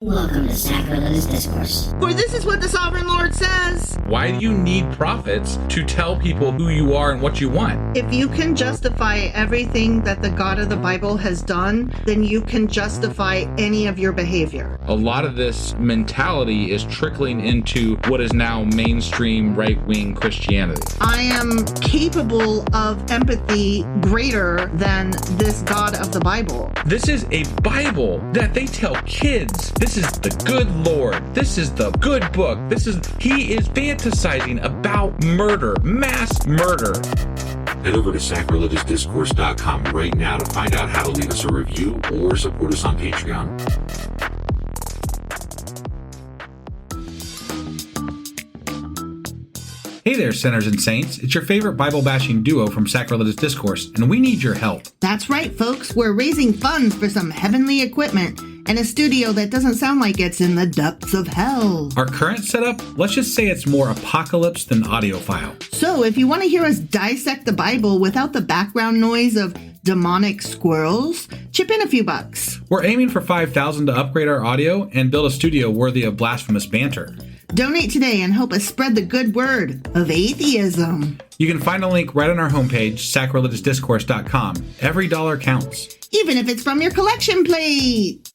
Welcome to Sacrilegious Discourse. For this is what the Sovereign Lord says. Why do you need prophets to tell people who you are and what you want? If you can justify everything that the God of the Bible has done, then you can justify any of your behavior. A lot of this mentality is trickling into what is now mainstream right-wing Christianity. I am capable of empathy greater than this God of the Bible. This is a Bible that they tell kids. This is the good Lord. This is the good book. He is fantasizing about murder, mass murder. Head over to sacrilegiousdiscourse.com right now to find out how to leave us a review or support us on Patreon. Hey there, sinners and saints. It's your favorite Bible-bashing duo from Sacrilegious Discourse, and we need your help. That's right, folks. We're raising funds for some heavenly equipment and a studio that doesn't sound like it's in the depths of hell. Our current setup, let's just say it's more apocalypse than audiophile. So if you want to hear us dissect the Bible without the background noise of demonic squirrels, chip in a few bucks. We're aiming for $5,000 to upgrade our audio and build a studio worthy of blasphemous banter. Donate today and help us spread the good word of atheism. You can find a link right on our homepage, sacrilegiousdiscourse.com. Every dollar counts. Even if it's from your collection plate.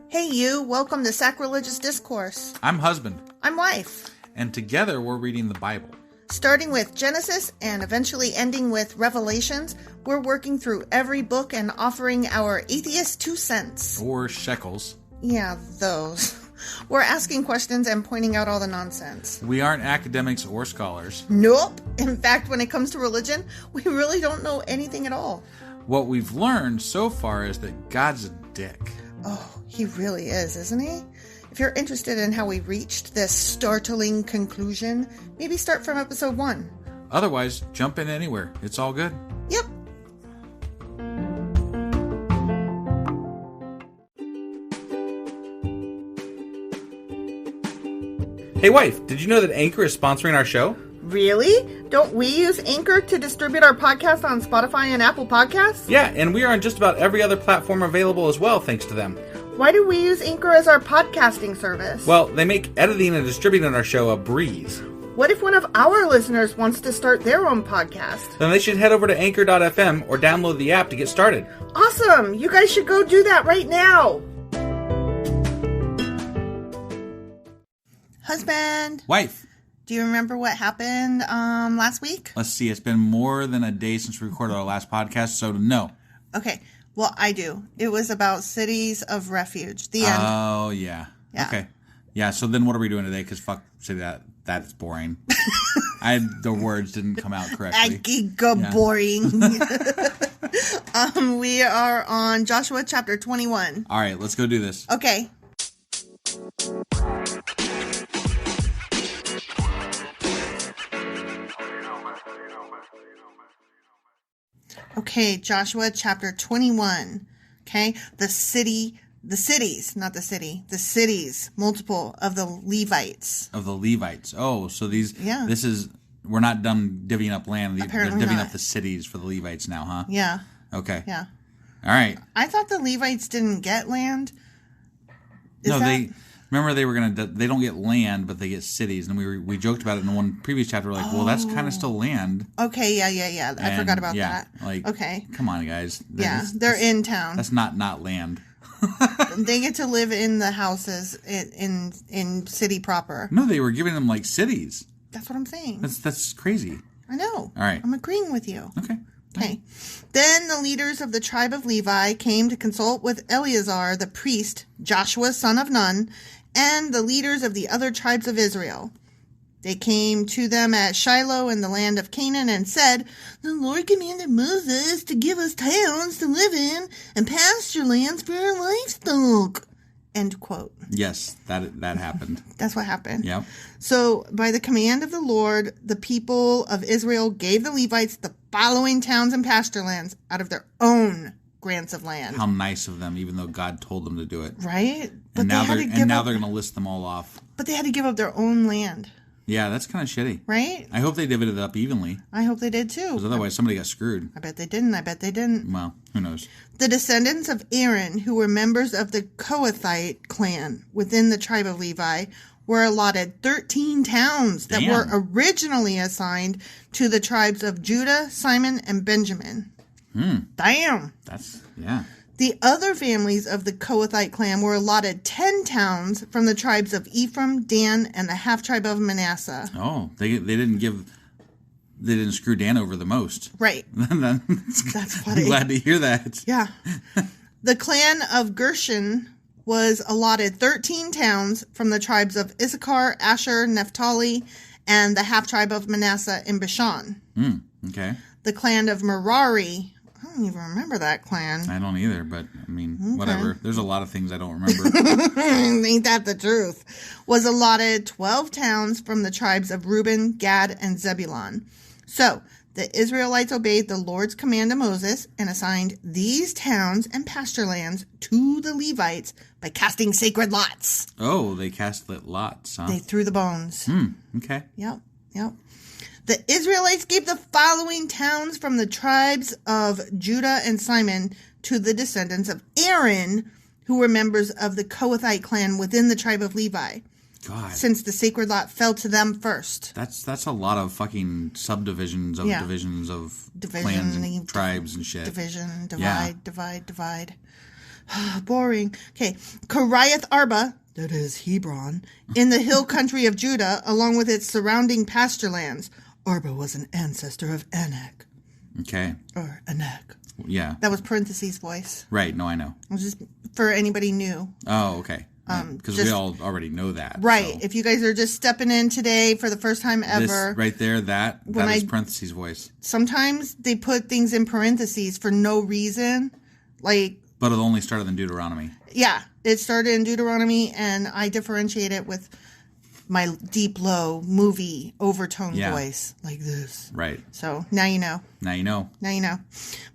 Hey you, welcome to Sacrilegious Discourse. I'm husband. I'm wife. And together we're reading the Bible. Starting with Genesis and eventually ending with Revelations, we're working through every book and offering our atheist 2 cents. Or shekels. Yeah, those. We're asking questions and pointing out all the nonsense. We aren't academics or scholars. Nope. In fact, when it comes to religion, we really don't know anything at all. What we've learned so far is that God's a dick. Oh, he really is, isn't he? If you're interested in how we reached this startling conclusion, maybe start from episode 1. Otherwise, jump in anywhere. It's all good. Yep. Hey wife, did you know that Anchor is sponsoring our show? Really? Don't we use Anchor to distribute our podcast on Spotify and Apple Podcasts? Yeah, and we are on just about every other platform available as well, thanks to them. Why do we use Anchor as our podcasting service? Well, they make editing and distributing our show a breeze. What if one of our listeners wants to start their own podcast? Then they should head over to anchor.fm or download the app to get started. Awesome! You guys should go do that right now! Husband! Wife! Do you remember what happened last week? Let's see, it's been more than a day since we recorded our last podcast, so no. Okay, well, I do. It was about cities of refuge. The end. Oh, yeah. Okay. Yeah, so then what are we doing today? Because fuck, say that's boring. The words didn't come out correctly. Boring. We are on Joshua chapter 21. All right, let's go do this. Okay. Okay, Joshua chapter 21. Okay, the cities, multiple of the Levites. Of the Levites. Oh, so Yeah. We're not done divvying up land. Apparently They're divvying not. up the cities for the Levites now, huh? Yeah. Okay. Yeah. All right. I thought the Levites didn't get land. Remember they don't get land, but they get cities, and we joked about it in one previous chapter. We're like, well, that's kind of still land. Okay, yeah. I forgot about that. Like, okay, come on, guys. They're in town. That's not land. They get to live in the houses in city proper. No, they were giving them like cities. That's what I'm saying. That's crazy. I know. All right, I'm agreeing with you. Okay. Then the leaders of the tribe of Levi came to consult with Eleazar the priest, Joshua son of Nun, and the leaders of the other tribes of Israel. They came to them at Shiloh in the land of Canaan and said, "The Lord commanded Moses to give us towns to live in and pasture lands for our livestock." End quote. Yes, that happened. That's what happened. Yep. So, by the command of the Lord, the people of Israel gave the Levites the following towns and pasture lands out of their own grants of land. How nice of them, even though God told them to do it. Right? But now they're going to list them all off. But they had to give up their own land. Yeah, that's kind of shitty. Right? I hope they divided it up evenly. I hope they did too. Because otherwise somebody got screwed. I bet they didn't. Well, who knows? The descendants of Aaron, who were members of the Kohathite clan within the tribe of Levi, were allotted 13 towns that were originally assigned to the tribes of Judah, Simon, and Benjamin. Damn. Yeah. The other families of the Kohathite clan were allotted 10 towns from the tribes of Ephraim, Dan, and the half-tribe of Manasseh. Oh, they didn't screw Dan over the most. Right. That's funny. I'm glad to hear that. Yeah. The clan of Gershon was allotted 13 towns from the tribes of Issachar, Asher, Naphtali, and the half-tribe of Manasseh in Bashan. Okay. The clan of Merari, I don't even remember that clan. I don't either, but I mean, whatever. There's a lot of things I don't remember. Ain't that the truth? Was allotted 12 towns from the tribes of Reuben, Gad, and Zebulun. So, the Israelites obeyed the Lord's command to Moses and assigned these towns and pasture lands to the Levites by casting sacred lots. Oh, they cast the lots, huh? They threw the bones. Okay. Yep. The Israelites gave the following towns from the tribes of Judah and Simon to the descendants of Aaron, who were members of the Kohathite clan within the tribe of Levi. God. Since the sacred lot fell to them first. That's a lot of fucking subdivisions of divisions of clans and tribes and shit. Division, divide. Boring. Okay. Kiriath Arba, that is Hebron, in the hill country of Judah, along with its surrounding pasture lands. Arba was an ancestor of Anak. Okay. Or Anak. Yeah. That was parentheses voice. Right. No, I know. It was just for anybody new. Oh, okay. Because we all already know that. Right. So. If you guys are just stepping in today for the first time ever. This right there, that is parentheses voice. Sometimes they put things in parentheses for no reason. But it only started in Deuteronomy. Yeah. It started in Deuteronomy, and I differentiate it with my deep, low movie overtone voice like this. Right. So now you know. Now you know.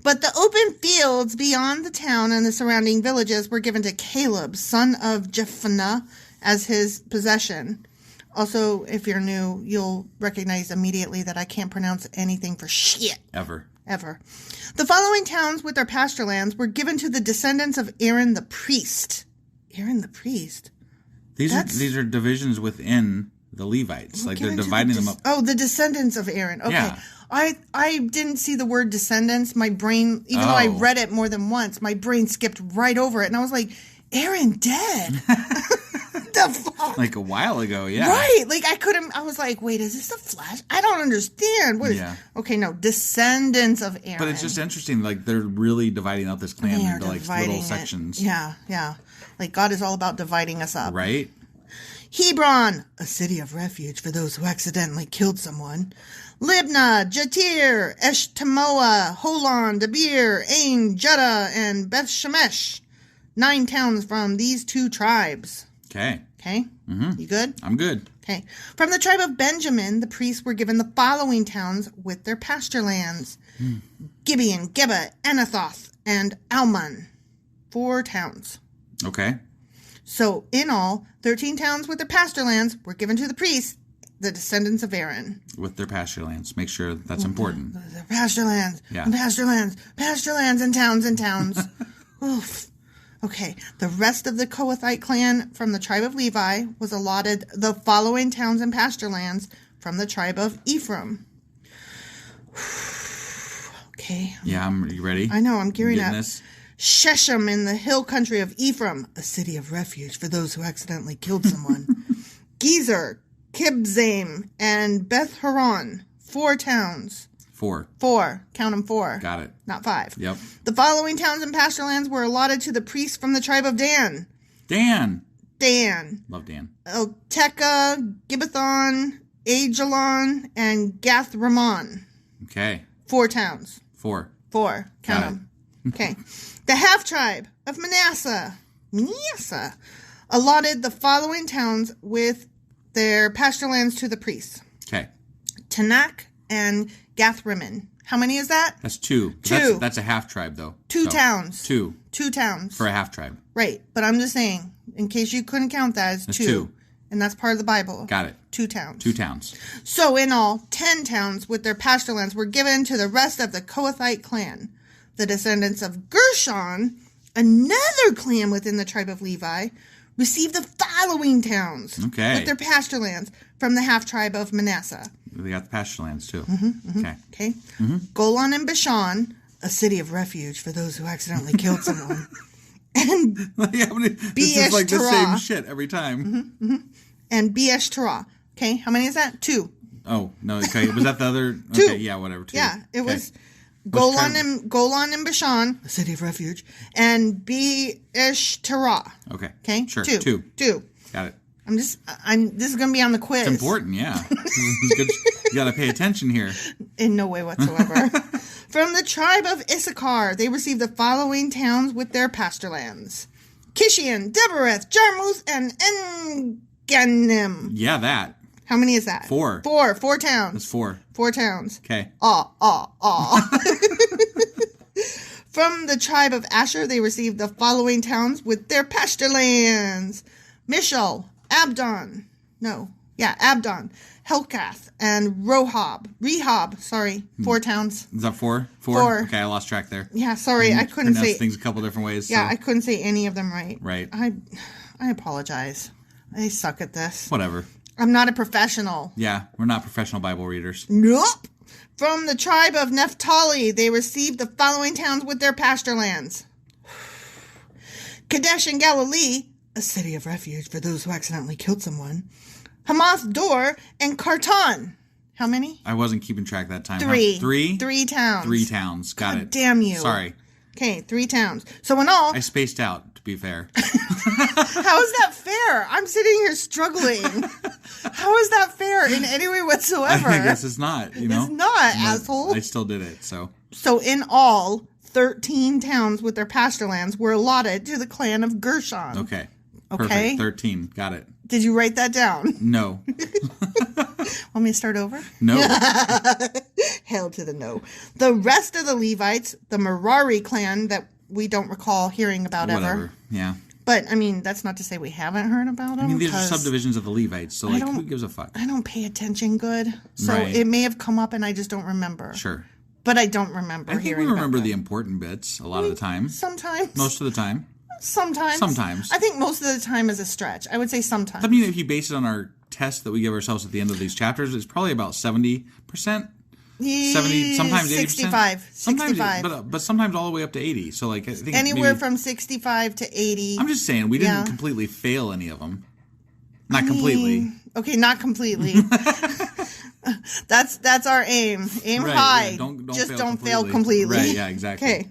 But the open fields beyond the town and the surrounding villages were given to Caleb, son of Jephunneh, as his possession. Also, if you're new, you'll recognize immediately that I can't pronounce anything for shit. Ever. The following towns with their pasture lands were given to the descendants of Aaron the priest. Aaron the priest? These are divisions within the Levites. Like they're dividing them up. Oh, the descendants of Aaron. Okay. Yeah. I didn't see the word descendants. My brain, even though I read it more than once, my brain skipped right over it. And I was like, Aaron dead? The fuck? Like a while ago, yeah. Right. Like I was like, wait, is this a flash? I don't understand. Okay, no. Descendants of Aaron. But it's just interesting. Like they're really dividing up this clan into like little sections. Yeah. Like, God is all about dividing us up. Right? Hebron, a city of refuge for those who accidentally killed someone. Libnah, Jatir, Eshtemoa, Holon, Debir, Ain, Judah, and Beth Shemesh. 9 towns from these 2 tribes. Okay. Mm-hmm. You good? I'm good. Okay. From the tribe of Benjamin, the priests were given the following towns with their pasture lands. Gibeon, Geba, Anathoth, and Almon. 4 towns. Okay. So, in all, 13 towns with their pasture lands were given to the priests, the descendants of Aaron. With their pasture lands. Make sure that's important. Their pasture lands. Yeah. And pasture lands and towns. Oof. Okay. The rest of the Kohathite clan from the tribe of Levi was allotted the following towns and pasture lands from the tribe of Ephraim. Okay. Yeah, you ready? I know, I'm gearing up. This? Shechem in the hill country of Ephraim, a city of refuge for those who accidentally killed someone. Gezer, Kibzaim, and Beth Horon, 4 towns. 4. Count them 4. Got it. Not 5. Yep. The following towns and pasture lands were allotted to the priests from the tribe of Dan. Dan. Love Dan. Eltekah, Gibbethon, Ajalon, and Gath Ramon. Okay. 4 towns. 4. Count them. Okay. The half-tribe of Manasseh allotted the following towns with their pasture lands to the priests. Okay. Tanakh and Gath-Rimmon. How many is that? That's 2. 2. That's a half-tribe, though. 2 towns. 2. 2 towns. For a half-tribe. Right. But I'm just saying, in case you couldn't count that, it's 2. and that's part of the Bible. Got it. 2 towns. 2 towns. So in all, 10 towns with their pasture lands were given to the rest of the Kohathite clan. The descendants of Gershon, another clan within the tribe of Levi, received the following towns with their pasture lands from the half-tribe of Manasseh. They got the pasture lands, too. Okay. Golan and Bashan, a city of refuge for those who accidentally killed someone. And this is like the same shit every time. And Beesh Terah. Okay, how many is that? 2. Oh, no, okay. Was that the other? 2. Okay, yeah, whatever. 2. Yeah, it was Golan and Bashan, a city of refuge, and Beesh Terah. Okay. Okay, sure. 2. Got it. This is going to be on the quiz. It's important, yeah. Good. You got to pay attention here. In no way whatsoever. From the tribe of Issachar, they received the following towns with their pasture lands: Kishion, Debereth, Jarmuth, and Engannim. Yeah, that. How many is that? 4. 4 towns. That's 4. 4 towns. Okay. From the tribe of Asher, they received the following towns with their pasture lands: Mishal, Abdon, Helkath, and Rehob, 4 towns. Is that 4? 4. Okay, I lost track there. Yeah, sorry, I couldn't say things a couple different ways. Yeah, so. I couldn't say any of them right. Right. I apologize. I suck at this. Whatever. I'm not a professional. Yeah, we're not professional Bible readers. Nope. From the tribe of Naphtali, they received the following towns with their pasture lands: Kadesh in Galilee, a city of refuge for those who accidentally killed someone; Hamath Dor, and Kartan. How many? I wasn't keeping track that time. 3. 3? 3 towns. 3 towns. Got God it. Damn you. Sorry. Okay, 3 towns. So in all... I spaced out, to be fair. How is that fair? I'm sitting here struggling. How is that fair in any way whatsoever? I guess it's not, you know? It's not, asshole. I still did it, so... So in all, 13 towns with their pasture lands were allotted to the clan of Gershon. Okay. Okay. Perfect. 13. Got it. Did you write that down? No. Want me to start over? No. Hell to the no. The rest of the Levites, the Merari clan that we don't recall hearing about Whatever. ever. Yeah. But, I mean, that's not to say we haven't heard about them. I mean, these are subdivisions of the Levites, so, like, who gives a fuck? I don't pay attention good. So Right. it may have come up and I just don't remember. Sure. But I don't remember I think we remember the important bits a lot of the time. Sometimes. Most of the time. Sometimes. Sometimes. I think most of the time is a stretch. I would say sometimes. I mean, if you base it on our test that we give ourselves at the end of these chapters, it's probably about 70%. 70, sometimes 80%. 65. Sometimes, 65. but sometimes all the way up to 80. So, like, I think Anywhere maybe, from 65 to 80. I'm just saying, we didn't completely fail any of them. Not completely. Okay, not completely. That's our aim. Aim Right, high. yeah, don't just fail don't completely. fail completely. Right, yeah, exactly. Okay.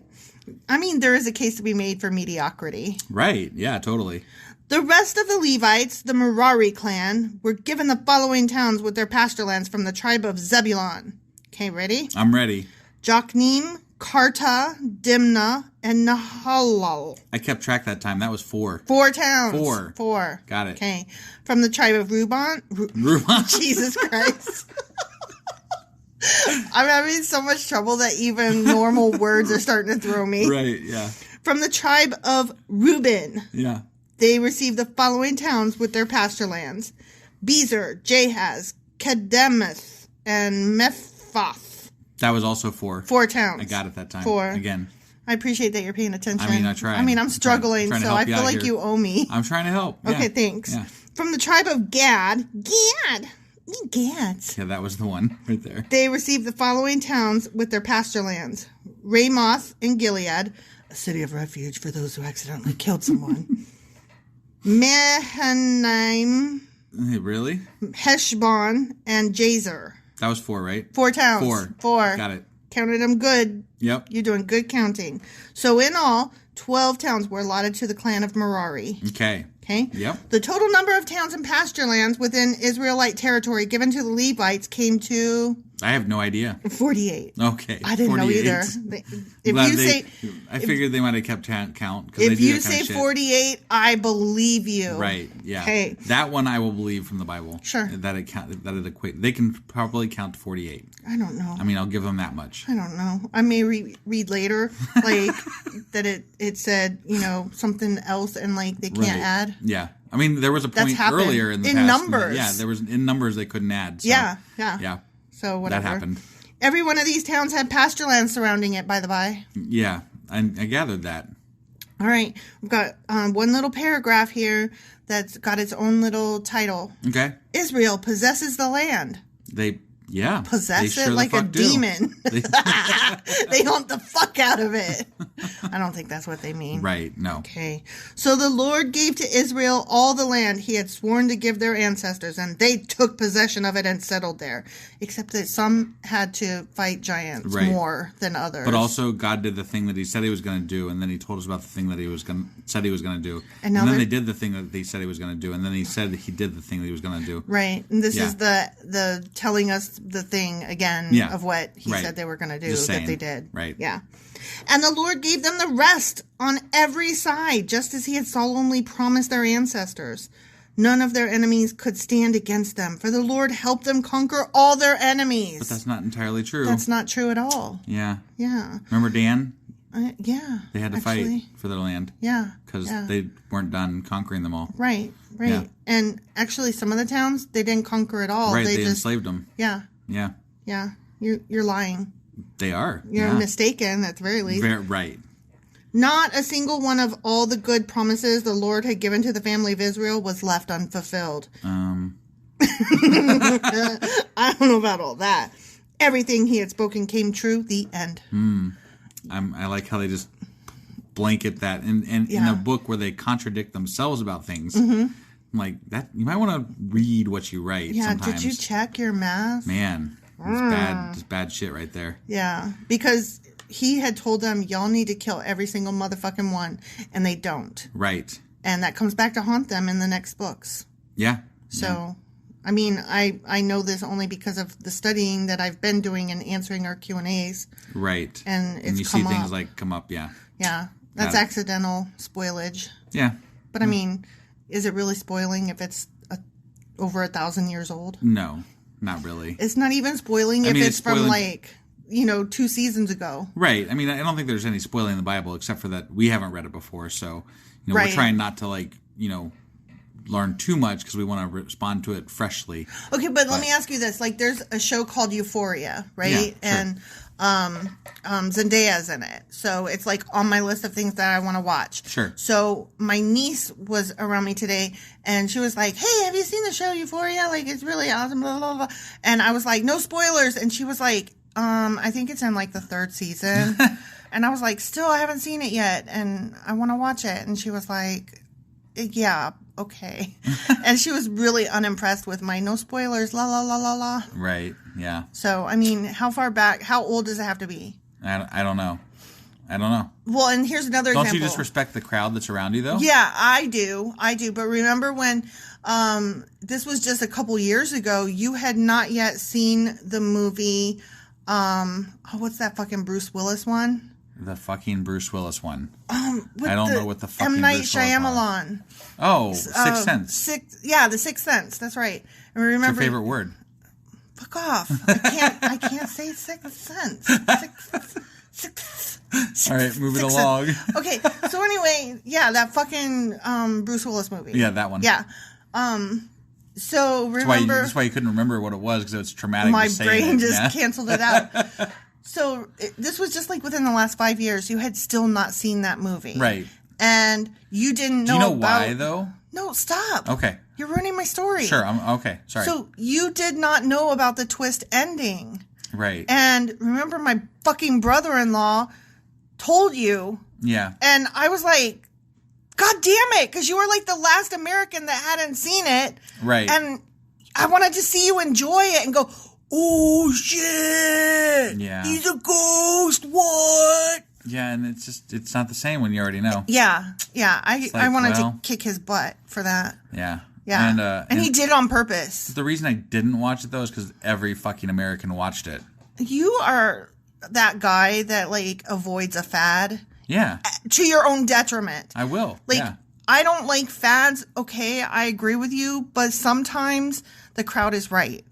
I mean, there is a case to be made for mediocrity. Right, yeah, totally. The rest of the Levites, the Merari clan, were given the following towns with their pasture lands from the tribe of Zebulon. Okay, ready? I'm ready. Jokneam, Karta, Dimnah, and Nahalal. I kept track that time. That was 4. 4 towns. 4. 4. Got it. Okay. From the tribe of Reuben. Jesus Christ. I'm having so much trouble that even normal words are starting to throw me. Right, yeah. From the tribe of Reuben. Yeah. They received the following towns with their pasture lands: Bezer, Jahaz, Kedemoth, and Mephath. That was also 4. 4 towns. I got it that time. 4. Again. I appreciate that you're paying attention. I mean, I try. I mean, I'm struggling, trying to so help I you feel out like here. you owe me. I'm trying to help. Yeah. Okay, thanks. Yeah. From the tribe of Gad. Yeah, that was the one right there. They received the following towns with their pasture lands: Ramoth in Gilead, a city of refuge for those who accidentally killed someone; Mahanaim, Really? Heshbon, and Jazer. That was 4, right? 4 towns. 4. Got it. Counted them good. Yep. You're doing good counting. So in all, 12 towns were allotted to the clan of Merari. Okay. Okay? Yep. The total number of towns and pasture lands within Israelite territory given to the Levites came to I have no idea. 48. Okay. I didn't 48. know either. I figured they might have kept count. If you say 48, I believe you. Right. Yeah. Okay. That one I will believe from the Bible. Sure. That it equate. They can probably count to 48. I don't know. I mean, I'll give them that much. I don't know. I may read later, like that it said, something else, and like they can't add. Yeah. I mean, there was a point earlier in the past. In numbers. Yeah, there was in numbers they couldn't add. So, yeah. So whatever. That happened. Every one of these towns had pasture land surrounding it, by the by. Yeah, I gathered that. All right. We've got one little paragraph here that's got its own little title. Okay. Israel possesses the land. Possess it like a demon. They hunt the fuck out of it. I don't think that's what they mean. Right, no. Okay. So the Lord gave to Israel all the land he had sworn to give their ancestors, and they took possession of it and settled there. Except that some had to fight giants more than others. But also, God did the thing that he said he was going to do, and then he told us about the thing that he said he was going to do. And then they did the thing that he said he was going to do, and then he said he did the thing that he was going to do. Right. And this is the telling us the thing again of what he said they were going to do that they did. Right. Yeah. And the Lord gave them the rest on every side, just as he had solemnly promised their ancestors. None of their enemies could stand against them, for the Lord helped them conquer all their enemies. But that's not entirely true. That's not true at all. Yeah. Yeah. Remember Dan? Yeah. They had to fight for their land. Yeah. Because they weren't done conquering them all. Right. Yeah. And actually, some of the towns, they didn't conquer at all. Right, they just enslaved them. Yeah. Yeah. Yeah. You're lying. They are. You're mistaken, at the very least. Right. Not a single one of all the good promises the Lord had given to the family of Israel was left unfulfilled. I don't know about all that. Everything he had spoken came true. The end. I like how they just blanket that. And in a book where they contradict themselves about things, I'm like, that you might want to read what you write sometimes. Did you check your math? Man, it's bad shit right there. Yeah, because he had told them, y'all need to kill every single motherfucking one, and they don't. Right. And that comes back to haunt them in the next books. Yeah. So, I mean, I know this only because of the studying that I've been doing and answering our Q&As. Right. And it's you see things like come up, yeah. Yeah. That's accidental spoilage. Yeah. But, I mean, is it really spoiling if it's over 1,000 years old? No, not really. It's not even spoiling if it's from, 2 seasons ago. Right. I mean, I don't think there's any spoiling in the Bible except for that we haven't read it before. So, we're trying not to, learn too much because we want to respond to it freshly. Okay, but let me ask you this. There's a show called Euphoria, right? Yeah, sure. And Zendaya's in it. So it's, on my list of things that I want to watch. Sure. So my niece was around me today, and she was like, hey, have you seen the show Euphoria? It's really awesome, blah, blah, blah. And I was like, no spoilers. And she was like, I think it's in the 3rd season. And I was like, still, I haven't seen it yet, and I want to watch it. And she was like, yeah, okay. And she was really unimpressed with my no spoilers, la, la, la, la, la. Right, yeah. So, I mean, how old does it have to be? I don't know. Well, and here's another example. Don't you just respect the crowd that's around you, though? Yeah, I do. But remember when this was just a couple years ago, you had not yet seen the movie, what's that fucking Bruce Willis one? The fucking Bruce Willis one. I don't know what the fucking M. Night Bruce Willis Shyamalan. Oh, Sixth Sense. The Sixth Sense. That's right. And remember, what's your favorite word? Fuck off. I can't say Sixth Sense. All right, moving along. Okay, so anyway, that fucking Bruce Willis movie. Yeah, that one. Yeah. So remember, that's why you couldn't remember what it was because it's traumatic. My brain just canceled it out. So this was just within the last 5 years. You had still not seen that movie, right? And you didn't know. Do you know why though? No, stop. Okay, you're ruining my story. Sure, okay. Sorry. So you did not know about the twist ending, right? And remember, my fucking brother-in-law told you. Yeah. And I was like, God damn it, because you were the last American that hadn't seen it, right? And I wanted to see you enjoy it and go, oh shit! Yeah, he's a ghost. What? Yeah, and it's not the same when you already know. Yeah. I wanted to kick his butt for that. Yeah. And he did it on purpose. The reason I didn't watch it though is because every fucking American watched it. You are that guy that avoids a fad. Yeah. To your own detriment. I will. I don't like fads. Okay, I agree with you, but sometimes the crowd is right.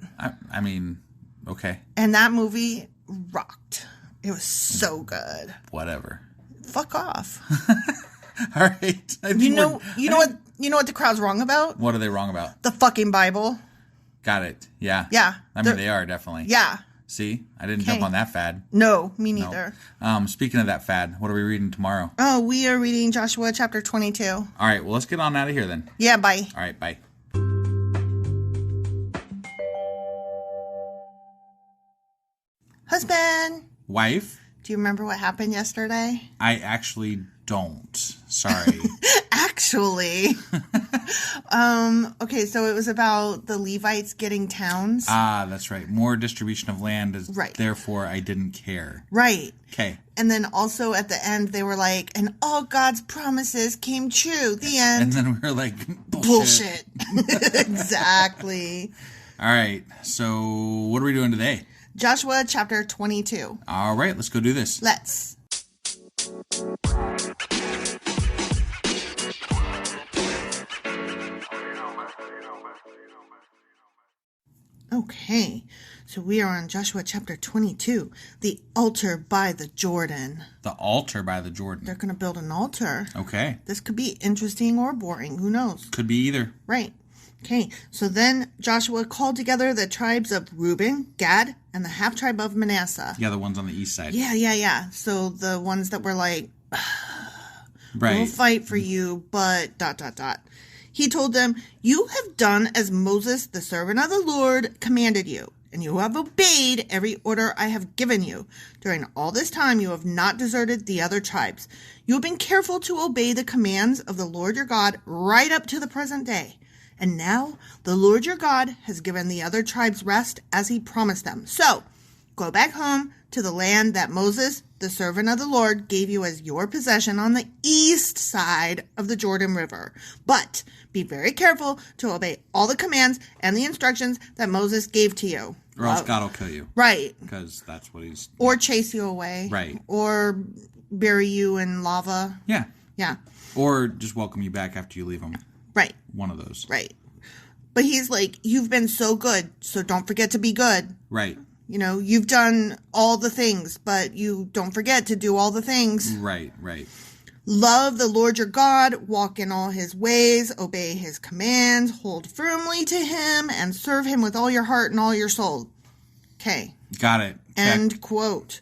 I mean, okay. And that movie rocked. It was so good. Whatever. Fuck off. All right. You know what? You know what the crowd's wrong about? What are they wrong about? The fucking Bible. Got it. Yeah. Yeah. I mean, they are definitely. Yeah. See? I didn't jump on that fad. No, me neither. No. Speaking of that fad, what are we reading tomorrow? Oh, we are reading Joshua chapter 22. All right. Well, let's get on out of here then. Yeah, bye. All right. Bye. Husband. Wife? Do you remember what happened yesterday? I actually don't. Sorry. Actually. Okay, so it was about the Levites getting towns. Ah, that's right. More distribution of land is right. Therefore I didn't care. Right. Okay. And then also at the end they were like, and all God's promises came true. The end. And then we were like, bullshit. Exactly. All right. So what are we doing today? Joshua chapter 22. All right, let's go do this. Let's. Okay, so we are on Joshua chapter 22, the altar by the Jordan. The altar by the Jordan. They're going to build an altar. Okay. This could be interesting or boring. Who knows? Could be either. Right. Okay, so then Joshua called together the tribes of Reuben, Gad, and the half-tribe of Manasseh. Yeah, the ones on the east side. Yeah. So the ones that were like, right. We'll fight for you, but ... He told them, you have done as Moses, the servant of the Lord, commanded you, and you have obeyed every order I have given you. During all this time, you have not deserted the other tribes. You have been careful to obey the commands of the Lord your God right up to the present day. And now the Lord your God has given the other tribes rest as he promised them. So go back home to the land that Moses, the servant of the Lord, gave you as your possession on the east side of the Jordan River. But be very careful to obey all the commands and the instructions that Moses gave to you. Or else God will kill you. Right. Because that's what he's... Or chase you away. Right. Or bury you in lava. Yeah. Yeah. Or just welcome you back after you leave him. Right. One of those. Right. But he's like, you've been so good, so don't forget to be good. Right. You know, you've done all the things, but you don't forget to do all the things. Right. Love the Lord your God, walk in all his ways, obey his commands, hold firmly to him, and serve him with all your heart and all your soul. Okay. Got it. End quote.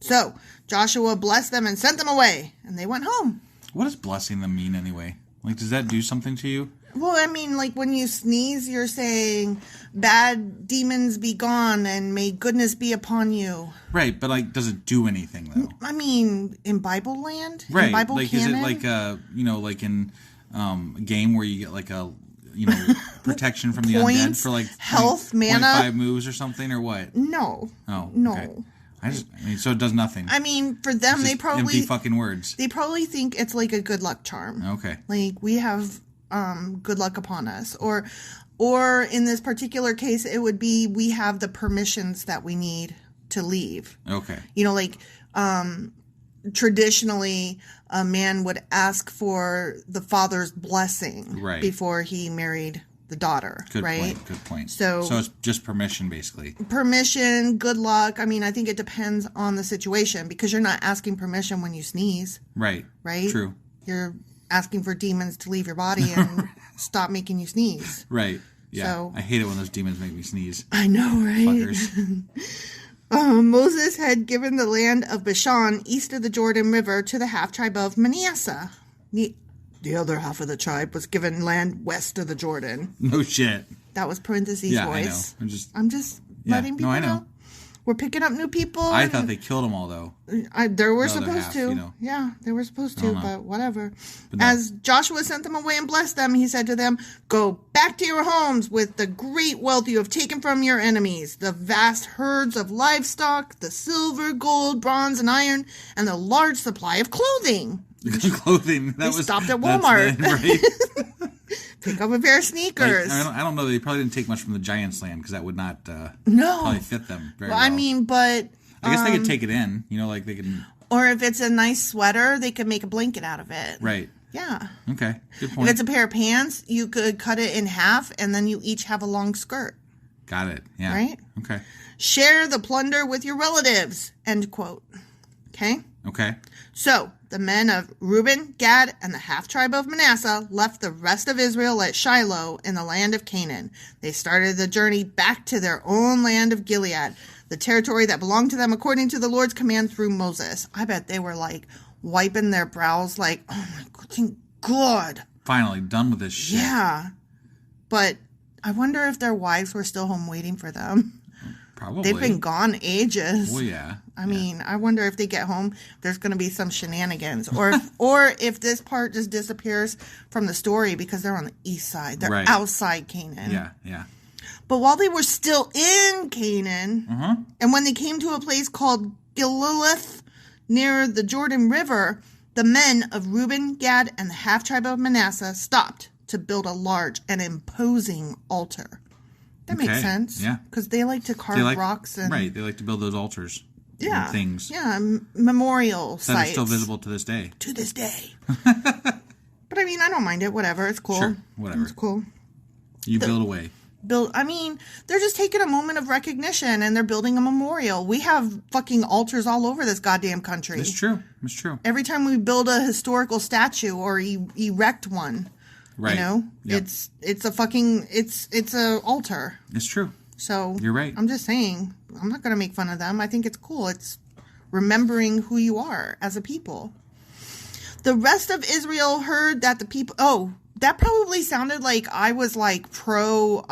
So, Joshua blessed them and sent them away, and they went home. What does blessing them mean anyway? Like, does that do something to you? Well, I mean, like when you sneeze, you're saying, bad demons be gone and may goodness be upon you. Right, but like, does it do anything though? I mean, in Bible land? Right. In Bible like, canon? is it like like in a game where you get like a, protection from the undead for like health, mana, 0.5 moves or something or what? No. Oh, no. Okay. So it does nothing. I mean, for them, they probably empty fucking words. They probably think it's like a good luck charm. Okay. Like we have good luck upon us, or in this particular case, it would be we have the permissions that we need to leave. Okay. Traditionally, a man would ask for the father's blessing before he married the daughter. Good right? Good point. So it's just permission, basically. Permission, good luck. I mean, I think it depends on the situation because you're not asking permission when you sneeze. Right. Right? True. You're asking for demons to leave your body and stop making you sneeze. Right. Yeah. So, I hate it when those demons make me sneeze. I know, right? Fuckers. Moses had given the land of Bashan east of the Jordan River to the half-tribe of Manasseh. The other half of the tribe was given land west of the Jordan. No shit. That was parentheses voice. I know. I'm just letting people know. We're picking up new people. I thought they killed them all, though. They were supposed to. Yeah, they were supposed to, but whatever. But no. As Joshua sent them away and blessed them, he said to them, go back to your homes with the great wealth you have taken from your enemies, the vast herds of livestock, the silver, gold, bronze, and iron, and the large supply of clothing. Clothing. They stopped at Walmart. Right. Pick up a pair of sneakers. Like, I don't know. They probably didn't take much from the Giants' land because that would not probably fit them very well. I mean, but I guess they could take it in. Like they can. Or if it's a nice sweater, they could make a blanket out of it. Right. Yeah. Okay. Good point. If it's a pair of pants, you could cut it in half, and then you each have a long skirt. Got it. Yeah. Right. Okay. Share the plunder with your relatives. End quote. Okay? Okay. So, the men of Reuben, Gad, and the half-tribe of Manasseh left the rest of Israel at Shiloh in the land of Canaan. They started the journey back to their own land of Gilead, the territory that belonged to them according to the Lord's command through Moses. I bet they were like wiping their brows like, oh my God, thank God. Finally, done with this shit. Yeah. But I wonder if their wives were still home waiting for them. Probably. They've been gone ages. Well, yeah. I mean, I wonder if they get home, there's going to be some shenanigans. Or if this part just disappears from the story because they're on the east side. They're outside Canaan. Yeah, yeah. But while they were still in Canaan, and when they came to a place called Gilgalith near the Jordan River, the men of Reuben, Gad, and the half-tribe of Manasseh stopped to build a large and imposing altar. That makes sense. Yeah. Because they like to carve rocks and... Right, they like to build those altars. And things. Yeah, memorial sites. That are still visible to this day. To this day. But I mean, I don't mind it. Whatever. It's cool. Sure, whatever. It's cool. You build away. I mean, they're just taking a moment of recognition and they're building a memorial. We have fucking altars all over this goddamn country. It's true. It's true. Every time we build a historical statue or erect one, right. You know, Yep. it's a fucking, it's a altar. It's true. So you're right. I'm just saying, I'm not going to make fun of them. I think it's cool. It's remembering who you are as a people. The rest of Israel heard that the people, that probably sounded like I was like pro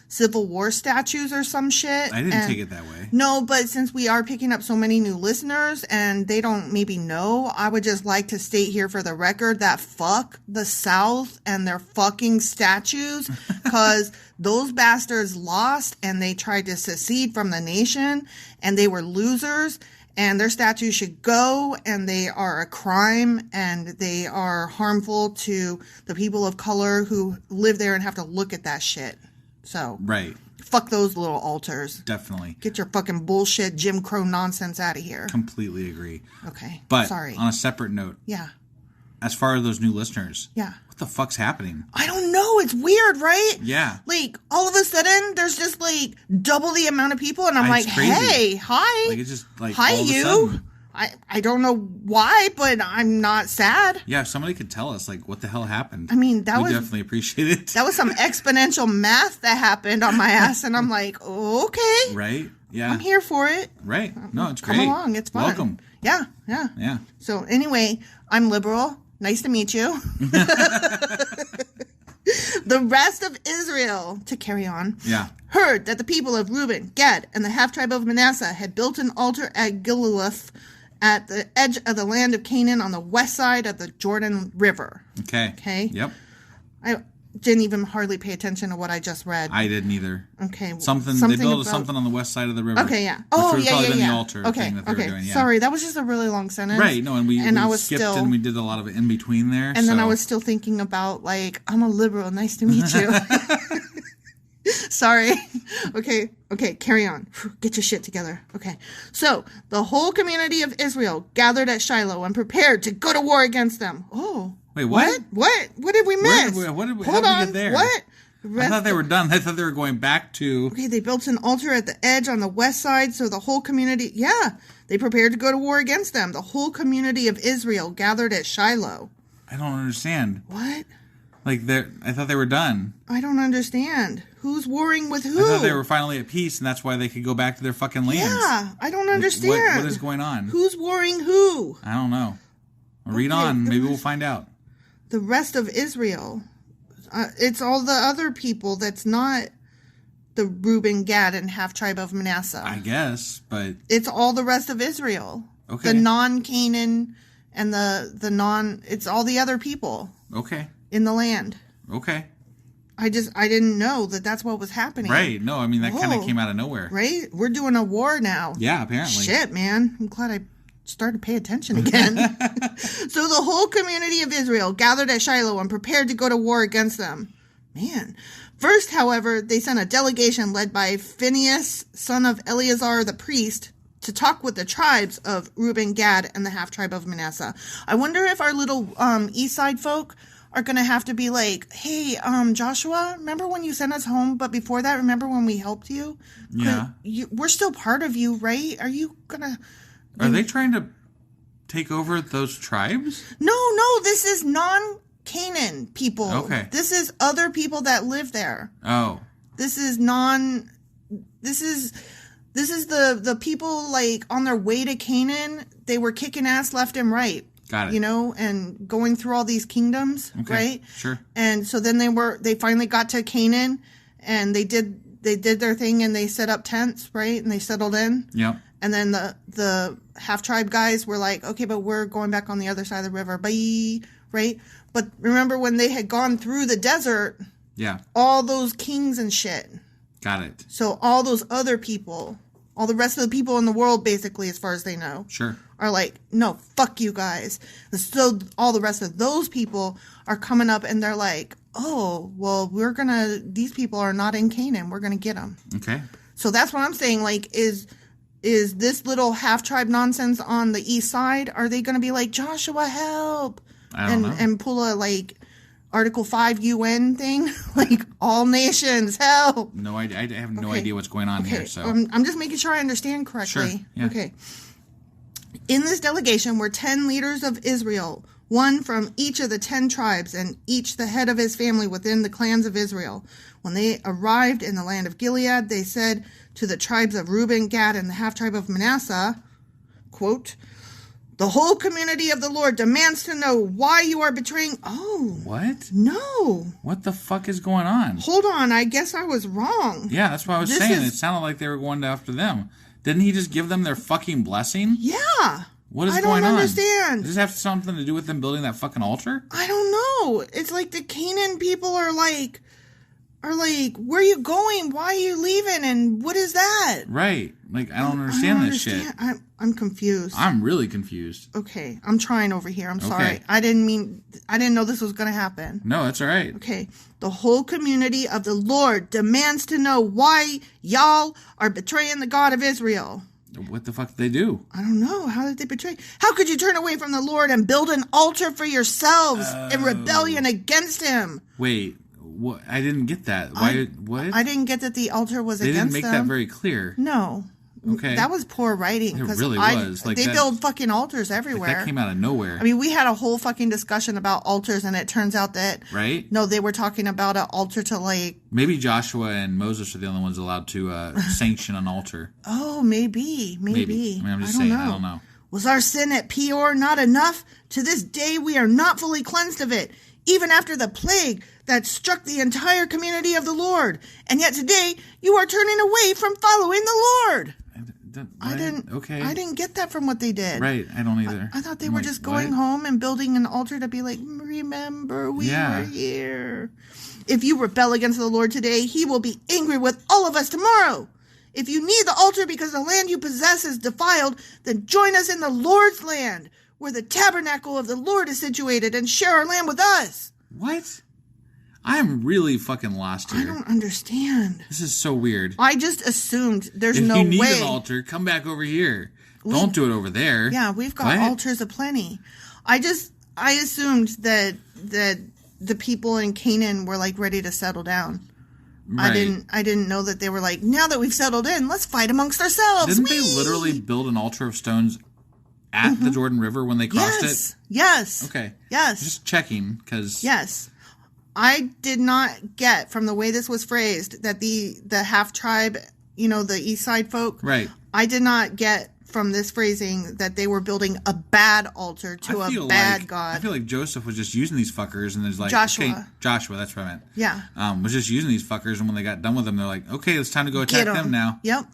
Civil War statues or some shit. I didn't take it that way. No, but since we are picking up so many new listeners and they don't maybe know, I would just like to state here for the record that fuck the South and their fucking statues, because those bastards lost and they tried to secede from the nation and they were losers. And their statues should go, and they are a crime, and they are harmful to the people of color who live there and have to look at that shit. So, right. Fuck those little altars. Definitely. Get your fucking bullshit Jim Crow nonsense out of here. Completely agree. Okay. But sorry. On a separate note. Yeah. As far as those new listeners. Yeah. What the fuck's happening? I don't know. It's weird, right? Yeah. Like, all of a sudden, there's just, like, double the amount of people, and I'm like, crazy. hey, hi. Like, it's just, like, hi, all of a you. sudden. I don't know why, but I'm not sad. Yeah, if somebody could tell us, like, what the hell happened. I mean, we definitely appreciate it. That was some exponential math that happened on my ass, and I'm like, okay. Right? Yeah. I'm here for it. Right. No, it's great. Come along. It's fun. Welcome. Yeah, yeah. Yeah. So, anyway, I'm liberal. Nice to meet you. The rest of Israel, to carry on, heard that the people of Reuben, Gad, and the half-tribe of Manasseh had built an altar at Gilgalith at the edge of the land of Canaan on the west side of the Jordan River. Okay. Okay? Yep. I didn't even hardly pay attention to what I just read. I didn't either. Okay. They built something on the west side of the river. Okay, yeah. Which would probably been the altar thing that they were doing. Yeah. Sorry, that was just a really long sentence. Right. No, we I was skipped still, and we did a lot of it in between there. And then I was still thinking about, like, I'm a liberal. Nice to meet you. Sorry. Okay, carry on. Get your shit together. Okay. So, the whole community of Israel gathered at Shiloh and prepared to go to war against them. Oh. Wait, what? What did we miss? What did we, Hold how did on. we get there? What? I thought they were done. I thought they were going back to... Okay, they built an altar at the edge on the west side, so the whole community... Yeah, they prepared to go to war against them. The whole community of Israel gathered at Shiloh. I don't understand. What? Like, I thought they were done. I don't understand. Who's warring with who? I thought they were finally at peace, and that's why they could go back to their fucking lands. Yeah, I don't understand. What is going on? Who's warring who? I don't know. Read on. Maybe we'll find out. The rest of Israel. It's all the other people that's not the Reuben, Gad, and half-tribe of Manasseh. I guess, but... It's all the rest of Israel. Okay. The non-Canaan and the non... It's all the other people. Okay. In the land. Okay. I didn't know that that's what was happening. Right. No, I mean, that kind of came out of nowhere. Right? We're doing a war now. Yeah, apparently. Shit, man. I'm glad I started to pay attention again. So the whole community of Israel gathered at Shiloh and prepared to go to war against them. Man. First, however, they sent a delegation led by Phinehas, son of Eleazar the priest, to talk with the tribes of Reuben, Gad, and the half-tribe of Manasseh. I wonder if our little east side folk are going to have to be like, hey, Joshua, remember when you sent us home? But before that, remember when we helped you? Yeah. We're still part of you, right? Are you going to... Are they trying to take over those tribes? No, this is non-Canaan people. Okay. This is other people that live there. Oh. This is the people, like, on their way to Canaan. They were kicking ass left and right. Got it. You know, and going through all these kingdoms, Okay. right? Sure. And so then they finally got to Canaan, and they did their thing, and they set up tents, right? And they settled in. Yep. And then the half-tribe guys were like, okay, but we're going back on the other side of the river. Bye, right? But remember when they had gone through the desert, Yeah. all those kings and shit. Got it. So all those other people, all the rest of the people in the world, basically, as far as they know, Sure. are like, no, fuck you guys. And so all the rest of those people are coming up, and they're like, oh, well, these people are not in Canaan. We're going to get them. Okay. So that's what I'm saying. Like, is this little half-tribe nonsense on the east side, are they going to be like, Joshua, help? I don't know. And pull a, like, Article 5 UN thing? Like, all nations, help! No idea. I have no idea what's going on here. So I'm just making sure I understand correctly. Sure, yeah. Okay. In this delegation were 10 leaders of Israel, one from each of the 10 tribes, and each the head of his family within the clans of Israel. When they arrived in the land of Gilead, they said to the tribes of Reuben, Gad, and the half-tribe of Manasseh, quote, the whole community of the Lord demands to know why you are betraying... Oh. what? No. What the fuck is going on? Hold on, I guess I was wrong. Yeah, that's what I was saying. It sounded like they were going after them. Didn't he just give them their fucking blessing? Yeah. What is I going on? don't understand. Does this have something to do with them building that fucking altar? I don't know. It's like the Canaan people are like, where are you going? Why are you leaving? And what is that? Right. Like, I don't understand this shit. I'm confused. I'm really confused. Okay. I'm trying over here. I'm sorry. I didn't know this was going to happen. No, that's all right. Okay. The whole community of the Lord demands to know why y'all are betraying the God of Israel. What the fuck did they do? I don't know. How did they betray? How could you turn away from the Lord and build an altar for yourselves in rebellion against him? Wait. What? I didn't get that. Why? What? I didn't get that the altar was against them. They didn't make that very clear. No. Okay. That was poor writing. It really was. Like, they build fucking altars everywhere. Like that came out of nowhere. I mean, we had a whole fucking discussion about altars, and it turns out that... Right? No, they were talking about an altar to, like... Maybe Joshua and Moses are the only ones allowed to sanction an altar. Oh, maybe. I mean, I'm just saying. I don't know. Was our sin at Peor not enough? To this day, we are not fully cleansed of it, even after the plague that struck the entire community of the Lord. And yet today, you are turning away from following the Lord. I didn't get that from what they did. Right, I don't either. I thought they were just going home and building an altar to be like, remember, we were here. If you rebel against the Lord today, he will be angry with all of us tomorrow. If you need the altar because the land you possess is defiled, then join us in the Lord's land, where the tabernacle of the Lord is situated, and share our land with us. What? I'm really fucking lost here. I don't understand. This is so weird. I just assumed there's no way. If you need an altar, come back over here. Don't do it over there. Yeah, we've got altars aplenty. I assumed that the people in Canaan were like ready to settle down. Right. I didn't know that they were like, now that we've settled in, let's fight amongst ourselves. Didn't they literally build an altar of stones at the Jordan River when they crossed it? Yes. Okay. Yes. Just checking, because... Yes. I did not get from the way this was phrased that the half tribe, the East Side folk. Right. I did not get from this phrasing that they were building a bad altar to a bad god. I feel like Joseph was just using these fuckers, and there's like Joshua. Okay, Joshua, that's what I meant. Yeah. Was just using these fuckers, and when they got done with them, they're like, okay, it's time to go attack them now. Yep.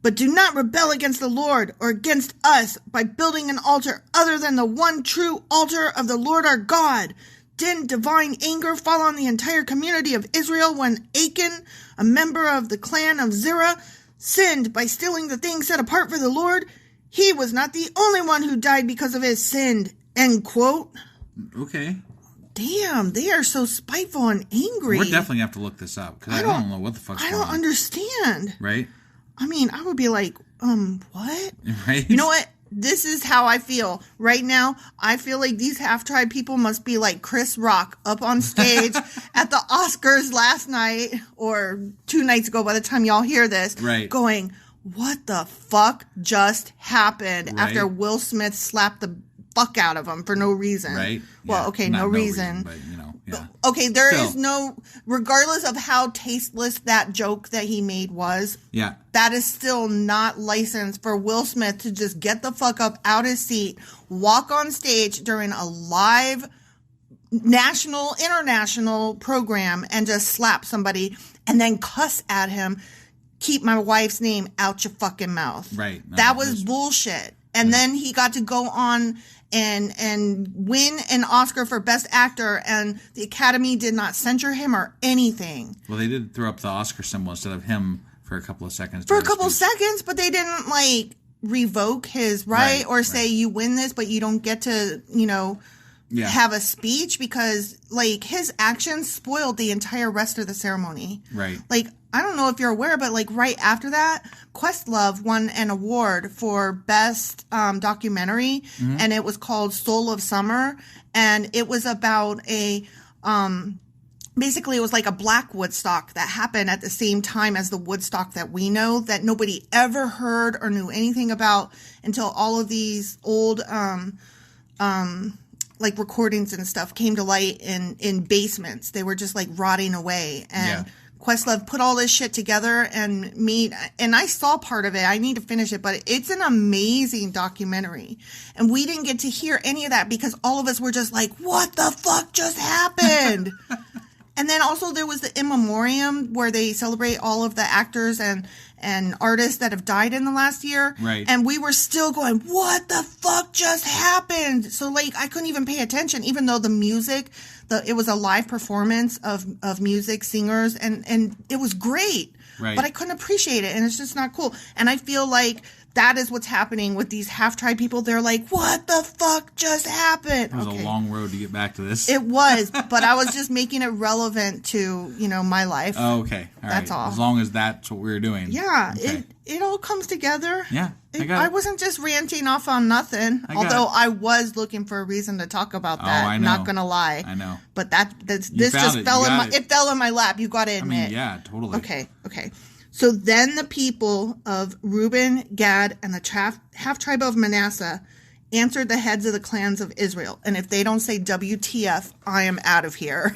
But do not rebel against the Lord or against us by building an altar other than the one true altar of the Lord our God. Didn't divine anger fall on the entire community of Israel when Achan, a member of the clan of Zerah, sinned by stealing the things set apart for the Lord? He was not the only one who died because of his sin. End quote. Okay. Damn, they are so spiteful and angry. We're definitely going to have to look this up, because I don't know what the fuck's going on. I don't understand. Right? I mean, I would be like, what? Right? You know what? This is how I feel right now. I feel like these half-tribe people must be like Chris Rock up on stage at the Oscars last night or 2 nights ago by the time y'all hear this. Right. Going, what the fuck just happened Right. after Will Smith slapped the fuck out of him for no reason. Right. Well, Yeah. okay, Not no reason. but yeah. Okay, there is Still. no, regardless of how tasteless that joke that he made was, Yeah. that is still not licensed for Will Smith to just get the fuck up out his seat, walk on stage during a live national, international program and just slap somebody and then cuss at him. Keep my wife's name out your fucking mouth. Right. No, that was that's- bullshit. And then he got to go on and win an Oscar for Best Actor, and the Academy did not censure him or anything. Well, they did throw up the Oscar symbol instead of him for a couple of seconds. For a during his couple speech. seconds, but they didn't, like, revoke his right or say you win this, but you don't get to, Yeah. have a speech, because, like, his actions spoiled the entire rest of the ceremony. Right. Like, I don't know if you're aware, but, like, right after that, Questlove won an award for Best Documentary, and it was called Soul of Summer, and it was about a, basically it was like a black Woodstock that happened at the same time as the Woodstock that we know, that nobody ever heard or knew anything about until all of these old, like recordings and stuff came to light in basements. They were just like rotting away. And Questlove put all this shit together and made, and I saw part of it. I need to finish it, but it's an amazing documentary. And we didn't get to hear any of that because all of us were just like, what the fuck just happened? And then also there was the In Memoriam, where they celebrate all of the actors and artists that have died in the last year. Right. And we were still going, what the fuck just happened? So, like, I couldn't even pay attention, even though the music, it was a live performance of music, singers, and it was great. Right. But I couldn't appreciate it, and it's just not cool. And I feel like that is what's happening with these half-tribe people. They're like, what the fuck just happened? It was a long road to get back to this. It was, but I was just making it relevant to, my life. Oh, okay. That's all. As long as that's what we're doing. Yeah, Okay. it all comes together. Yeah, I got it. I wasn't just ranting off on nothing, I got although it. I was looking for a reason to talk about that. I know. Not gonna lie. I know. But this found just it. fell You in got my it. it fell in my lap. You got to I admit. mean, yeah, totally. Okay. So then the people of Reuben, Gad, and the half tribe of Manasseh answered the heads of the clans of Israel. And if they don't say WTF, I am out of here.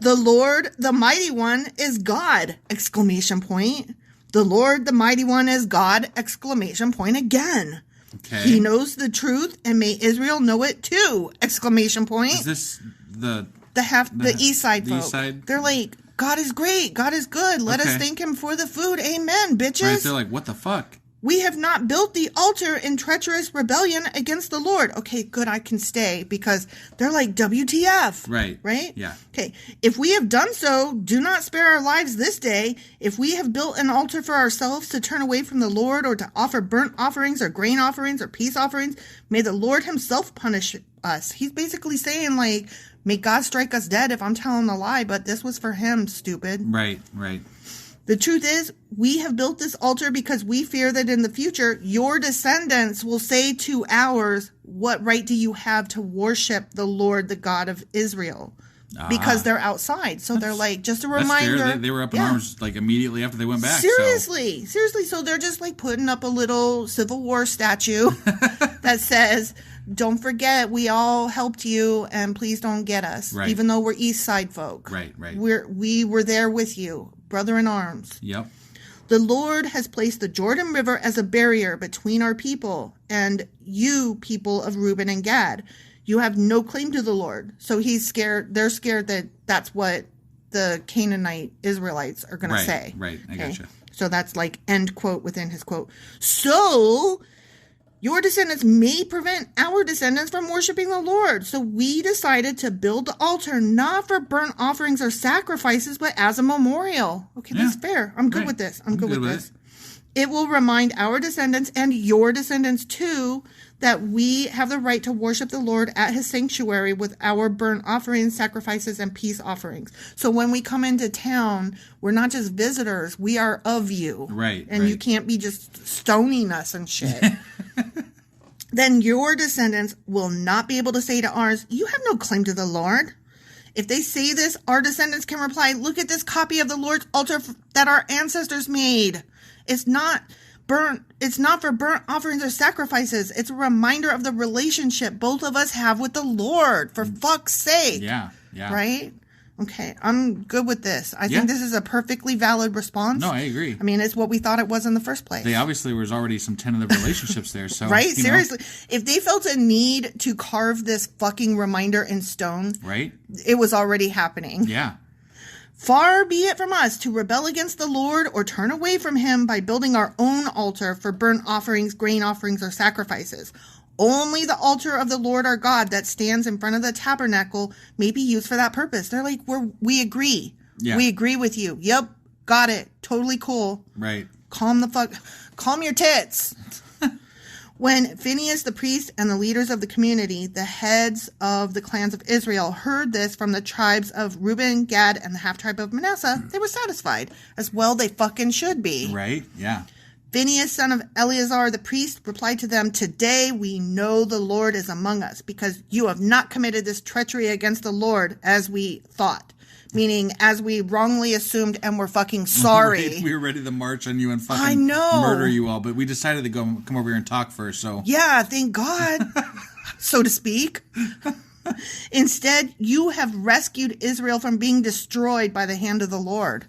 The Lord, the Mighty One, is God! Exclamation point. The Lord, the Mighty One, is God! Exclamation point again. Okay. He knows the truth, and may Israel know it too! Exclamation point. Is this the The east side the folk. east side? They're like, God is great. God is good. Let us Okay. thank him for the food. Amen, bitches. right? They're like, what the fuck? We have not built the altar in treacherous rebellion against the Lord. Okay, good. I can stay because they're like, WTF. Right. Right? Yeah. Okay. If we have done so, do not spare our lives this day. If we have built an altar for ourselves to turn away from the Lord, or to offer burnt offerings or grain offerings or peace offerings, may the Lord himself punish us. He's basically saying, like, may God strike us dead if I'm telling a lie, but this was for him, stupid. Right. The truth is, we have built this altar because we fear that in the future, your descendants will say to ours, what right do you have to worship the Lord, the God of Israel? Because they're outside. So they're like, just a That's reminder. fair. They were up in arms like immediately after they went back. Seriously. So they're just like putting up a little Civil War statue that says, don't forget, we all helped you, and please don't get us. Right. Even though we're East Side folk. Right. We were there with you, brother in arms. Yep. The Lord has placed the Jordan River as a barrier between our people and you, people of Reuben and Gad. You have no claim to the Lord. So he's scared. They're scared that that's what the Canaanite Israelites are going to say. Right. I gotcha. So that's like end quote within his quote. So your descendants may prevent our descendants from worshiping the Lord. So we decided to build the altar not for burnt offerings or sacrifices, but as a memorial. Okay, that's fair. I'm good with this. I'm good with this. It will remind our descendants and your descendants too that we have the right to worship the Lord at his sanctuary with our burnt offerings, sacrifices, and peace offerings. So when we come into town, we're not just visitors. We are of you. Right. And you can't be just stoning us and shit. Then your descendants will not be able to say to ours, you have no claim to the Lord. If they say this, our descendants can reply, look at this copy of the Lord's altar that our ancestors made. It's not for burnt offerings or sacrifices. It's a reminder of the relationship both of us have with the Lord, for fuck's sake. Yeah. Right? Okay, I'm good with this. I think this is a perfectly valid response. No, I agree. I mean, it's what we thought it was in the first place. They obviously was already some tentative relationships there. So right? Seriously. If they felt a need to carve this fucking reminder in stone, right? It was already happening. Yeah. Far be it from us to rebel against the Lord or turn away from him by building our own altar for burnt offerings, grain offerings, or sacrifices. Only the altar of the Lord our God that stands in front of the tabernacle may be used for that purpose. They're like, we agree. Yeah. We agree with you. Yep. Got it. Totally cool. Right. Calm your tits. When Phinehas the priest and the leaders of the community, the heads of the clans of Israel, heard this from the tribes of Reuben, Gad, and the half-tribe of Manasseh, they were satisfied. As well they fucking should be. Right. Yeah. Phinehas, son of Eleazar the priest, replied to them, today we know the Lord is among us, because you have not committed this treachery against the Lord as we thought. Meaning, as we wrongly assumed and were fucking sorry. Right. We were ready to march on you and fucking murder you all, but we decided to come over here and talk first, so. Yeah, thank God, so to speak. Instead, you have rescued Israel from being destroyed by the hand of the Lord.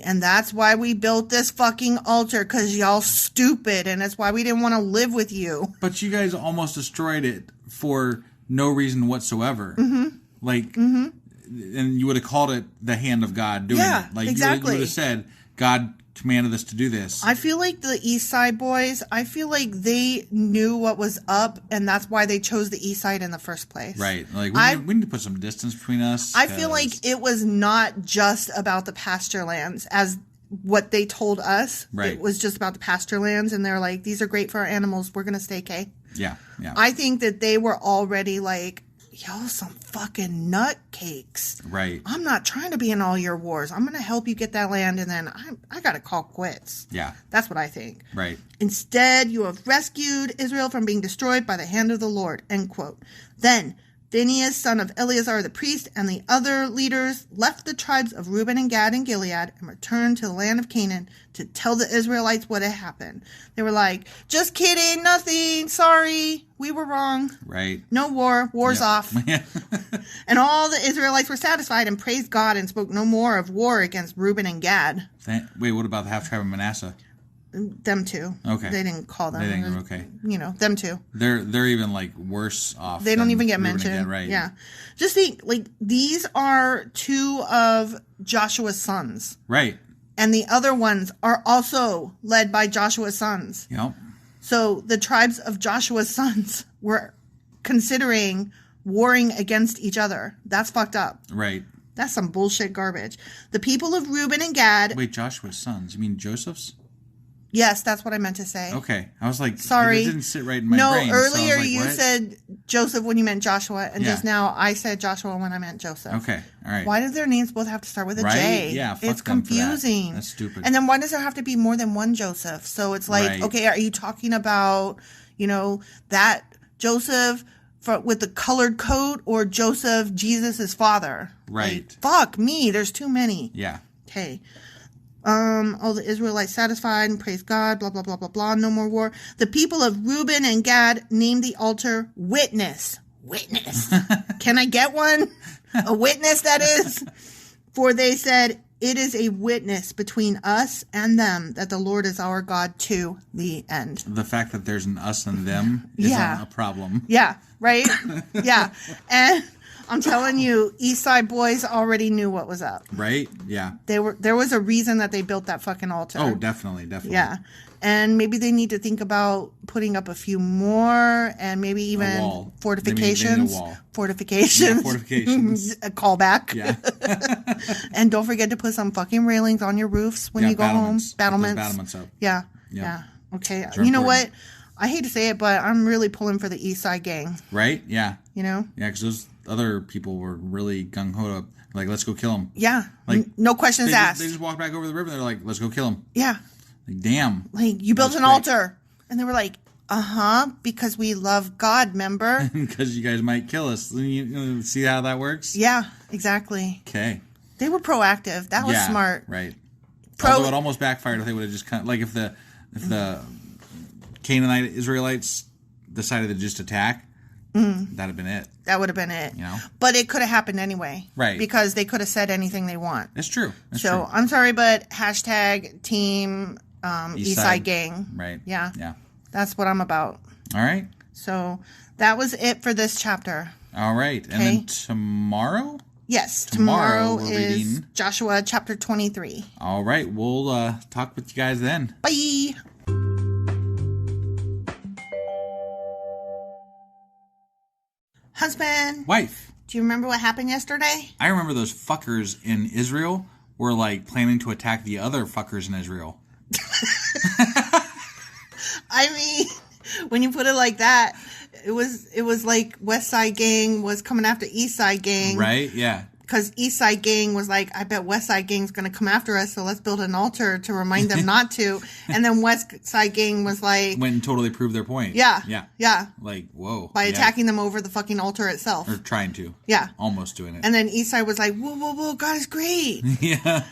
And that's why we built this fucking altar, because y'all stupid, and that's why we didn't want to live with you. But you guys almost destroyed it for no reason whatsoever. Mm-hmm. And you would have called it the hand of God doing it. Exactly. You would have said, God commanded us to do this. I feel like the East Side boys, I feel like they knew what was up, and that's why they chose the East Side in the first place. Right. We need to put some distance between us. I feel like it was not just about the pasture lands as what they told us. Right. It was just about the pasture lands, and they're like, these are great for our animals. We're going to stay, okay? Yeah. I think that they were already like, y'all some fucking nutcakes. Right. I'm not trying to be in all your wars. I'm going to help you get that land, and then I got to call quits. Yeah. That's what I think. Right. Instead, you have rescued Israel from being destroyed by the hand of the Lord. End quote. Then Phinehas, son of Eleazar the priest, and the other leaders left the tribes of Reuben and Gad and Gilead and returned to the land of Canaan to tell the Israelites what had happened. They were like, just kidding, nothing, sorry, we were wrong. Right. No war, war's off. And all the Israelites were satisfied and praised God and spoke no more of war against Reuben and Gad. Wait, what about the half-tribe of Manasseh? Them too. Okay. They didn't call them. They didn't, okay. Them too. They're even worse off. They don't even get Reuben mentioned. Again, right. Yeah. Just think, these are two of Joshua's sons. Right. And the other ones are also led by Joshua's sons. Yep. So the tribes of Joshua's sons were considering warring against each other. That's fucked up. Right. That's some bullshit garbage. The people of Reuben and Gad. Wait, Joshua's sons? You mean Joseph's? Yes, that's what I meant to say. Okay. I was like, sorry. It didn't sit right in my brain. No, earlier so you said Joseph when you meant Joshua, and just now I said Joshua when I meant Joseph. Okay, all right. Why do their names both have to start with a J? Yeah, fuck it's them for that. confusing. That's stupid. And then why does there have to be more than one Joseph? So it's like, okay, are you talking about, that Joseph with the colored coat or Joseph, Jesus' father? Right. Fuck me, there's too many. Yeah. Okay. All the Israelites satisfied and praised God, blah, blah, blah, blah, blah, no more war. The people of Reuben and Gad named the altar Witness. Witness. Can I get one? A witness, that is. For they said, it is a witness between us and them that the Lord is our God to the end. The fact that there's an us and them isn't a problem. Yeah, right? Yeah. And I'm telling you, East Side boys already knew what was up. Right? Yeah. There was a reason that they built that fucking altar. Oh, definitely. Yeah. And maybe they need to think about putting up a few more and maybe even fortifications. They need a wall. Fortifications. Yeah, fortifications. A callback. Yeah. And don't forget to put some fucking railings on your roofs when you go home. Battlements. Battlements up. Yeah. Yep. Yeah. Okay. It's you know important. what? I hate to say it, but I'm really pulling for the East Side gang. Right? Yeah. Yeah, because those other people were really gung-ho to, let's go kill him. Yeah. No questions asked. They just walked back over the river and they're like, let's go kill him. Yeah. Damn. You built an altar. And they were like, Because we love God, remember? Because you guys might kill us. You see how that works? Yeah, exactly. Okay. They were proactive. That was smart. Right. Although it almost backfired if they would have just kind of, like if the Canaanite Israelites decided to just attack, that'd have been it. That would have been it. You know? But it could have happened anyway. Right. Because they could have said anything they want. That's true. So I'm sorry, but hashtag team Eastside Gang. Right. Yeah. Yeah. That's what I'm about. All right. So that was it for this chapter. All right. Okay. And then tomorrow? Yes. Tomorrow we're is reading Joshua chapter 23. All right. We'll talk with you guys then. Bye. Husband. Wife. Do you remember what happened yesterday? I remember those fuckers in Israel were like planning to attack the other fuckers in Israel. I mean, when you put it like that, it was like West Side Gang was coming after East Side Gang. Right? Yeah. Because East Side Gang was like, I bet West Side Gang's going to come after us, so let's build an altar to remind them not to. And then West Side Gang was like... Went and totally proved their point. Yeah. Yeah. Yeah. Like, whoa. By attacking them over the fucking altar itself. Or trying to. Yeah. Almost doing it. And then East Side was like, whoa, whoa, whoa, God is great. Yeah.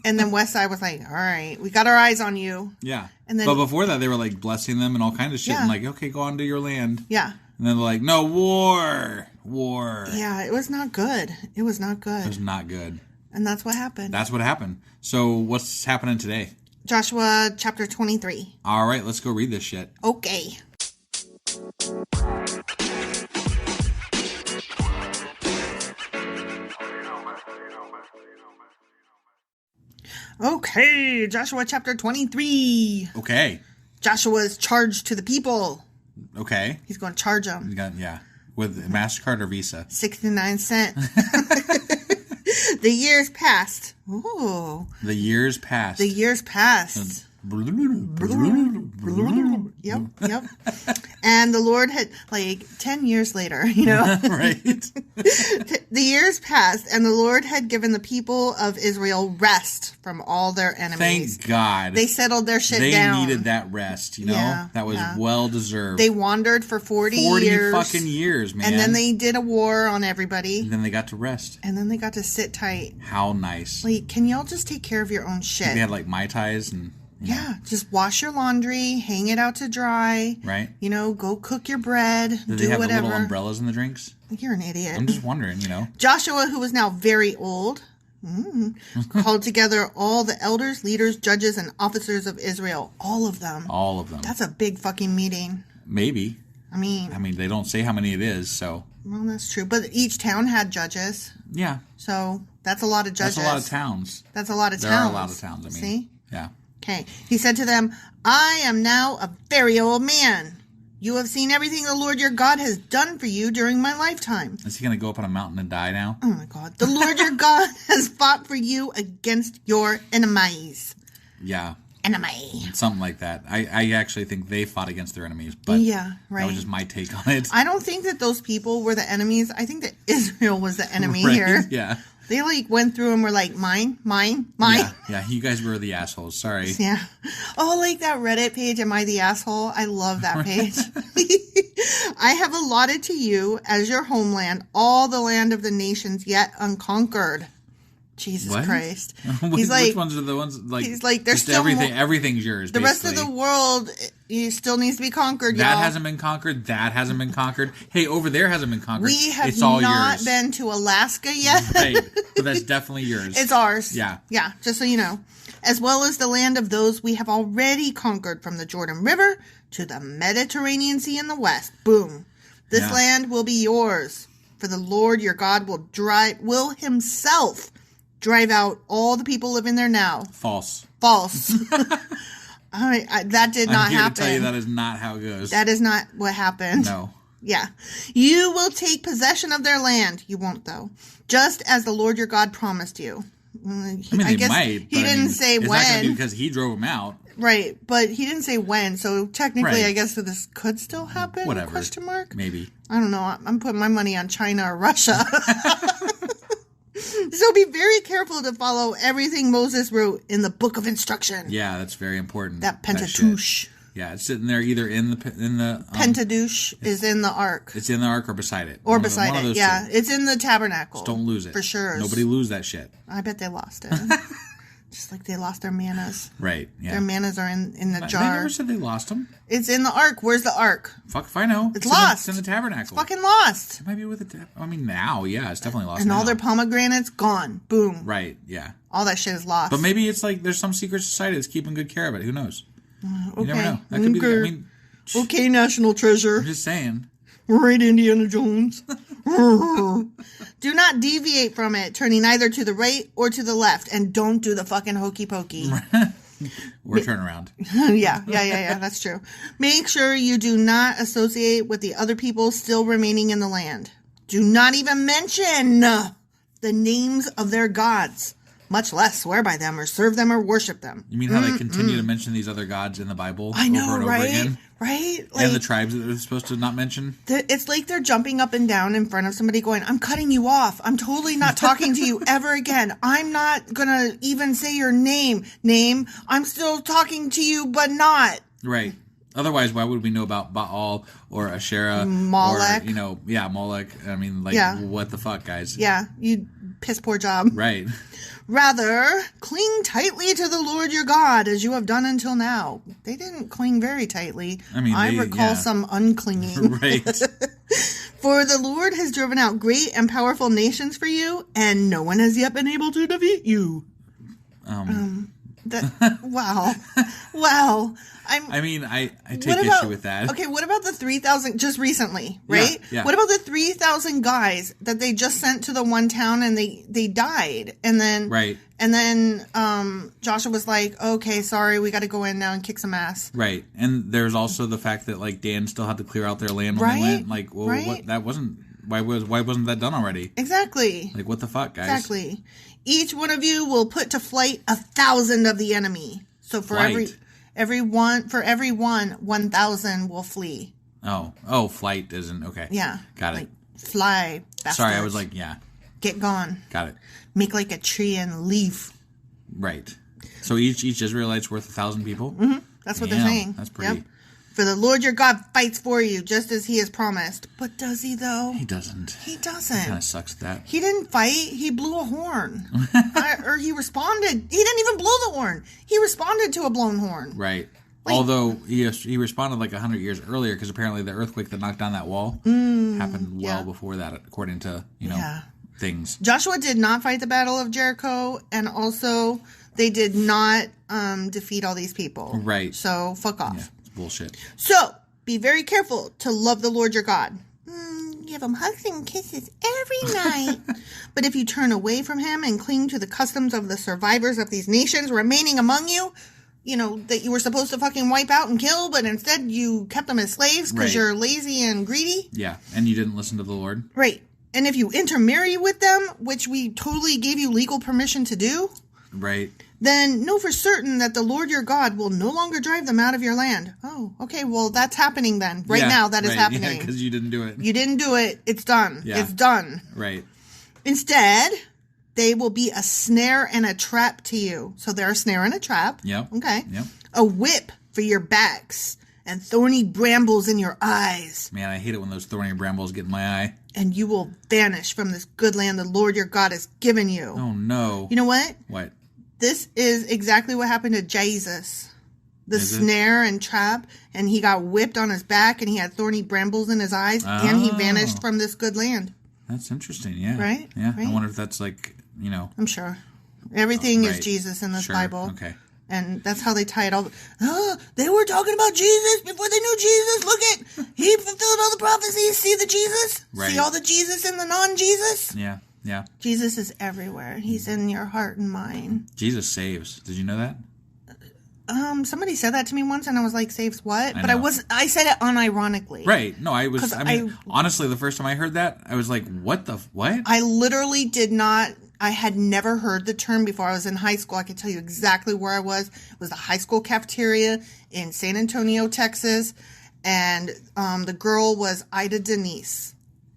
And then West Side was like, all right, we got our eyes on you. Yeah. And then, but before that, they were like blessing them and all kinds of shit. Yeah. And like, okay, go on to your land. Yeah. And then they're like, no, war. War. Yeah, it was not good. It was not good. It was not good. And that's what happened. That's what happened. So what's happening today? Joshua chapter 23. All right, let's go read this shit. Okay. Okay, Joshua chapter 23. Okay. Joshua's charged to the people. Okay. He's going to charge them. Yeah. With MasterCard or Visa? 69 cents. The years passed. Ooh. The years passed. The years passed. Yep, yep. And the Lord had, like, 10 years later, you know? Right. The years passed, and the Lord had given the people of Israel rest from all their enemies. Thank God. They settled their shit they down. They needed that rest, you know? Yeah, that was well deserved. They wandered for 40 years. 40 fucking years, man. And then they did a war on everybody. And then they got to rest. And then they got to sit tight. How nice. Like, can y'all just take care of your own shit? They had, like, Mai Tais and... Yeah, just wash your laundry, hang it out to dry. Right. You know, go cook your bread, do do they have whatever. the little umbrellas in the drinks? You're an idiot. I'm just wondering, you know. Joshua, who was now very old, called together all the elders, leaders, judges, and officers of Israel. All of them. All of them. That's a big fucking meeting. Maybe. I mean, they don't say how many it is, so. Well, that's true. But each town had judges. Yeah. So that's a lot of judges. That's a lot of towns. That's a lot of there towns. There are a lot of towns, See? Yeah. Okay. He said to them, I am now a very old man. You have seen everything the Lord your God has done for you during my lifetime. Is he going to go up on a mountain and die now? Oh my God. The Lord your God has fought for you against your enemies. Yeah. Enemy. Something like that. I actually think they fought against their enemies, but yeah, right. That was just my take on it. I don't think that those people were the enemies. I think that Israel was the enemy right? here. Yeah. They like went through and were like, mine. Yeah, you guys were the assholes. Sorry. Yeah. Oh, like that Reddit page, Am I the Asshole? I love that page. I have allotted to you as your homeland all the land of the nations yet unconquered. Jesus Christ. He's like, which ones are the ones like? He's like, there's still everything's yours. The rest of the world still needs to be conquered. That y'all. hasn't been conquered. That hasn't been conquered. Hey, over there hasn't been conquered. We have it's all not yours. been to Alaska yet. Right, but that's definitely yours. It's ours. Yeah, yeah. Just so you know, as well as the land of those we have already conquered from the Jordan River to the Mediterranean Sea in the west. Boom. This land will be yours, for the Lord your God will himself drive out all the people living there now. False. That did not I'm here happen. To tell you that is not how it goes. That is not what happened. No. Yeah. You will take possession of their land. You won't, though. Just as the Lord your God promised you. I guess might. He didn't say it's when. Not gonna be because he drove them out. Right. But he didn't say when. So technically, I guess this could still happen? Whatever. Question mark? Maybe. I don't know. I'm putting my money on China or Russia. So be very careful to follow everything Moses wrote in the book of instruction. Yeah, that's very important. That Pentateuch. Yeah, it's sitting there either in the Pentadouche is in the ark. It's in the ark or beside it. Or beside it, yeah. Two. It's in the tabernacle. Just don't lose it. For sure. Nobody lose that shit. I bet they lost it. Just like they lost their manas. Right, yeah. Their manas are in the jar. They never said they lost them. It's in the ark. Where's the ark? Fuck if I know. It's lost. It's in the tabernacle. It's fucking lost. It might be with the I mean, now, yeah, it's definitely lost. And now. all their pomegranates, gone. Boom. Right, yeah. All that shit is lost. But maybe it's like there's some secret society that's keeping good care of it. Who knows? Okay. You never know. That could be. Okay, National Treasure. I'm just saying. Right, Indiana Jones. Do not deviate from it, turning either to the right or to the left, and don't do the fucking hokey pokey. Or turn around. Yeah, that's true. Make sure you do not associate with the other people still remaining in the land. Do not even mention the names of their gods, much less swear by them or serve them or worship them. You mean how they continue to mention these other gods in the Bible I know, over and over again? Right? Like, and the tribes that they're supposed to not mention? It's like they're jumping up and down in front of somebody going, I'm cutting you off. I'm totally not talking to you ever again. I'm not going to even say your name. I'm still talking to you, but not. Right. Otherwise, why would we know about Baal or Asherah? Molech. Or, Molech. I mean, what the fuck, guys? Yeah, you piss poor job. Right. Rather, cling tightly to the Lord your God, as you have done until now. They didn't cling very tightly. I recall some unclinging. Right. For the Lord has driven out great and powerful nations for you, and no one has yet been able to defeat you. Wow. Wow. I take issue with that. Okay, what about the 3,000 just recently, right? Yeah. What about the 3,000 guys that they just sent to the one town and they died? And then right. And then Joshua was like, "Okay, sorry, we got to go in now and kick some ass." Right. And there's also the fact that like Dan still had to clear out their land when they went. Like, well, what that wasn't why wasn't that done already? Exactly. Like, what the fuck, guys? Exactly. Each one of you will put to flight 1,000 of the enemy. So for every one, 1,000 will flee. Oh, flight isn't okay. Yeah, got it. Like, fly. Bastards. Sorry, I was like, yeah. Get gone. Got it. Make like a tree and leave. Right. So each Israelite's worth 1,000 people. Mm-hmm. That's what they're saying. That's pretty. Yep. For the Lord your God fights for you, just as he has promised. But does he, though? He doesn't. He doesn't. He kind of sucks at that. He didn't fight. He blew a horn. Or he responded. He didn't even blow the horn. He responded to a blown horn. Right. Like, although he responded like 100 years earlier, because apparently the earthquake that knocked down that wall happened well before that, according to, things. Joshua did not fight the Battle of Jericho, and also they did not defeat all these people. Right. So, fuck off. Yeah. Bullshit. So, be very careful to love the Lord your God. Give him hugs and kisses every night. But if you turn away from him and cling to the customs of the survivors of these nations remaining among you, that you were supposed to fucking wipe out and kill, but instead you kept them as slaves because you're lazy and greedy. Yeah, and you didn't listen to the Lord. Right. And if you intermarry with them, which we totally gave you legal permission to do. Right. Then know for certain that the Lord your God will no longer drive them out of your land. Oh, okay. Well, that's happening then. Right now, that is happening. Yeah, because you didn't do it. You didn't do it. It's done. Yeah. It's done. Right. Instead, they will be a snare and a trap to you. So they're a snare and a trap. Yep. Okay. Yep. A whip for your backs and thorny brambles in your eyes. Man, I hate it when those thorny brambles get in my eye. And you will vanish from this good land the Lord your God has given you. Oh, no. You know what? What? This is exactly what happened to Jesus. The snare and trap, and he got whipped on his back, and he had thorny brambles in his eyes, and he vanished from this good land. That's interesting, yeah. Right? Yeah, right? I wonder if that's like, I'm sure. Everything is Jesus in this Bible. Okay. And that's how they tie it all. They were talking about Jesus before they knew Jesus. Look at, he fulfilled all the prophecies. See the Jesus? Right. See all the Jesus and the non-Jesus? Yeah. Yeah. Jesus is everywhere. He's in your heart and mind. Jesus saves. Did you know that? Somebody said that to me once, and I was like, "Saves what?" But I said it unironically. Right. No, I was. Honestly, the first time I heard that, I was like, "What the what?" I literally did not. I had never heard the term before. I was in high school. I could tell you exactly where I was. It was the high school cafeteria in San Antonio, Texas, and the girl was Ida Denise.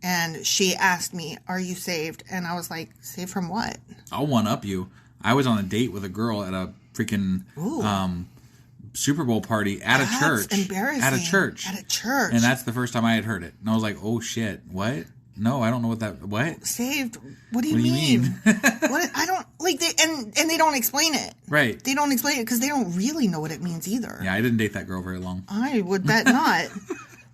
And she asked me, "Are you saved?" And I was like, "Saved from what?" I'll one up you. I was on a date with a girl at a freaking Super Bowl party at a church. That's embarrassing. At a church. At a church. And that's the first time I had heard it. And I was like, oh shit, what? No, I don't know what? Saved? What do you mean? What? I don't, like, and they don't explain it. Right. They don't explain it because they don't really know what it means either. Yeah, I didn't date that girl very long. I would bet not.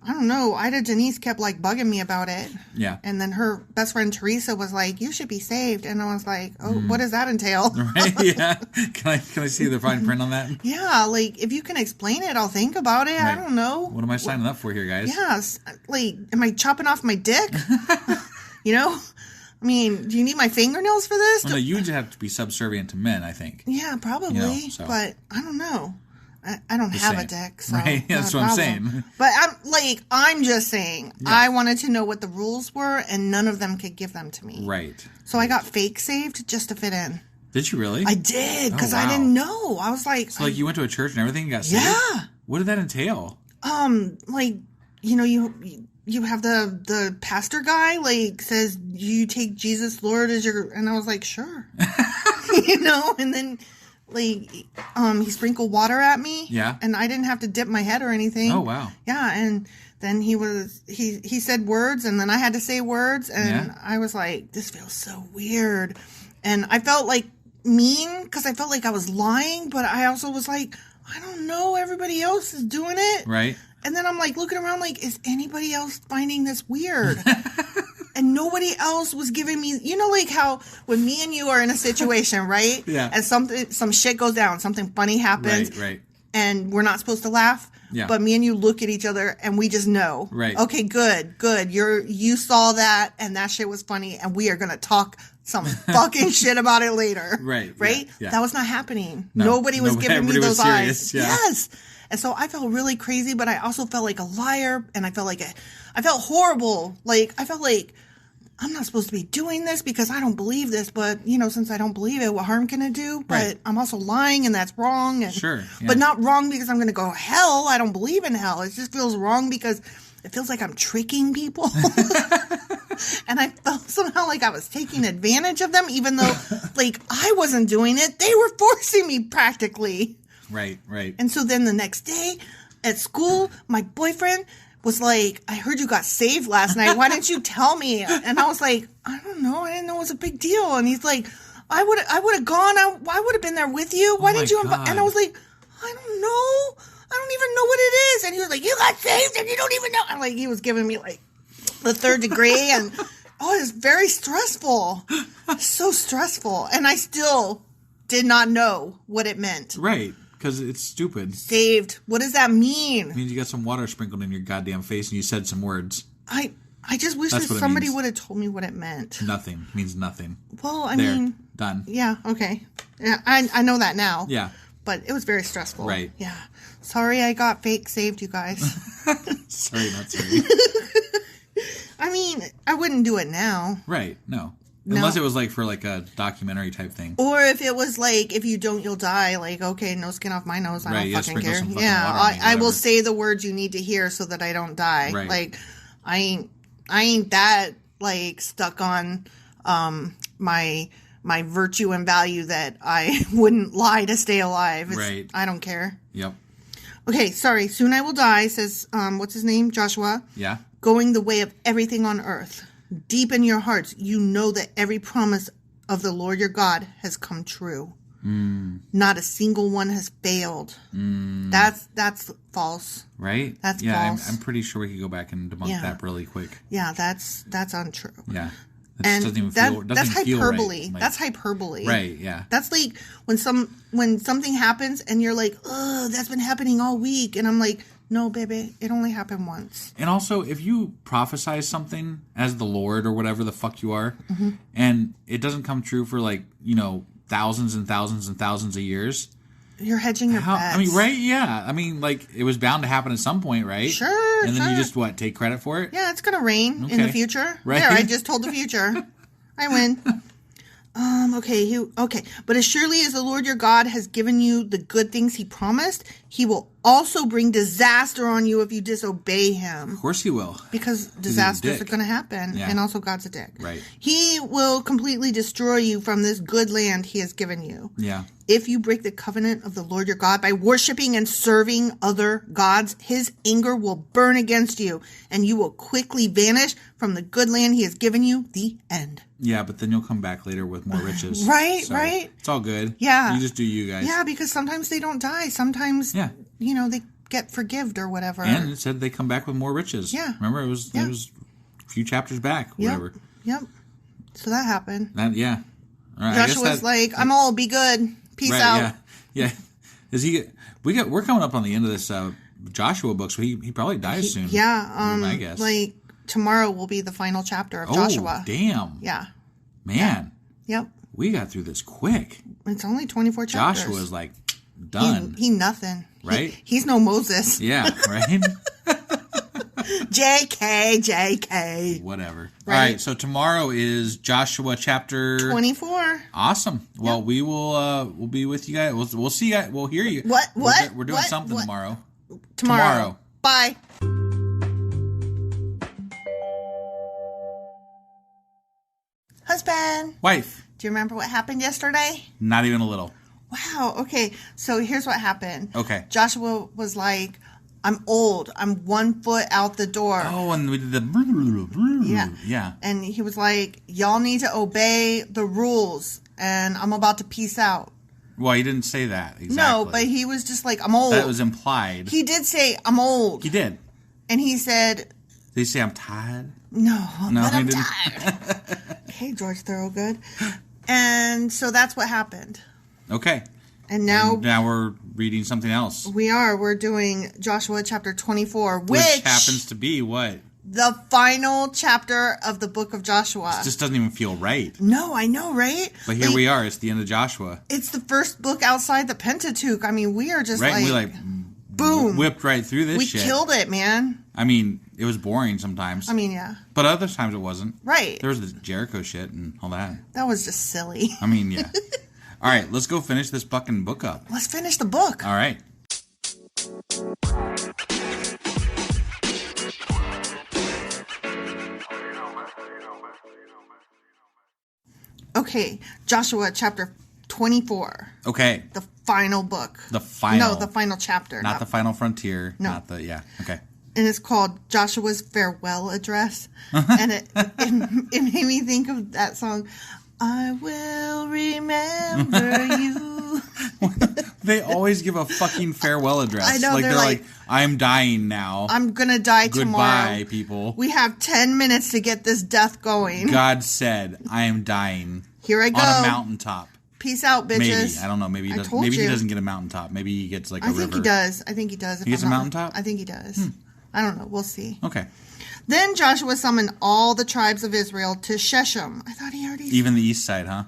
I don't know. Ida Denise kept, like, bugging me about it. Yeah. And then her best friend Teresa was like, you should be saved. And I was like, oh, what does that entail? Right, yeah. Can I see the fine print on that? Yeah, like, if you can explain it, I'll think about it. Right. I don't know. What am I signing up for here, guys? Yes. Like, am I chopping off my dick? You know? I mean, do you need my fingernails for this? Well, no, you just have to be subservient to men, I think. Yeah, probably. You know, so. But I don't know. I don't have a dick, so right? That's what I'm saying. But I'm just saying, yeah. I wanted to know what the rules were, and none of them could give them to me. Right. So I got fake saved just to fit in. Did you really? I did, because wow. I didn't know. I was like... So, like, you went to a church and everything and got saved? Yeah. What did that entail? Like, you know, you have the pastor guy, like, says, you take Jesus Lord as your... And I was like, sure. You know, and then... Like, he sprinkled water at me. Yeah. And I didn't have to dip my head or anything. Oh, wow. Yeah, and then he said words, and then I had to say words, and I was like, this feels so weird. And I felt, like, mean, because I felt like I was lying, but I also was like, I don't know, everybody else is doing it. Right. And then I'm, like, looking around like, is anybody else finding this weird? And nobody else was giving me, you know, like how when me and you are in a situation, right? Yeah. And some shit goes down, something funny happens. Right. And we're not supposed to laugh. Yeah. But me and you look at each other and we just know. Right. Okay, good. You saw that and that shit was funny and we are going to talk some fucking shit about it later. Right. Right? Yeah. That was not happening. No. Nobody was giving me those eyes. Yeah. Yes. And so I felt really crazy, but I also felt like a liar and I felt horrible. Like, I felt like I'm not supposed to be doing this because I don't believe this, but, you know, since I don't believe it, what harm can it do? But right. I'm also lying and that's wrong. And, sure. Yeah. But not wrong because I'm going to go to hell. I don't believe in hell. It just feels wrong because it feels like I'm tricking people. And I felt somehow like I was taking advantage of them, even though, like, I wasn't doing it. They were forcing me practically. Right. And so then the next day at school, my boyfriend was like, I heard you got saved last night. Why didn't you tell me? And I was like, I don't know. I didn't know it was a big deal. And he's like, I would have gone. I would have been there with you. Why didn't you? And I was like, I don't know. I don't even know what it is. And he was like, you got saved and you don't even know. And like, he was giving me like the 3rd degree. And it was very stressful. So stressful. And I still did not know what it meant. Right. Because it's stupid. Saved. What does that mean? It means you got some water sprinkled in your goddamn face and you said some words. I just wish that somebody would have told me what it meant. Nothing. It means nothing. Well, I mean... Done. Yeah, okay. Yeah, I know that now. Yeah. But it was very stressful. Right. Yeah. Sorry I got fake saved, you guys. Sorry, not sorry. I mean, I wouldn't do it now. Right. No. Unless it was like for like a documentary type thing. Or if it was like, if you don't, you'll die. Like, okay, no skin off my nose. I don't fucking care. Yeah, I will say the words you need to hear so that I don't die. Right. Like, I ain't that like stuck on my virtue and value that I wouldn't lie to stay alive. Right. I don't care. Yep. Okay, sorry. Soon I will die, says, what's his name? Joshua. Yeah. Going the way of everything on earth. Deep in your hearts, you know that every promise of the Lord your God has come true. Not a single one has failed. That's false. Right? That's false. I'm pretty sure we could go back and debunk that really quick. Yeah, that's untrue. Yeah. And that's hyperbole. Right. Like, that's hyperbole. Right, yeah. That's like when something happens and you're like, oh, that's been happening all week. And I'm like, no, baby, it only happened once. And also, if you prophesize something as the Lord or whatever the fuck you are, and it doesn't come true for like, you know, thousands and thousands and thousands of years. You're hedging your bets. I mean, right? Yeah. I mean, like, it was bound to happen at some point, right? Sure, And then you just, take credit for it? Yeah, it's going to rain in the future. Right. There, I just told the future. I win. Okay. But as surely as the Lord your God has given you the good things he promised, he will also bring disaster on you if you disobey him. Of course he will. Because disasters are going to happen. Yeah. And also God's a dick. Right. He will completely destroy you from this good land he has given you. Yeah. If you break the covenant of the Lord your God by worshiping and serving other gods, his anger will burn against you, and you will quickly vanish from the good land he has given you. The end. Yeah, but then you'll come back later with more riches. Right, So right. It's all good. Yeah. You just do you guys. Yeah, because sometimes they don't die. Sometimes, they get forgived or whatever. And it said they come back with more riches. Yeah. Remember, it was a few chapters back, whatever. Yep. So that happened. All right, Joshua's like, I'm old, be good. Peace out. Yeah. Is he? We're coming up on the end of this Joshua book, so he probably dies soon. Yeah. I guess. Like tomorrow will be the final chapter of Joshua. Damn. Yeah. Man. Yep. We got through this quick. It's only 24 chapters. Joshua's like done. He nothing. Right? He's no Moses. Yeah. Right. JK. Whatever. Right. All right. So tomorrow is Joshua chapter 24. Awesome. Well, we will. We'll be with you guys. We'll see you guys. We'll hear you. What? We're doing something tomorrow. Tomorrow. Bye. Husband. Wife. Do you remember what happened yesterday? Not even a little. Wow. Okay. So here's what happened. Okay. Joshua was like, I'm old. I'm 1 foot out the door. Oh, and we did the... Yeah. And he was like, y'all need to obey the rules. And I'm about to peace out. Well, he didn't say that exactly. No, but he was just like, I'm old. That was implied. He did say, I'm old. He did. And he said... Did he say, I'm tired? No, but I'm didn't. tired. Okay, George Thorogood. And so that's what happened. Okay. And now we're reading something else. We're doing Joshua chapter 24, which happens to be what? The final chapter of the book of Joshua. It just doesn't even feel right. No, I know, right? But here we are. It's the end of Joshua. It's the first book outside the Pentateuch. I mean, we are just right? like... We boom. Whipped right through this shit. We killed it, man. I mean, it was boring sometimes. I mean, yeah. But other times it wasn't. Right. There was the Jericho shit and all that. That was just silly. I mean, yeah. All right, let's go finish this fucking book up. Let's finish the book. All right. Okay, Joshua chapter 24. Okay. The final book. The final. No, the final chapter. Not the final frontier. No. Not the, yeah, okay. And it's called Joshua's Farewell Address. And it made me think of that song, I will remember you. They always give a fucking farewell address. I know, they're like, I'm dying now. I'm going to die tomorrow. Goodbye, people. We have 10 minutes to get this death going. God said, I am dying. Here I go. On a mountaintop. Peace out, bitches. Maybe. I don't know. Maybe he doesn't. Maybe he doesn't get a mountaintop. Maybe he gets like a river. I think he does. I think he does. He gets a mountaintop? I think he does. I don't know. We'll see. Okay. Then Joshua summoned all the tribes of Israel to Shechem. I thought he already said. Even the east side, huh?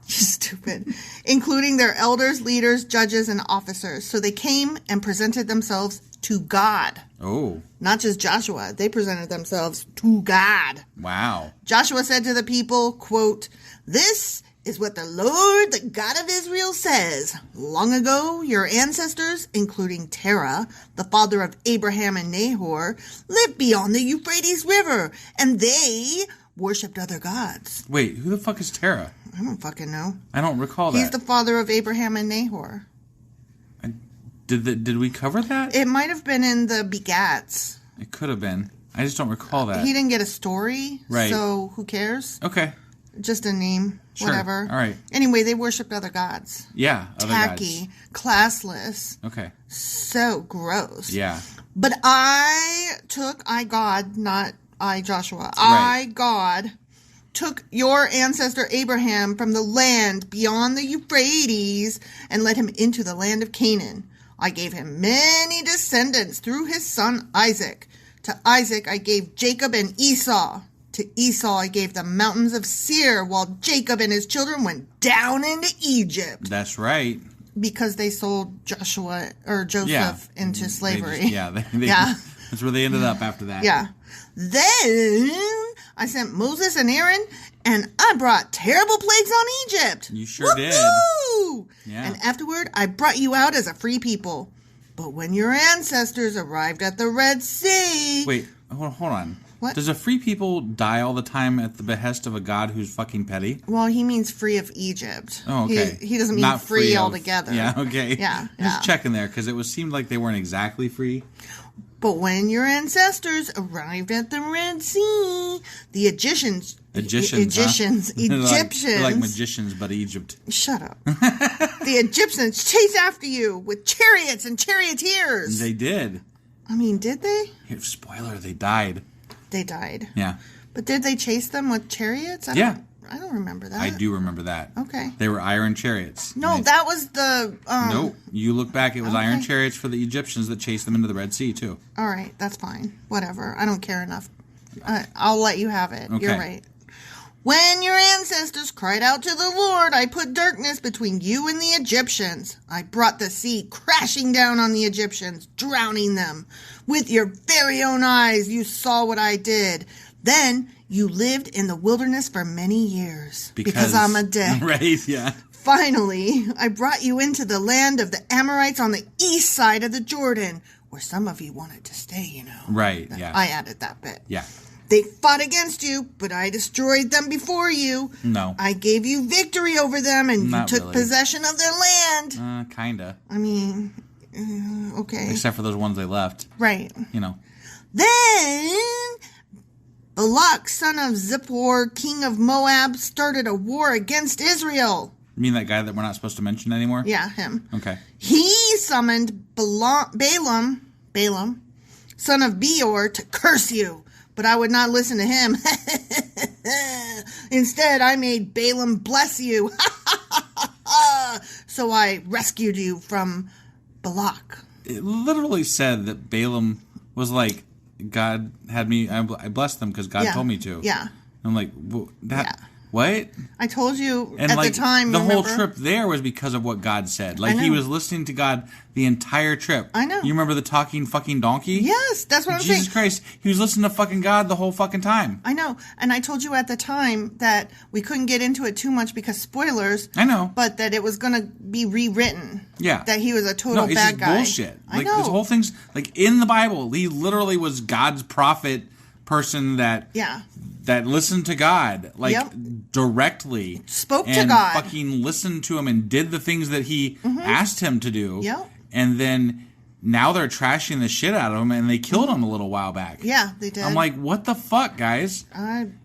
Stupid. Including their elders, leaders, judges, and officers. So they came and presented themselves to God. Oh. Not just Joshua. They presented themselves to God. Wow. Joshua said to the people, quote, "This is what the Lord, the God of Israel, says. Long ago, your ancestors, including Terah, the father of Abraham and Nahor, lived beyond the Euphrates River, and they worshipped other gods." Wait, who the fuck is Terah? I don't fucking know. I don't recall that. He's the father of Abraham and Nahor. Did we cover that? It might have been in the Begats. It could have been. I just don't recall that. He didn't get a story, right? So who cares? Okay. Just a name, sure. Whatever. All right. Anyway, they worshipped other gods. Yeah, other tacky, gods. classless. Okay. So gross. Yeah. But God, not I, Joshua. Right. God, took your ancestor Abraham from the land beyond the Euphrates and led him into the land of Canaan. I gave him many descendants through his son Isaac. To Isaac I gave Jacob and Esau. To Esau I gave the mountains of Seir, while Jacob and his children went down into Egypt. That's right. Because they sold Joseph into slavery. Yeah. That's where they ended up after that. Yeah. Then I sent Moses and Aaron, and I brought terrible plagues on Egypt. You sure did. Woo-hoo! Yeah. And afterward, I brought you out as a free people. But when your ancestors arrived at the Red Sea... Wait, hold on. What? Does a free people die all the time at the behest of a god who's fucking petty? Well, he means free of Egypt. Oh, okay. He doesn't mean Not free of, altogether. Yeah, okay. Yeah. Just checking there, because it seemed like they weren't exactly free. But when your ancestors arrived at the Red Sea, the Egyptians... Egyptians. They're like magicians, but Egypt. Shut up. The Egyptians chased after you with chariots and charioteers. They did. I mean, did they? Spoiler, they died. They died. Yeah. But did they chase them with chariots? I don't remember that. I do remember that. Okay. They were iron chariots. No, that was the... Nope. You look back, it was iron chariots for the Egyptians that chased them into the Red Sea, too. All right, that's fine. Whatever. I don't care enough. I'll let you have it. Okay. You're right. When your ancestors cried out to the Lord, I put darkness between you and the Egyptians. I brought the sea crashing down on the Egyptians, drowning them. With your very own eyes, you saw what I did. Then you lived in the wilderness for many years. Because I'm a dick. Right, yeah. Finally, I brought you into the land of the Amorites on the east side of the Jordan, where some of you wanted to stay, you know. Right, yeah. I added that bit. Yeah. They fought against you, but I destroyed them before you. No. I gave you victory over them, and Not you took really. possession of their land. Kinda. I mean, okay. Except for those ones they left. Right. You know. Then Balak, son of Zippor, king of Moab, started a war against Israel. You mean that guy that we're not supposed to mention anymore? Yeah, him. Okay. He summoned Balaam, son of Beor, to curse you. But I would not listen to him. Instead, I made Balaam bless you. So I rescued you from Balak. It literally said that Balaam was like, God had me, I blessed them because God told me to. Yeah. I'm like, what? I told you and at like, the time, the remember? whole trip there was because of what God said. Like, he was listening to God the entire trip. I know. You remember the talking fucking donkey? Yes, that's what I'm saying. Jesus Christ. He was listening to fucking God the whole fucking time. I know. And I told you at the time that we couldn't get into it too much because spoilers. I know. But that it was going to be rewritten. Yeah. That he was a total bad guy. Bullshit. I Like, know. this whole thing's, like, in the Bible, he literally was God's prophet person that listened to God, like, directly. Spoke to God. And fucking listened to him and did the things that he asked him to do. Yep. And then now they're trashing the shit out of him, and they killed him a little while back. Yeah, they did. I'm like, what the fuck, guys?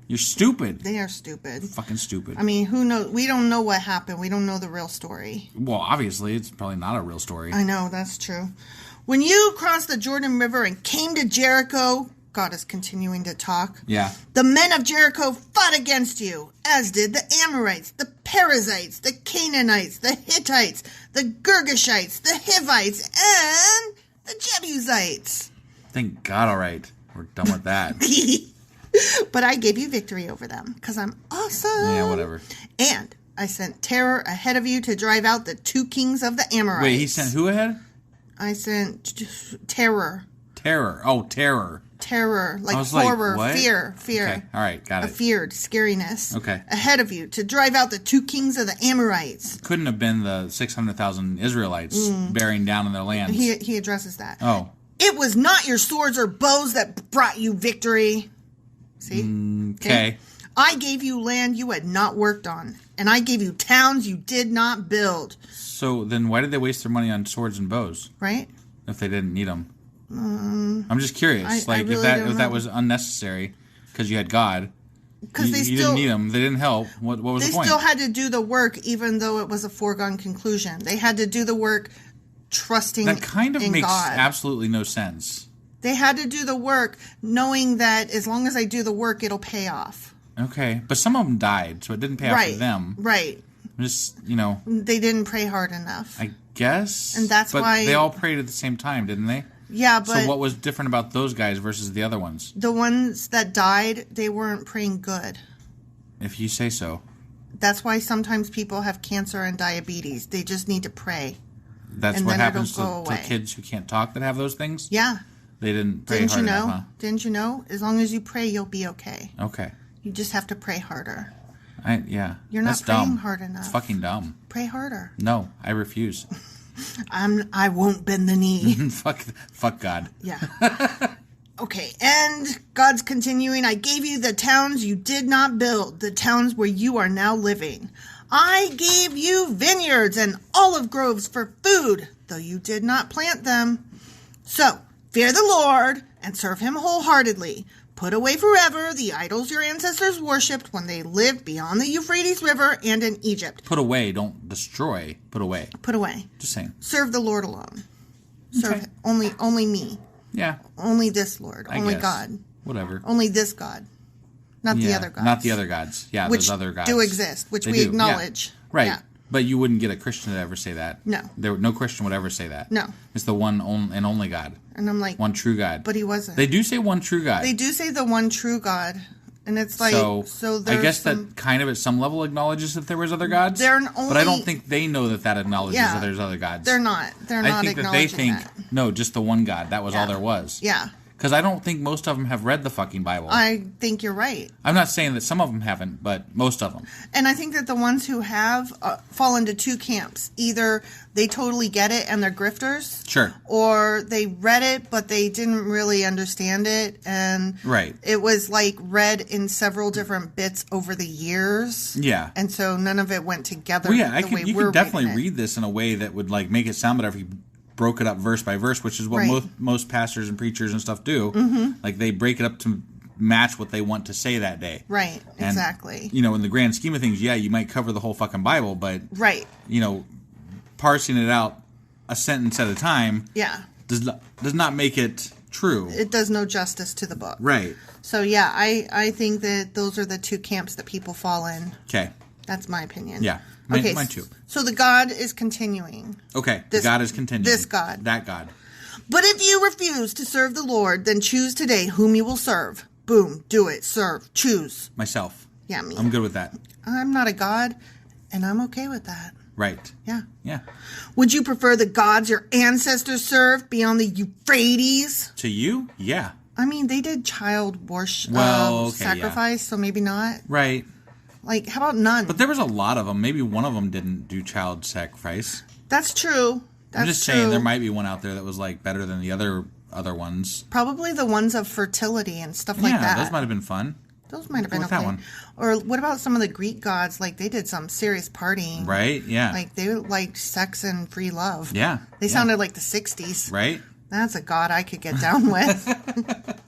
You're stupid. They are stupid. Fucking stupid. I mean, who knows? We don't know what happened. We don't know the real story. Well, obviously, it's probably not a real story. I know, that's true. When you crossed the Jordan River and came to Jericho, God is continuing to talk. Yeah. The men of Jericho fought against you, as did the Amorites, the Perizzites, the Canaanites, the Hittites, the Girgashites, the Hivites, and the Jebusites. Thank God, all right. We're done with that. But I gave you victory over them, because I'm awesome. Yeah, whatever. And I sent terror ahead of you to drive out the 2 kings of the Amorites. Wait, he sent who ahead? I sent terror. Terror. Oh, terror. Terror, like like, horror, what? fear. Okay, all right, got it. Feared, scariness. Okay. Ahead of you to drive out the 2 kings of the Amorites. Couldn't have been the 600,000 Israelites bearing down in their lands. He addresses that. Oh. It was not your swords or bows that brought you victory. See? Okay. I gave you land you had not worked on, and I gave you towns you did not build. So then why did they waste their money on swords and bows? Right? If they didn't need them. I'm just curious. I really don't if that know. was unnecessary because you had God. Because you didn't need them. They didn't help. What was the point? They still had to do the work, even though it was a foregone conclusion. They had to do the work trusting in God. That kind of makes absolutely no sense. They had to do the work knowing that as long as I do the work, it'll pay off. Okay. But some of them died, so it didn't pay off for them. Right. Just, They didn't pray hard enough. I guess. And that's but why... they all prayed at the same time, didn't they? Yeah, but... So what was different about those guys versus the other ones? The ones that died, they weren't praying good. If you say so. That's why sometimes people have cancer and diabetes. They just need to pray. That's and what then happens it'll go to away. kids who can't talk that have those things? Yeah. They didn't pray Didn't hard you know? enough, huh? Didn't you know? As long as you pray, you'll be okay. Okay. You just have to pray harder. Yeah. You're not That's praying dumb. hard enough. It's fucking dumb. Pray harder. No, I refuse. I won't bend the knee. fuck God. Yeah. Okay, and God's continuing, I gave you the towns you did not build, the towns where you are now living. I gave you vineyards and olive groves for food, though you did not plant them. So, fear the Lord and serve him wholeheartedly. Put away forever the idols your ancestors worshipped when they lived beyond the Euphrates River and in Egypt. Put away, don't destroy. Put away. Put away. Just saying. Serve the Lord alone. Serve only me. Yeah. Only this Lord. Only God. Whatever. Only this God. Not the other gods. Not the other gods. Yeah, which those other gods. do exist, which we acknowledge. Yeah. Right. Yeah. But you wouldn't get a Christian to ever say that. No. No Christian would ever say that. No. It's the one and only God. And I'm like... One true God. But he wasn't. They do say one true God. They do say the one true God. And it's like... So I guess that kind of at some level acknowledges that there was other gods. But I don't think they know that acknowledges that there's other gods. They're not. I think that they think, no, just the one God. That was all there was. Yeah. Because I don't think most of them have read the fucking Bible. I think you're right. I'm not saying that some of them haven't, but most of them. And I think that the ones who have fall into two camps. Either they totally get it and they're grifters. Sure. Or they read it, but they didn't really understand it. And it was like read in several different bits over the years. Yeah. And so none of it went together. Well, yeah, you could definitely read this in a way that would like make it sound better if you broke it up verse by verse, which is what most pastors and preachers and stuff do. Mm-hmm. Like they break it up to match what they want to say that day. Right, and, exactly. You know, in the grand scheme of things, yeah, you might cover the whole fucking Bible, but you know, parsing it out a sentence at a time does not make it true. It does no justice to the book. Right. So yeah, I think that those are the two camps that people fall in. Okay. That's my opinion. Yeah. Mine too. So the God is continuing. Okay. The God is continuing. This God. That God. But if you refuse to serve the Lord, then choose today whom you will serve. Boom. Do it. Serve. Choose. Myself. Yeah, me. I'm good with that. I'm not a God, and I'm okay with that. Right. Yeah. Yeah. Would you prefer the gods your ancestors served beyond the Euphrates? To you? Yeah. I mean, they did child worship, sacrifice, so maybe not. Right. Like, how about none? But there was a lot of them. Maybe one of them didn't do child sacrifice. That's true. I'm just saying there might be one out there that was like better than the other ones. Probably the ones of fertility and stuff like that. Yeah, those might have been fun. Those might have been okay. That one. Or what about some of the Greek gods? Like they did some serious partying. Right, yeah. Like they liked sex and free love. Yeah. They sounded like the 60s. Right. That's a god I could get down with.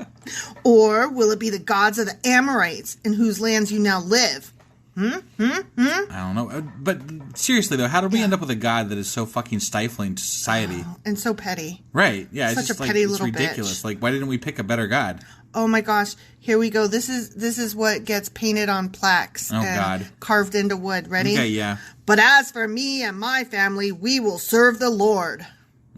Or will it be the gods of the Amorites in whose lands you now live? I don't know. But seriously, though, how did we end up with a god that is so fucking stifling to society? And so petty. Right. Yeah. Such a petty little it's ridiculous. Bitch. Like, why didn't we pick a better god? Oh, my gosh. Here we go. This is what gets painted on plaques. Oh, God. Carved into wood. Ready? Okay, yeah. But as for me and my family, we will serve the Lord.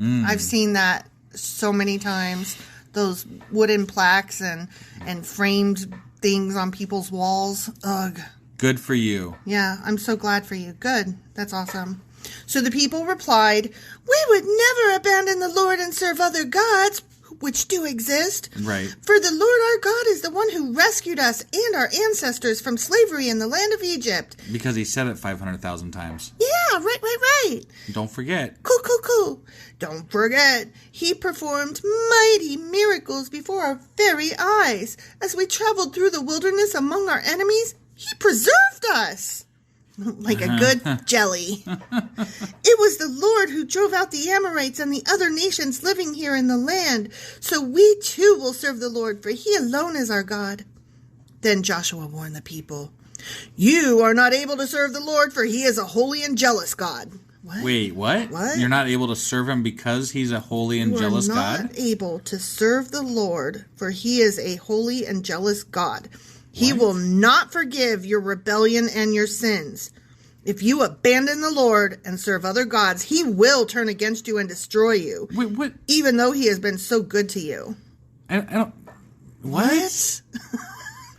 I've seen that so many times. Those wooden plaques and framed things on people's walls. Ugh. Good for you. Yeah, I'm so glad for you. Good. That's awesome. So the people replied, we would never abandon the Lord and serve other gods, which do exist. Right. For the Lord our God is the one who rescued us and our ancestors from slavery in the land of Egypt. Because he said it 500,000 times. Yeah, right. Don't forget. Cool. Don't forget, he performed mighty miracles before our very eyes. As we traveled through the wilderness among our enemies, he preserved us. Like a good jelly. It was the Lord who drove out the Amorites and the other nations living here in the land. So we too will serve the Lord, for he alone is our God. Then Joshua warned the people, you are not able to serve the Lord, for he is a holy and jealous God. What? Wait, what? You're not able to serve him because he's a holy and jealous God? You are not able to serve the Lord, for he is a holy and jealous God. He will not forgive your rebellion and your sins. If you abandon the Lord and serve other gods, he will turn against you and destroy you. Wait, what? Even though he has been so good to you. I don't... What?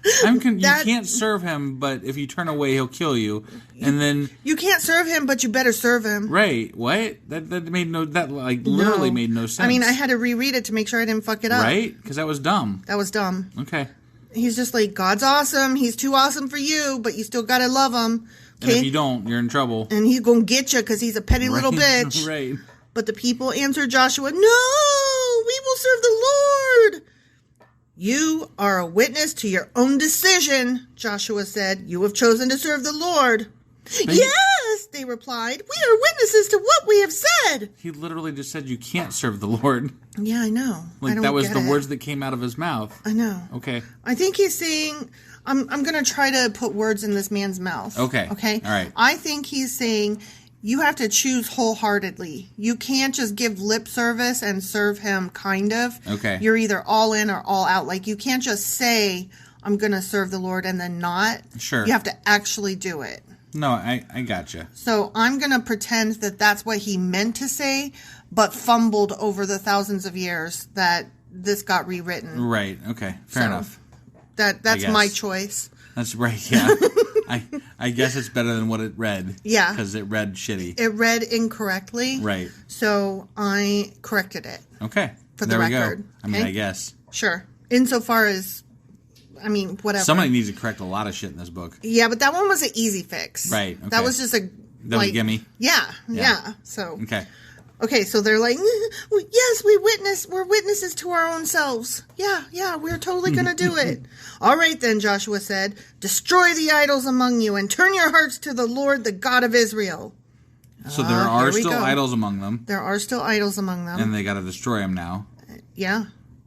You can't serve him, but if you turn away, he'll kill you. And then... You can't serve him, but you better serve him. Right. What? That made no... That, like, literally made no sense. I mean, I had to reread it to make sure I didn't fuck it up. Right? Because that was dumb. That was dumb. Okay. He's just like, God's awesome. He's too awesome for you, but you still gotta love him. Okay? And if you don't, you're in trouble. And he's gonna get you because he's a petty little bitch. Right. But the people answered Joshua, "No, we will serve the Lord." "You are a witness to your own decision," Joshua said. "You have chosen to serve the Lord." "Yes," they replied. "We are witnesses to what we have said." He literally just said you can't serve the Lord. Yeah, I know. Like, that was the words that came out of his mouth. I know. Okay. I think he's saying, I'm going to try to put words in this man's mouth. Okay. Okay? All right. I think he's saying you have to choose wholeheartedly. You can't just give lip service and serve him kind of. Okay. You're either all in or all out. Like, you can't just say, I'm going to serve the Lord and then not. Sure. You have to actually do it. No, I gotcha. So I'm going to pretend that that's what he meant to say, but fumbled over the thousands of years that this got rewritten. Right. Okay. Fair enough. That's my choice. That's right. Yeah. I guess it's better than what it read. Yeah. Because it read shitty. It read incorrectly. Right. So I corrected it. Okay. For the record. Go. I mean, I guess. Sure. Insofar as, I mean, whatever. Somebody needs to correct a lot of shit in this book. Yeah, but that one was an easy fix. Right. Okay. That was just a... That was a gimme? Yeah. So... Okay, so they're like, yes, we're witnesses to our own selves. Yeah, we're totally going to do it. All right, then, Joshua said, destroy the idols among you and turn your hearts to the Lord, the God of Israel. So there are still idols among them. There are still idols among them. And they got to destroy them now. Yeah.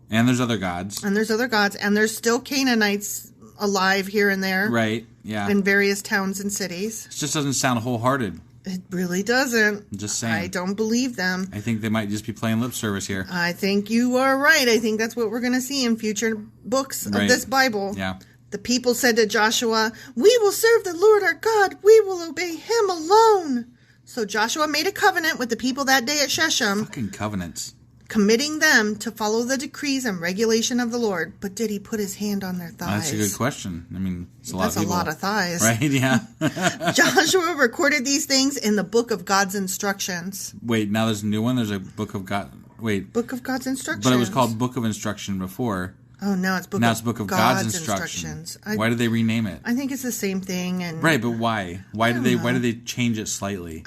And there's other gods. And there's still Canaanites alive here and there. Right, yeah. In various towns and cities. It just doesn't sound wholehearted. It really doesn't. I'm just saying. I don't believe them. I think they might just be playing lip service here. I think you are right. I think that's what we're going to see in future books of this Bible. Yeah. The people said to Joshua, we will serve the Lord our God. We will obey him alone. So Joshua made a covenant with the people that day at Shechem. Fucking covenants. Committing them to follow the decrees and regulation of the Lord. But did he put his hand on their thighs? That's a good question. I mean, it's a lot of people. That's a lot of thighs. Right, yeah. Joshua recorded these things in the book of God's instructions. Wait, now there's a new one? There's a book of God... Wait. Book of God's instructions. But it was called Book of Instruction before. Oh, now it's Book of God's instructions. Why did they rename it? I think it's the same thing. And right, but why? Why did they change it slightly?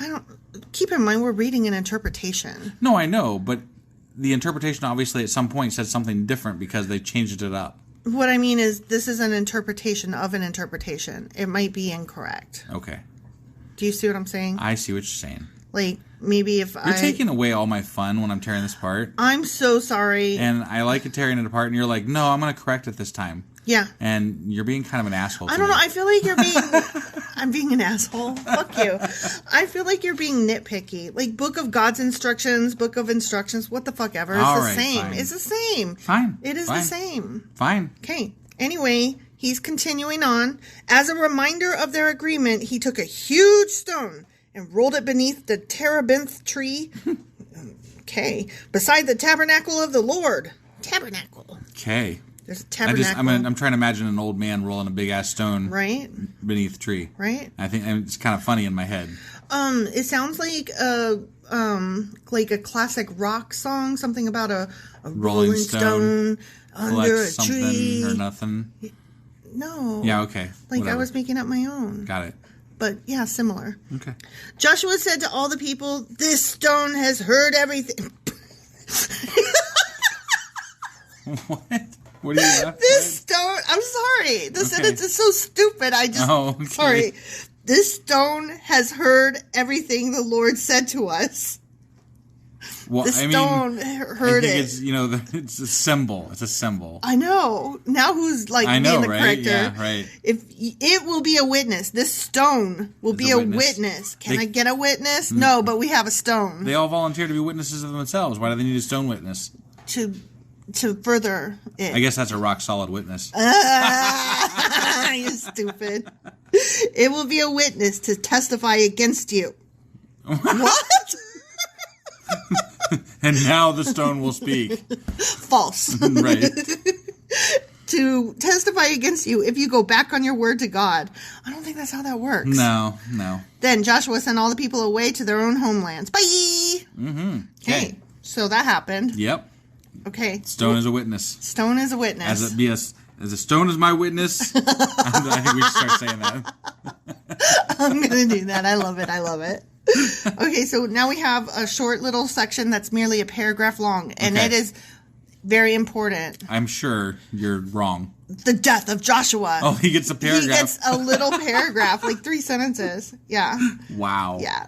Keep in mind, we're reading an interpretation. No, I know, but the interpretation obviously at some point said something different because they changed it up. What I mean is this is an interpretation of an interpretation. It might be incorrect. Okay. Do you see what I'm saying? I see what you're saying. Like, maybe if You're taking away all my fun when I'm tearing this apart. I'm so sorry. And I like it tearing it apart, and you're like, no, I'm going to correct it this time. Yeah. And you're being kind of an asshole. I don't know. I feel like you're being... I'm being an asshole. Fuck you. I feel like you're being nitpicky. Like, Book of God's Instructions, Book of Instructions, what the fuck ever. It's the same. Fine. It's the same. Fine. It is the same. Fine. Okay. Anyway, he's continuing on. As a reminder of their agreement, he took a huge stone and rolled it beneath the terebinth tree. Okay. Beside the tabernacle of the Lord. Tabernacle. Okay. There's a tabernacle. I'm trying to imagine an old man rolling a big ass stone beneath a tree. Right. I think it's kind of funny in my head. It sounds like a classic rock song, something about a rolling stone under a tree or nothing. No. Yeah. Okay. Like Whatever. I was making up my own. Got it. But yeah, similar. Okay. Joshua said to all the people, "This stone has heard everything." What? What are you laughing This stone. I'm sorry. The sentence is so stupid. Sorry. This stone has heard everything the Lord said to us. Well, the stone heard it. It's, it's a symbol. It's a symbol. I know. Now who's being the corrector? Yeah, right. If it will be a witness, this stone will be a witness. Can I get a witness? No, but we have a stone. They all volunteer to be witnesses of themselves. Why do they need a stone witness? To further it. I guess that's a rock solid witness. You stupid. It will be a witness to testify against you. What? And now the stone will speak. False. Right. To testify against you if you go back on your word to God. I don't think that's how that works. No. Then Joshua sent all the people away to their own homelands. Bye! Mm-hmm. Okay. So that happened. Yep. Okay. Stone is a witness. Stone is a witness. As a stone is my witness. I think we should start saying that. I'm going to do that. I love it. Okay, so now we have a short little section that's merely a paragraph long, and Okay. it is very important. I'm sure you're wrong. The death of Joshua. Oh, he gets a paragraph. He gets a little paragraph, like 3 sentences. Yeah. Wow. Yeah.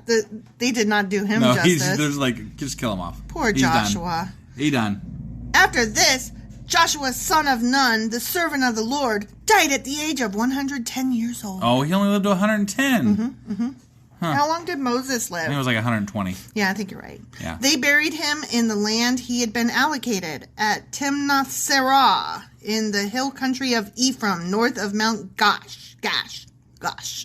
They did not do him No, justice. there's like, just kill him off. Poor He's Joshua. Done. He done. After this, Joshua, son of Nun, the servant of the Lord, died at the age of 110 years old. Oh, he only lived to 110. How long did Moses live? I think it was like 120. Yeah, I think you're right. Yeah. They buried him in the land he had been allocated at Timnath-Serah in the hill country of Ephraim, north of Mount Gosh.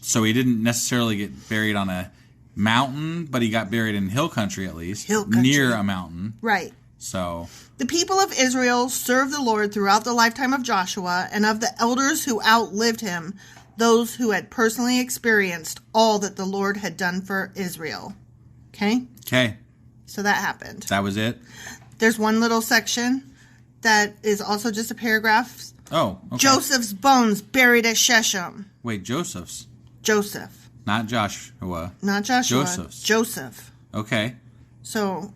So he didn't necessarily get buried on a mountain, but he got buried in hill country at least. Hill country. Near a mountain. Right. So The people of Israel served the Lord throughout the lifetime of Joshua and of the elders who outlived him, those who had personally experienced all that the Lord had done for Israel. Okay? okay. So that happened. That was it? There's one little section that is also just a paragraph. Oh, okay. Joseph's bones buried at Shechem. Wait, Joseph's. Joseph. Not Joshua. Not Joshua. Joseph's. Joseph. Okay. So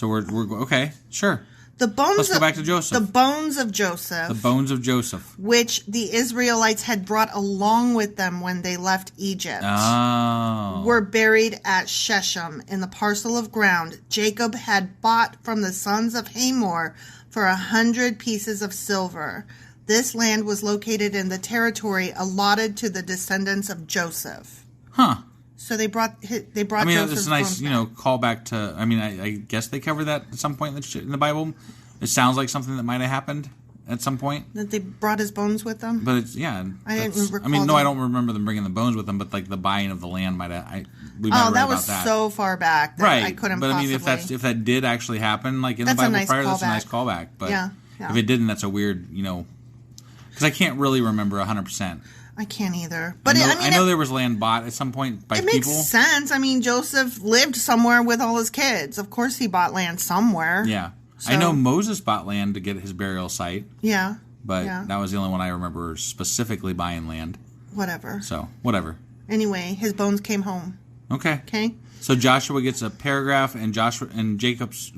we're okay. Sure. the bones Let's go back to Joseph. The bones of Joseph. The bones of Joseph. Which the Israelites had brought along with them when they left Egypt. Oh. Were buried at Shechem in the parcel of ground Jacob had bought from the sons of Hamor for 100 pieces of silver. This land was located in the territory allotted to the descendants of Joseph. Huh. So they brought I mean, Joseph's it's a nice, bones back. callback to. I mean, I guess they cover that at some point in the Bible. It sounds like something that might have happened at some point. That they brought his bones with them. But it's I didn't that's- recall I mean, no, them. I don't remember them bringing the bones with them. But like the buying of the land might have. We might Oh, have read that about was that. so far back that Right. I couldn't but possibly. I mean, if that did actually happen, like in That's the a Bible nice prior, that's a callback. nice callback. But Yeah. if it didn't, that's a weird, because I can't really remember 100%. I can't either. But I know there was land bought at some point by it people. makes sense. I mean, Joseph lived somewhere with all his kids. Of course, he bought land somewhere. Yeah. So- I know Moses bought land to get his burial site, Yeah. but Yeah. that was the only one I remember specifically buying land. Whatever. So, whatever. Anyway, his bones came home. Okay. Okay. So Joshua gets a paragraph, and Joseph's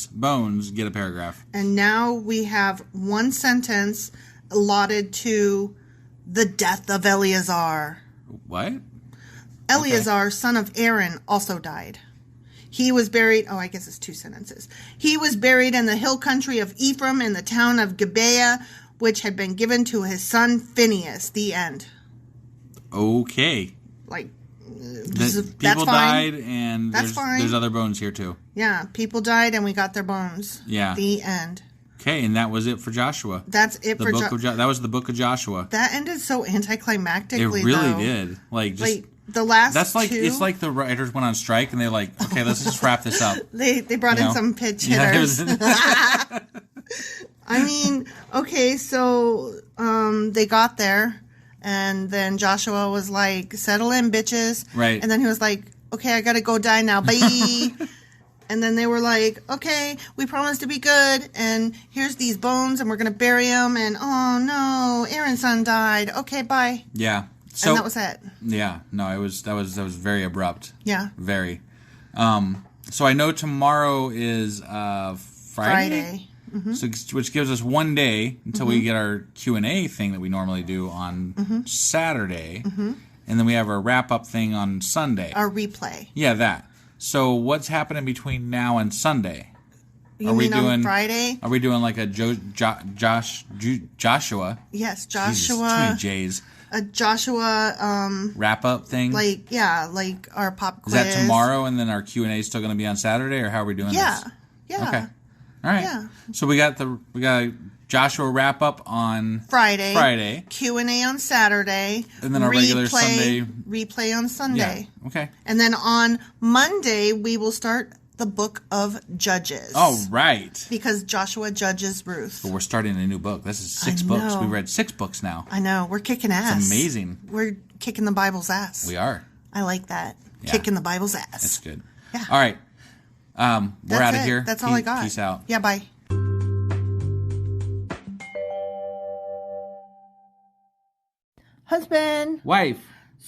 bones get a paragraph. And now we have one sentence allotted to the death of Eleazar. What? Eleazar, son of Aaron, also died. He was buried, I guess it's 2 sentences. He was buried in the hill country of Ephraim in the town of Gibeah, which had been given to his son Phinehas. The end. Okay. Like, People that's fine. died, and That's fine. there's other bones here too. Yeah, people died and we got their bones. Yeah. The end. Okay, and that was it for Joshua. That's it for Joshua. That was the book of Joshua. That ended so anticlimactically, It really though. did. Like, just Like, the last that's like 2, it's like the writers went on strike, and they're like, okay, let's just wrap this up. they brought in some pitch hitters. Yeah, I mean, okay, so they got there, and then Joshua was like, "Settle in, bitches." Right. And then he was like, "Okay, I gotta go die now. Bye." And then they were like, "Okay, we promised to be good, and here's these bones, and we're gonna bury them." And oh no, Aaron's son died. Okay, bye. yeah. So And that was it. yeah, no, that was very abrupt. Yeah. Very. So I know tomorrow is Friday. Friday. So, which gives us one day until we get our Q&A thing that we normally do on Saturday. And then we have our wrap-up thing on Sunday. Our replay. Yeah, that. So what's happening between now and Sunday? You mean on Friday? Are we doing like a Joshua? Yes, Jesus, too Joshua. many J's. A Joshua, Wrap-up thing? like our pop quiz. Is that tomorrow, and then our Q&A is still going to be on Saturday, or how are we doing Yeah. this? Yeah. Okay. All right. Yeah. So we got Joshua wrap up on Friday. Q&A on Saturday. And then our regular Sunday. Replay on Sunday. Yeah. Okay. And then on Monday, we will start the book of Judges. All right. Because Joshua judges Ruth. But we're starting a new book. This is 6 I books. know. We read 6 books now. I know. We're kicking ass. It's amazing. We're kicking the Bible's ass. We are. I like that. Yeah. Kicking the Bible's ass. That's good. Yeah. All right. We're out of here. That's all I got. Peace out. Yeah, bye. Husband. Wife.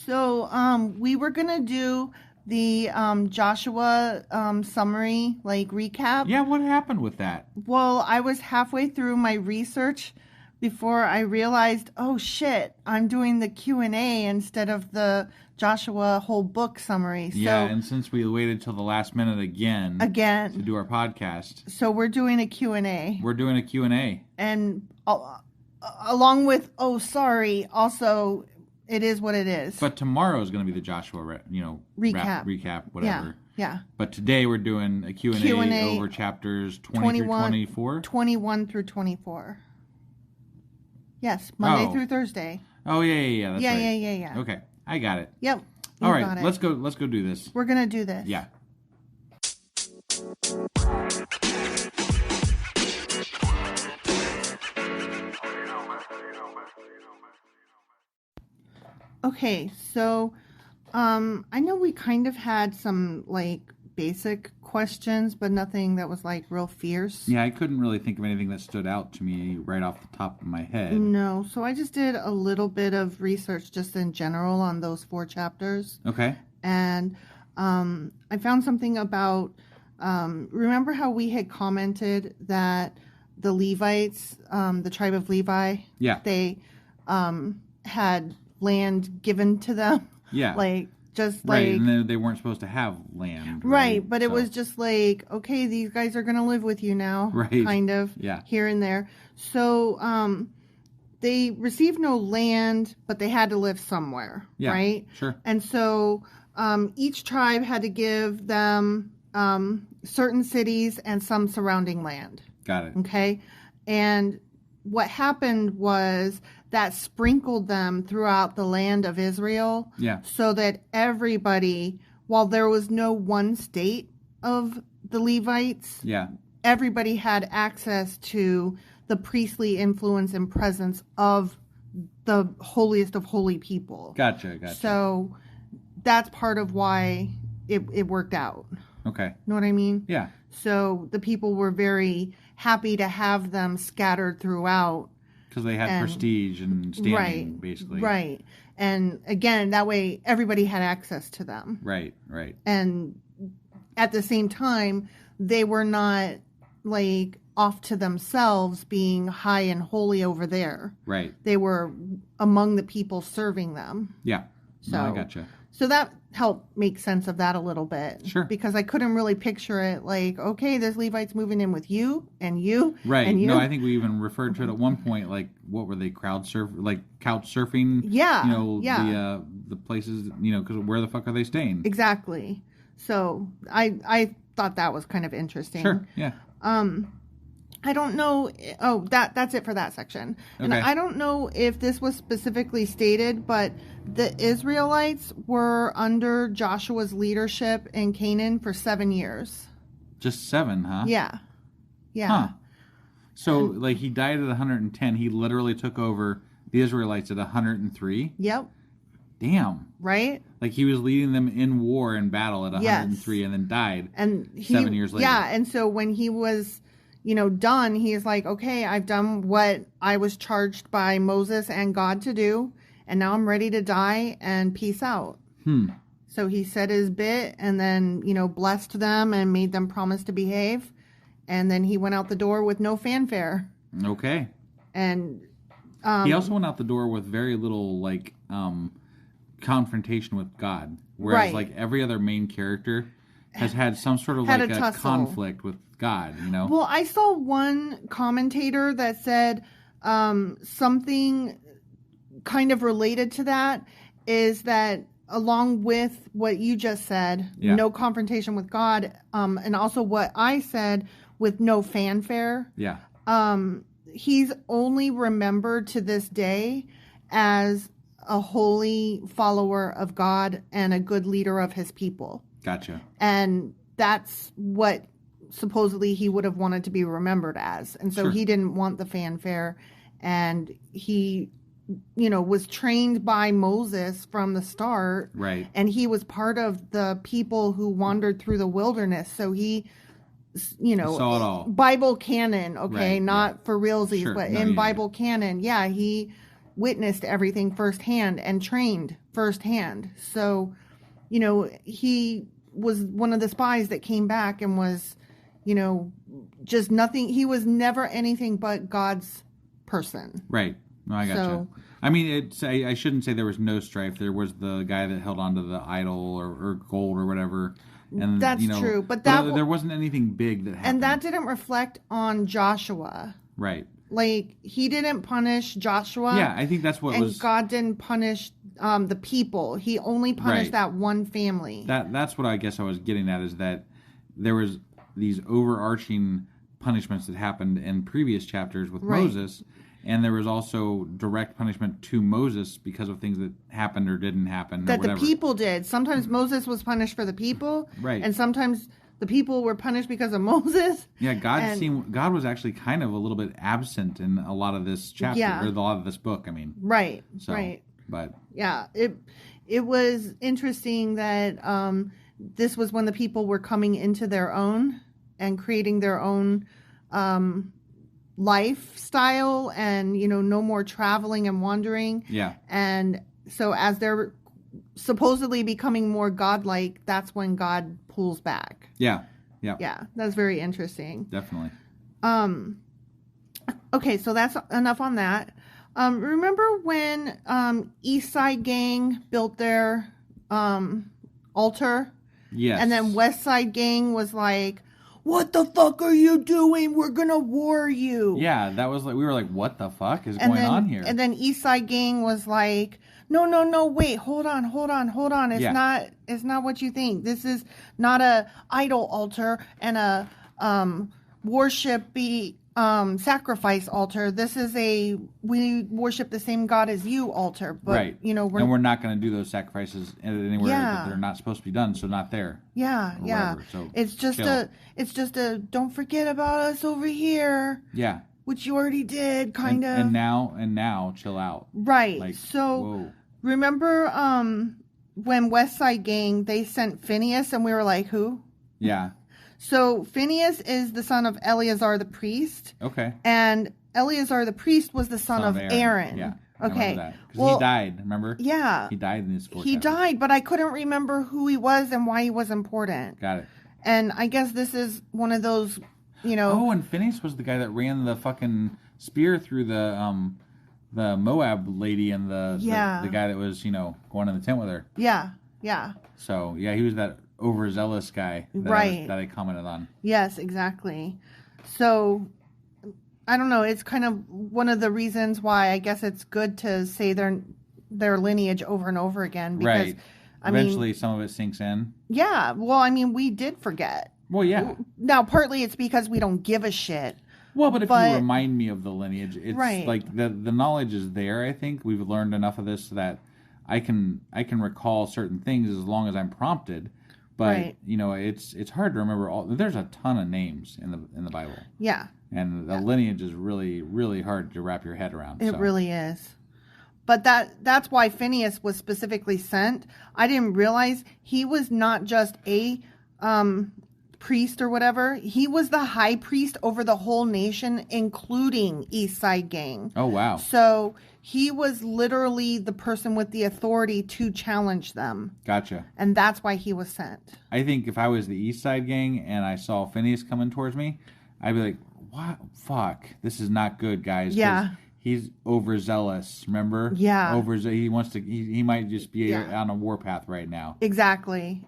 So, we were going to do the Joshua summary, like recap. Yeah, what happened with that? Well, I was halfway through my research before I realized, oh shit, I'm doing the Q&A instead of the Joshua whole book summary. Yeah, and since we waited till the last minute again to do our podcast. So we're doing a Q&A. We're doing a Q&A. And along with, also, it is what it is. But tomorrow is going to be the Joshua, recap, whatever. Yeah. But today we're doing a Q&A over chapters 20 through 24? 21 through 24. Yes, Monday through Thursday. Oh, yeah. That's right. Yeah. Okay, I got it. Yep. All right, let's go do this. We're going to do this. Yeah. Okay, so I know we kind of had some like basic questions, but nothing that was like real fierce. Yeah, I couldn't really think of anything that stood out to me right off the top of my head. No, so I just did a little bit of research just in general on those 4 chapters. Okay. And I found something about, remember how we had commented that the Levites, the tribe of Levi, they had land given to them. Yeah. Right, and then they weren't supposed to have land. Right, but it was just like, okay, these guys are going to live with you now. Right. Kind of. Yeah. Here and there. So they received no land, but they had to live somewhere. Yeah, right? Sure. And so each tribe had to give them certain cities and some surrounding land. Got it. Okay? And what happened was that sprinkled them throughout the land of Israel. Yeah. So that everybody, while there was no one state of the Levites, everybody had access to the priestly influence and presence of the holiest of holy people. Gotcha. So that's part of why it worked out. Okay. Know what I mean? Yeah. So the people were very happy to have them scattered throughout. Because they had prestige and standing, basically. Right. And again, that way everybody had access to them. Right. And at the same time, they were not like off to themselves being high and holy over there. Right. They were among the people serving them. Yeah. So I gotcha. So that helped make sense of that a little bit. Sure. Because I couldn't really picture it like, okay, this Levite's moving in with you and you. Right. And you. No, I think we even referred to it at one point, like, what were they, couch surfing? Yeah. The places, because where the fuck are they staying? Exactly. So I thought that was kind of interesting. Sure. Yeah. I don't know. Oh, that's it for that section. And Okay. I don't know if this was specifically stated, but the Israelites were under Joshua's leadership in Canaan for 7 years. Just 7, huh? Yeah. Huh. So, he died at 110. He literally took over the Israelites at 103. Yep. Damn. Right? He was leading them in war and battle at 103 and then died and 7 years later. Yeah, and so when he was, done, he's like, okay, I've done what I was charged by Moses and God to do, and now I'm ready to die and peace out. So he said his bit and then, blessed them and made them promise to behave. And then he went out the door with no fanfare. Okay. And he also went out the door with very little, confrontation with God. Whereas, every other main character has had some sort of, a conflict with God, Well, I saw one commentator that said something kind of related to that is that along with what you just said, no confrontation with God, and also what I said with no fanfare. Yeah. He's only remembered to this day as a holy follower of God and a good leader of his people. Gotcha. And that's what supposedly he would have wanted to be remembered as. And so he didn't want the fanfare. And he, was trained by Moses from the start. Right. And he was part of the people who wandered through the wilderness. So he, saw it all. Bible canon, okay? Right, not for realsies, Sure. but No, in Bible canon, he witnessed everything firsthand and trained firsthand. So he was one of the spies that came back and was, just nothing. He was never anything but God's person. Right. No, I gotcha. So, I mean, I shouldn't say there was no strife. There was the guy that held onto the idol or gold or whatever. And that's true. But there wasn't anything big that happened. And that didn't reflect on Joshua. Right. Like, he didn't punish Joshua. Yeah, I think that's what and was... And God didn't punish the people. He only punished that one family. That's what I guess I was getting at, is that there was these overarching punishments that happened in previous chapters with Moses, and there was also direct punishment to Moses because of things that happened or didn't happen. That the people did. Sometimes Moses was punished for the people, and sometimes the people were punished because of Moses. Yeah, God was actually kind of a little bit absent in a lot of this chapter, or a lot of this book, I mean. Right, so, right. But yeah, it was interesting that this was when the people were coming into their own and creating their own lifestyle, and no more traveling and wandering. Yeah. And so as they're supposedly becoming more godlike, that's when God pulls back. Yeah. That's very interesting. Definitely. Okay, so that's enough on that. Remember when East Side Gang built their altar? Yes. And then West Side Gang was like, "What the fuck are you doing? We're gonna war you." Yeah, that was like, we were like, what the fuck is going on here? And then East Side Gang was like, No, wait, hold on. It's not what you think. This is not a idol altar and a sacrifice altar. This is we worship the same God as you altar. But, right. We're not going to do those sacrifices anywhere that they're not supposed to be done, so not there. Yeah. So it's just a don't forget about us over here. Yeah. Which you already did, kind of. And now, chill out. Right. Like, so, whoa. Remember when West Side Gang, they sent Phineas, and we were like, who? Yeah. So, Phineas is the son of Eleazar the priest. Okay. And Eleazar the priest was the son of Aaron. Yeah. Okay. Because he died, remember? Yeah. He died in this He died, but I couldn't remember who he was and why he was important. Got it. And I guess this is one of those, Oh, and Phineas was the guy that ran the fucking spear through the Moab lady and the guy that was, going in the tent with her. Yeah. So, yeah, he was that overzealous guy that I commented on. Yes, exactly. So, I don't know. It's kind of one of the reasons why I guess it's good to say their lineage over and over again. Because, right. Eventually, some of it sinks in. Yeah. Well, we did forget. Well, yeah. Now, partly it's because we don't give a shit. Well, but if you remind me of the lineage, it's right. like the knowledge is there, I think. We've learned enough of this that I can recall certain things as long as I'm prompted. But, it's hard to remember there's a ton of names in the Bible. Yeah. And the lineage is really, really hard to wrap your head around. It really is. But that's why Phineas was specifically sent. I didn't realize he was not just a priest or whatever. He was the high priest over the whole nation, including East Side Gang. Oh, wow. So he was literally the person with the authority to challenge them. Gotcha. And that's why he was sent. I think if I was the East Side Gang and I saw Phineas coming towards me, I'd be like, what? Fuck. This is not good, guys. Yeah. He's overzealous, remember? Yeah. He wants to, he might just be on a warpath right now. Exactly.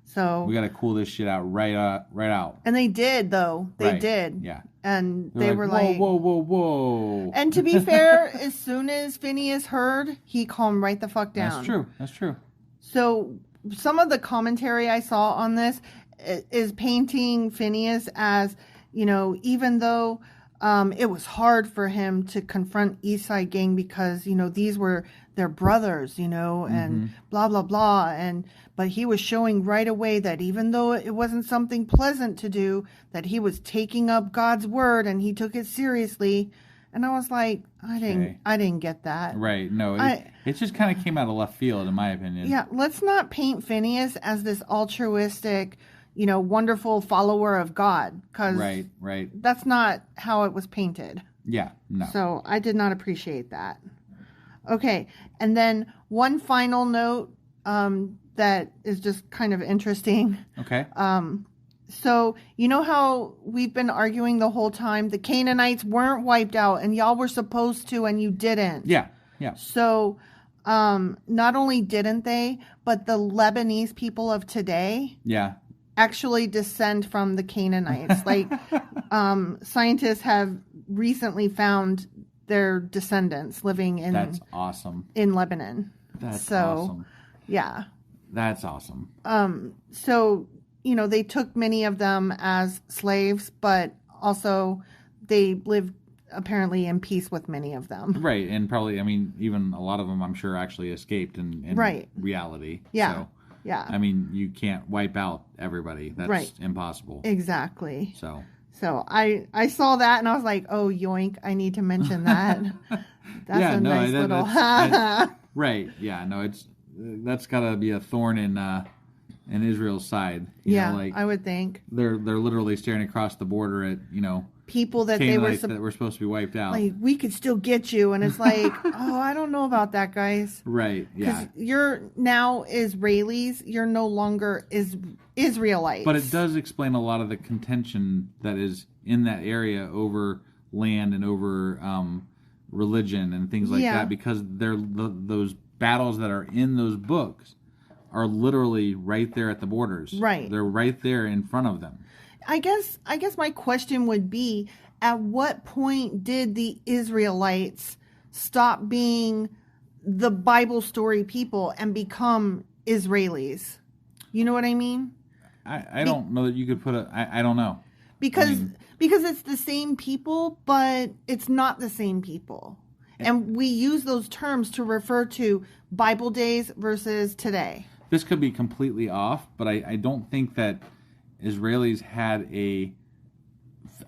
So we got to cool this shit out right out. And they did, though. They did. Yeah. And they were like, whoa. And to be fair, as soon as Phineas heard, he calmed right the fuck down. That's true. So some of the commentary I saw on this is painting Phineas as, even though it was hard for him to confront East Side Gang because, these were their brothers, and blah, blah, blah. But he was showing right away that even though it wasn't something pleasant to do, that he was taking up God's word and he took it seriously. And I was like, I didn't get that. Right. No, it just kind of came out of left field, in my opinion. Yeah. Let's not paint Phineas as this altruistic, wonderful follower of God. Right. That's not how it was painted. Yeah. No. So I did not appreciate that. Okay. And then one final note. that is just kind of interesting. Okay. So, you know how we've been arguing the whole time the Canaanites weren't wiped out and y'all were supposed to and you didn't. Yeah. So, not only didn't they, but the Lebanese people of today actually descend from the Canaanites. Like, scientists have recently found their descendants living in That's awesome. in Lebanon. That's awesome. Yeah. That's awesome. So, they took many of them as slaves, but also they lived apparently in peace with many of them. Right. And probably, even a lot of them, I'm sure, actually escaped in reality. Yeah. So, yeah. You can't wipe out everybody. That's impossible. Exactly. So I saw that and I was like, oh, yoink, I need to mention that. That's nice little... Right. Yeah. No, that's got to be a thorn in Israel's side. I would think. They're literally staring across the border at, people that that were supposed to be wiped out. Like, we could still get you. And it's like, oh, I don't know about that, guys. Right. Yeah. Because you're now Israelis. You're no longer Israelites. But it does explain a lot of the contention that is in that area over land and over religion and things like that, because those battles that are in those books are literally right there at the borders. Right. They're right there in front of them. I guess my question would be, at what point did the Israelites stop being the Bible story people and become Israelis? You know what I mean? I don't know that you could put I don't know. Because it's the same people, but it's not the same people. And we use those terms to refer to Bible days versus today. This could be completely off, but I don't think that Israelis had a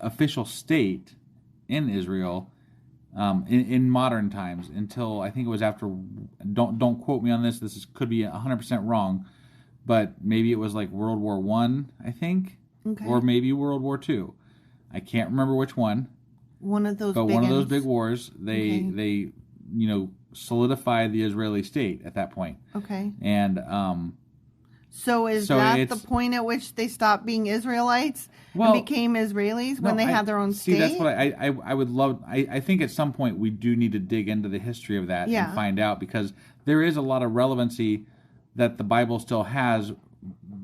official state in Israel in modern times until I think it was after. Don't quote me on this. Could be 100% wrong, but maybe it was like World War I think, or maybe World War II. I can't remember which one. One of those big wars. They solidified the Israeli state at that point. Okay. And so is that the point at which they stopped being Israelites and became Israelis when they had their own state? See, that's what I would love. I think at some point we do need to dig into the history of that and find out, because there is a lot of relevancy that the Bible still has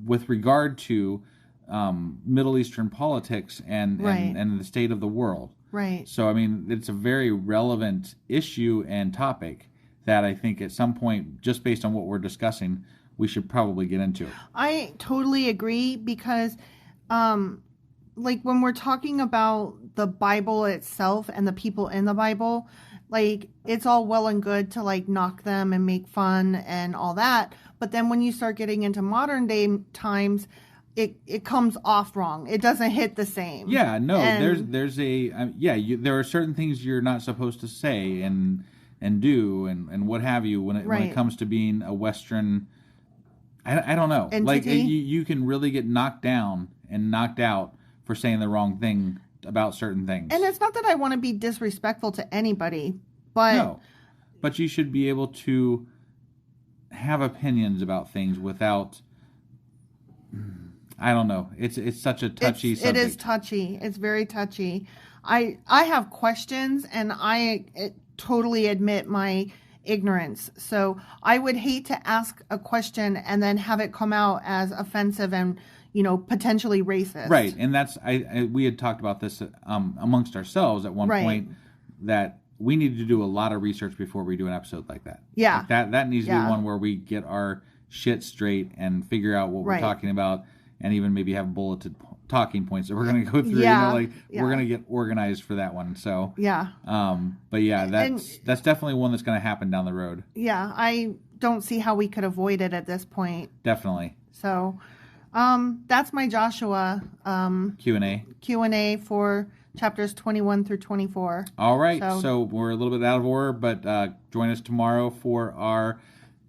with regard to Middle Eastern politics and the state of the world. Right. So, it's a very relevant issue and topic that I think at some point, just based on what we're discussing, we should probably get into. I totally agree, because like when we're talking about the Bible itself and the people in the Bible, like, it's all well and good to like knock them and make fun and all that. But then when you start getting into modern day times, it comes off wrong. It doesn't hit the same. Yeah, no, there's there are certain things you're not supposed to say and do and what have you when it comes to being a Western. I don't know. Entity? Like you can really get knocked down and knocked out for saying the wrong thing about certain things. And it's not that I want to be disrespectful to anybody, but no, but you should be able to have opinions about things without. I don't know. It's such a touchy subject. It is touchy. It's very touchy. I have questions, and I totally admit my ignorance. So I would hate to ask a question and then have it come out as offensive and, potentially racist. Right. And that's we had talked about this amongst ourselves at one point, that we need to do a lot of research before we do an episode like that. Yeah. Like that needs to be one where we get our shit straight and figure out what we're talking about, and even maybe have bulleted talking points that we're going to go through. We're going to get organized for that one. So but that's definitely one that's going to happen down the road. Yeah, I don't see how we could avoid it at this point. Definitely. So that's my Joshua Q&A for chapters 21 through 24. All right. So we're a little bit out of order, but join us tomorrow for our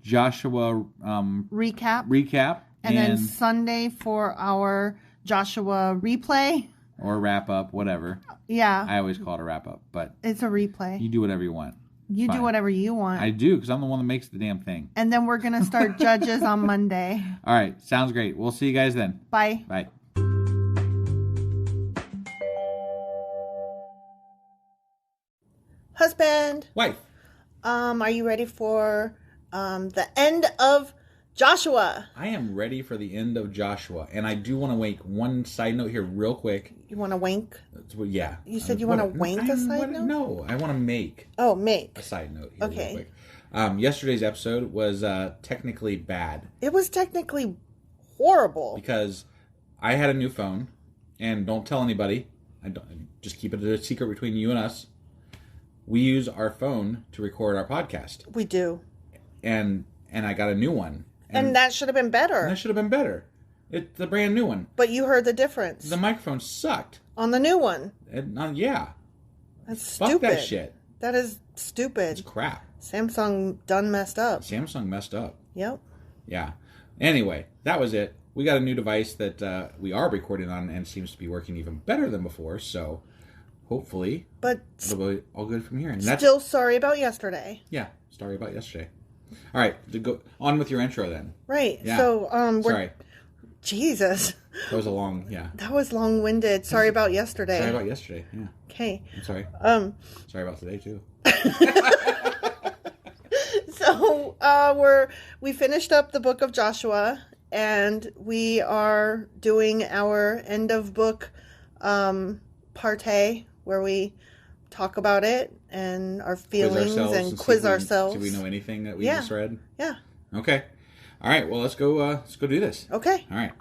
Joshua recap. And then Sunday for our Joshua replay. Or wrap up, whatever. Yeah. I always call it a wrap up, but it's a replay. You do whatever you want. You do Fine. whatever you want. I do, because I'm the one that makes the damn thing. And then we're going to start Judges on Monday. All right. Sounds great. We'll see you guys then. Bye. Bye. Husband, Wife. are you ready for the end of Joshua? I am ready for the end of Joshua. And I do want to make one side note here real quick. You want to wink? Yeah. You said you want to wank a side note? No, I want to make Oh, make. a side note here Okay. real quick. Yesterday's episode was technically bad It was technically horrible. because I had a new phone, and don't tell anybody. I don't, just keep it a secret between you and us. We use our phone to record our podcast, We do. and I got a new one, And that should have been better. that should have been better. It's the brand new one. But you heard the difference The microphone sucked. on the new one. Yeah, That's fuck stupid. that shit. That is It's stupid. crap. Samsung done messed up. Samsung messed up. Yep. Yeah. Anyway, that was it. We got a new device that we are recording on and seems to be working even better than before. So hopefully But it'll be all good from here. And that's still sorry about yesterday. yeah. Sorry about yesterday. All right, to go on with your intro then. Right. Yeah. So we're Sorry, Jesus. that was a long That was long-winded. Sorry about yesterday. Sorry about yesterday. Yeah, Okay. I'm sorry. Sorry about today too. So we finished up the book of Joshua, and we are doing our end of book parte where we talk about it and our feelings and see quiz if we- ourselves. Do we know anything that we Yeah. just read? Yeah. Okay. All right. Well, let's go do this. Okay. All right.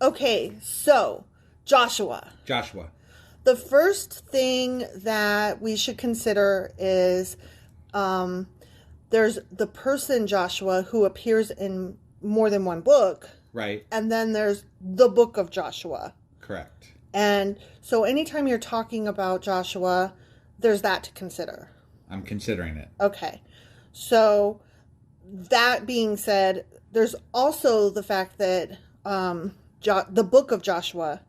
Okay. So Joshua. The first thing that we should consider is there's the person Joshua who appears in more than one book, Right. and then there's the book of Joshua. Correct. And so anytime you're talking about Joshua, there's that to consider. I'm considering it. Okay. So that being said, there's also the fact that the book of Joshua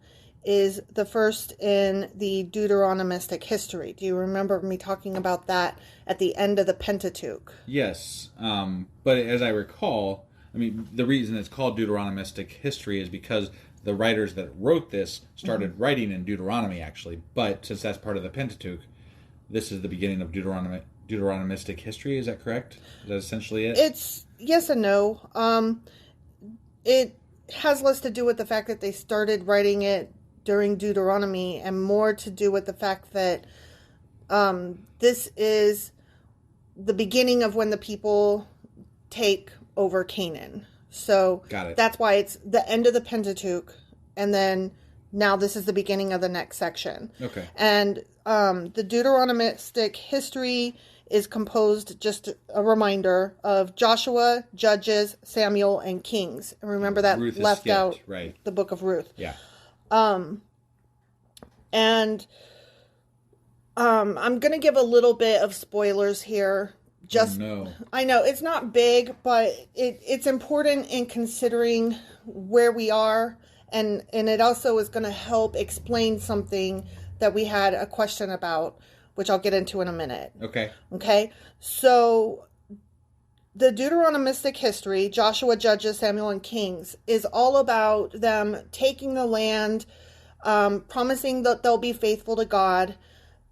is the first in the Deuteronomistic history. Do you remember me talking about that at the end of the Pentateuch? Yes, but as I recall, I mean, the reason it's called Deuteronomistic history is because the writers that wrote this started writing in Deuteronomy, actually. But since that's part of the Pentateuch, this is the beginning of Deuteronomistic history. Is that correct? Is that essentially it? It's yes and no. It has less to do with the fact that they started writing it during Deuteronomy and more to do with the fact that this is the beginning of when the people take over Canaan. So Got it. That's why it's the end of the Pentateuch, and then now this is the beginning of the next section. Okay. And the Deuteronomistic history is composed, just a reminder, of Joshua, Judges, Samuel, and Kings. And remember that Ruth is left skipped, out right. the book of Ruth. Yeah. And I'm going to give a little bit of spoilers here. Just no. I know it's not big, but it's important in considering where we are, and it also is going to help explain something that we had a question about, which I'll get into in a minute. Okay. Okay, so the Deuteronomistic history, Joshua, Judges, Samuel, and Kings, is all about them taking the land, promising that they'll be faithful to God,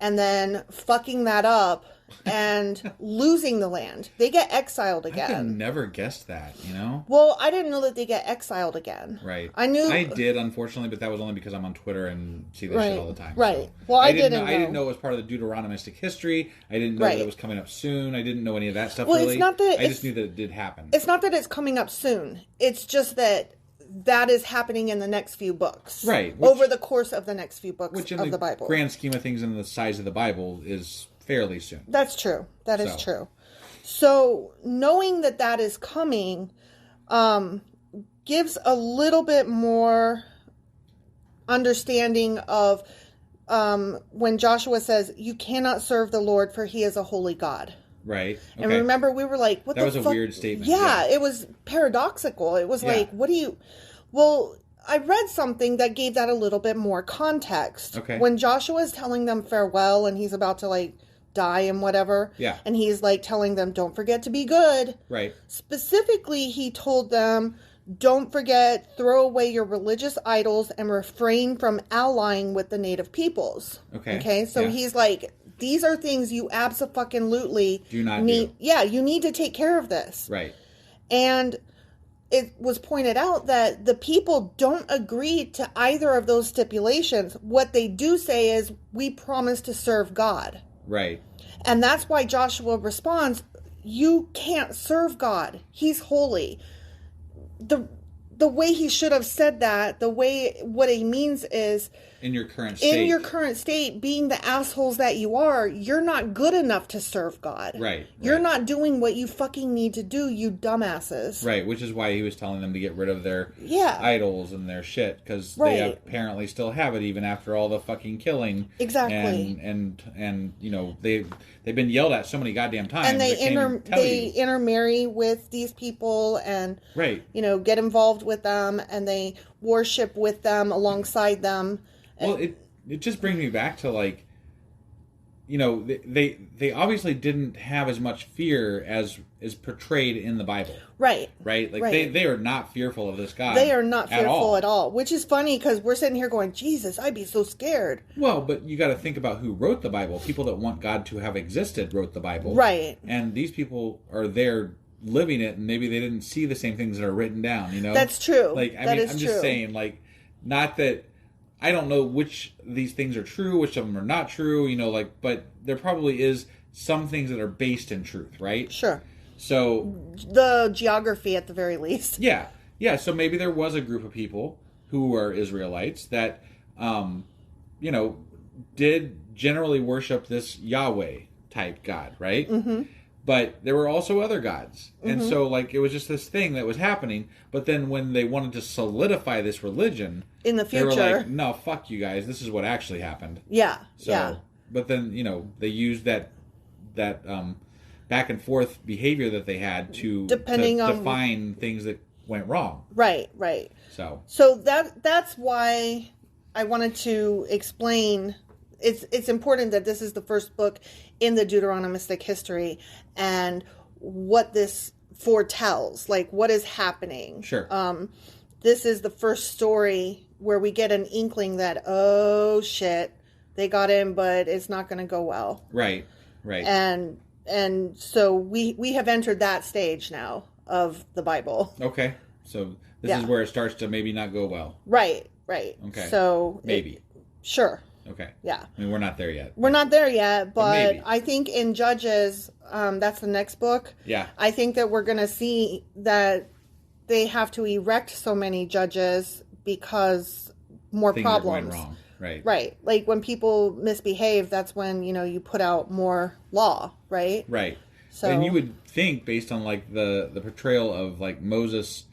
and then fucking that up and losing the land. They get exiled I again. never guessed that, you know? Well, I didn't know that they get exiled again. Right. I knew. I did, unfortunately, but that was only because I'm on Twitter and see this shit all the time. Right. So. Well, I didn't I didn't know. know it was part of the Deuteronomistic history. I didn't know Right. that it was coming up soon. I didn't know any of that stuff, Well, really. it's not that I just knew that it did happen. It's not that it's coming up soon. It's just that is happening in the next few books. Right. Over the course of the next few books Which in of the Bible. grand scheme of things in the size of the Bible is fairly soon. That's true. That is So. true. So knowing that is coming gives a little bit more understanding of when Joshua says, you cannot serve the Lord for he is a holy God. Right. Okay. And remember, we were like, what that the was fuck? a weird statement. Yeah, it was paradoxical. It was like, what do you... Well, I read something that gave that a little bit more context. Okay. When Joshua is telling them farewell and he's about to, like, die and whatever. Yeah. And he's, like, telling them, don't forget to be good. Right. Specifically, he told them, don't forget, throw away your religious idols and refrain from allying with the native peoples. Okay. Okay, so he's like, these are things you abso-fucking-lutely do not need. do. Yeah, you need to take care of this. Right. And it was pointed out that the people don't agree to either of those stipulations. What they do say is, we promise to serve God. Right. And that's why Joshua responds, you can't serve God. He's holy. The way he should have said that, what he means is, in your current state. In your current state, being the assholes that you are, you're not good enough to serve God. Right. You're not doing what you fucking need to do, you dumbasses. Right, which is why he was telling them to get rid of their idols and their shit, because they apparently still have it even after all the fucking killing. Exactly. And you know, they've been yelled at so many goddamn times. And they intermarry with these people and you know, get involved with them, and they worship with them alongside them. Well, it just brings me back to, like, you know, they obviously didn't have as much fear as is portrayed in the Bible. Right. Like, they are not fearful of this God. They are not fearful at all. Which is funny, because we're sitting here going, Jesus, I'd be so scared. Well, but you got to think about who wrote the Bible. People that want God to have existed wrote the Bible. Right. And these people are there living it, and maybe they didn't see the same things that are written down, you know? That's true. Like, I'm just saying, like, not that... I don't know which these things are true, which of them are not true, you know, like, but there probably is some things that are based in truth, right? Sure. So... the geography, at the very least. Yeah. Yeah, so maybe there was a group of people who were Israelites that, you know, did generally worship this Yahweh type God, right? Mm-hmm. But there were also other gods. Mm-hmm. And so, like, it was just this thing that was happening. But then when they wanted to solidify this religion... in the future... they were like, no, fuck you guys. This is what actually happened. Yeah, so, But then, you know, they used that back and forth behavior that they had to define things that went wrong. Right. So that's why I wanted to explain... It's important that this is the first book in the Deuteronomistic history, and what this foretells, like what is happening. Sure. This is the first story where we get an inkling that, oh shit, they got in, but it's not going to go well. Right. And so we have entered that stage now of the Bible. Okay. So this is where it starts to maybe not go well. Right. Okay. So maybe. Sure. Okay. Yeah. I mean, we're not there yet. We're not there yet, but I think in Judges, that's the next book. Yeah. I think that we're going to see that they have to erect so many judges because more things problems. Are going wrong. Right. Like when people misbehave, that's when, you know, you put out more law, right? Right. So, and you would think, based on like the portrayal of like Moses'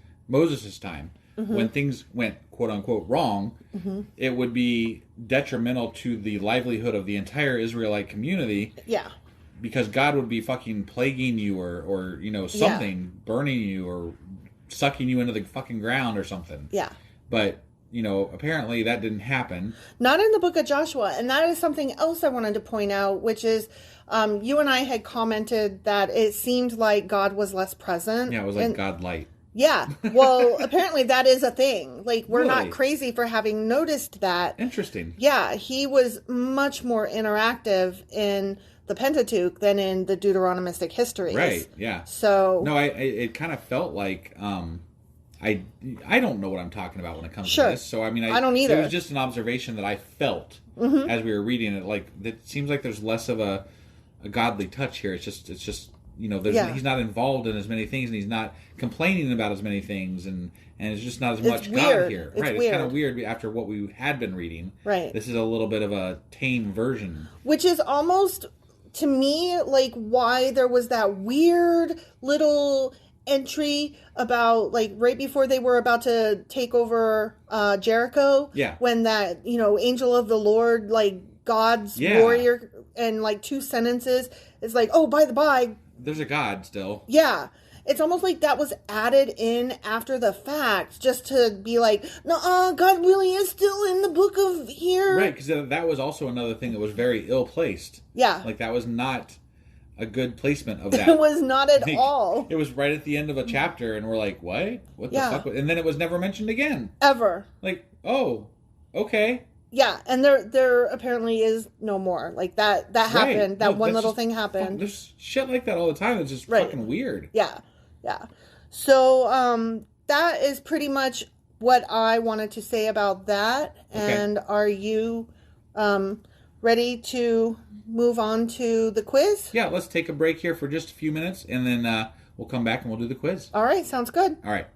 time, mm-hmm. when things went quote unquote wrong, mm-hmm. it would be detrimental to the livelihood of the entire Israelite community. Yeah. Because God would be fucking plaguing you or you know, something, burning you or sucking you into the fucking ground or something. Yeah. But, you know, apparently that didn't happen. Not in the book of Joshua. And that is something else I wanted to point out, which is you and I had commented that it seemed like God was less present. Yeah, it was like God light. Yeah. Well, apparently that is a thing. Like, we're Really? not crazy for having noticed that. Interesting. Yeah, he was much more interactive in the Pentateuch than in the Deuteronomistic histories. Right, yeah. So... No, it kind of felt like... I don't know what I'm talking about when it comes sure. to this. So, I mean, I don't either. It was just an observation that I felt mm-hmm. as we were reading it. Like, it seems like there's less of a godly touch here. It's just you know, he's not involved in as many things, and he's not complaining about as many things, and it's just not as much weird. God here. It's right. weird. It's kind of weird after what we had been reading. Right. This is a little bit of a tame version. Which is almost, to me, like why there was that weird little entry about, like, right before they were about to take over Jericho. Yeah. When that, you know, angel of the Lord, like God's warrior and like 2 sentences, it's like, oh, by the by, There's a God still. yeah. It's almost like that was added in after the fact, just to be like, no, God really is still in the book of here. Right, because that was also another thing that was very ill-placed. Yeah. Like, that was not a good placement of that. It was not at Like, all. It was right at the end of a chapter, and we're like, what? What the Yeah. fuck? And then it was never mentioned again. Ever. Like, oh, okay. Yeah, and there apparently is no more. Like, that happened. That one little thing happened. There's shit like that all the time. It's just fucking weird. Yeah. Yeah. So, that is pretty much what I wanted to say about that. Okay. And are you ready to move on to the quiz? Yeah, let's take a break here for just a few minutes, and then we'll come back and we'll do the quiz. All right, sounds good. All right.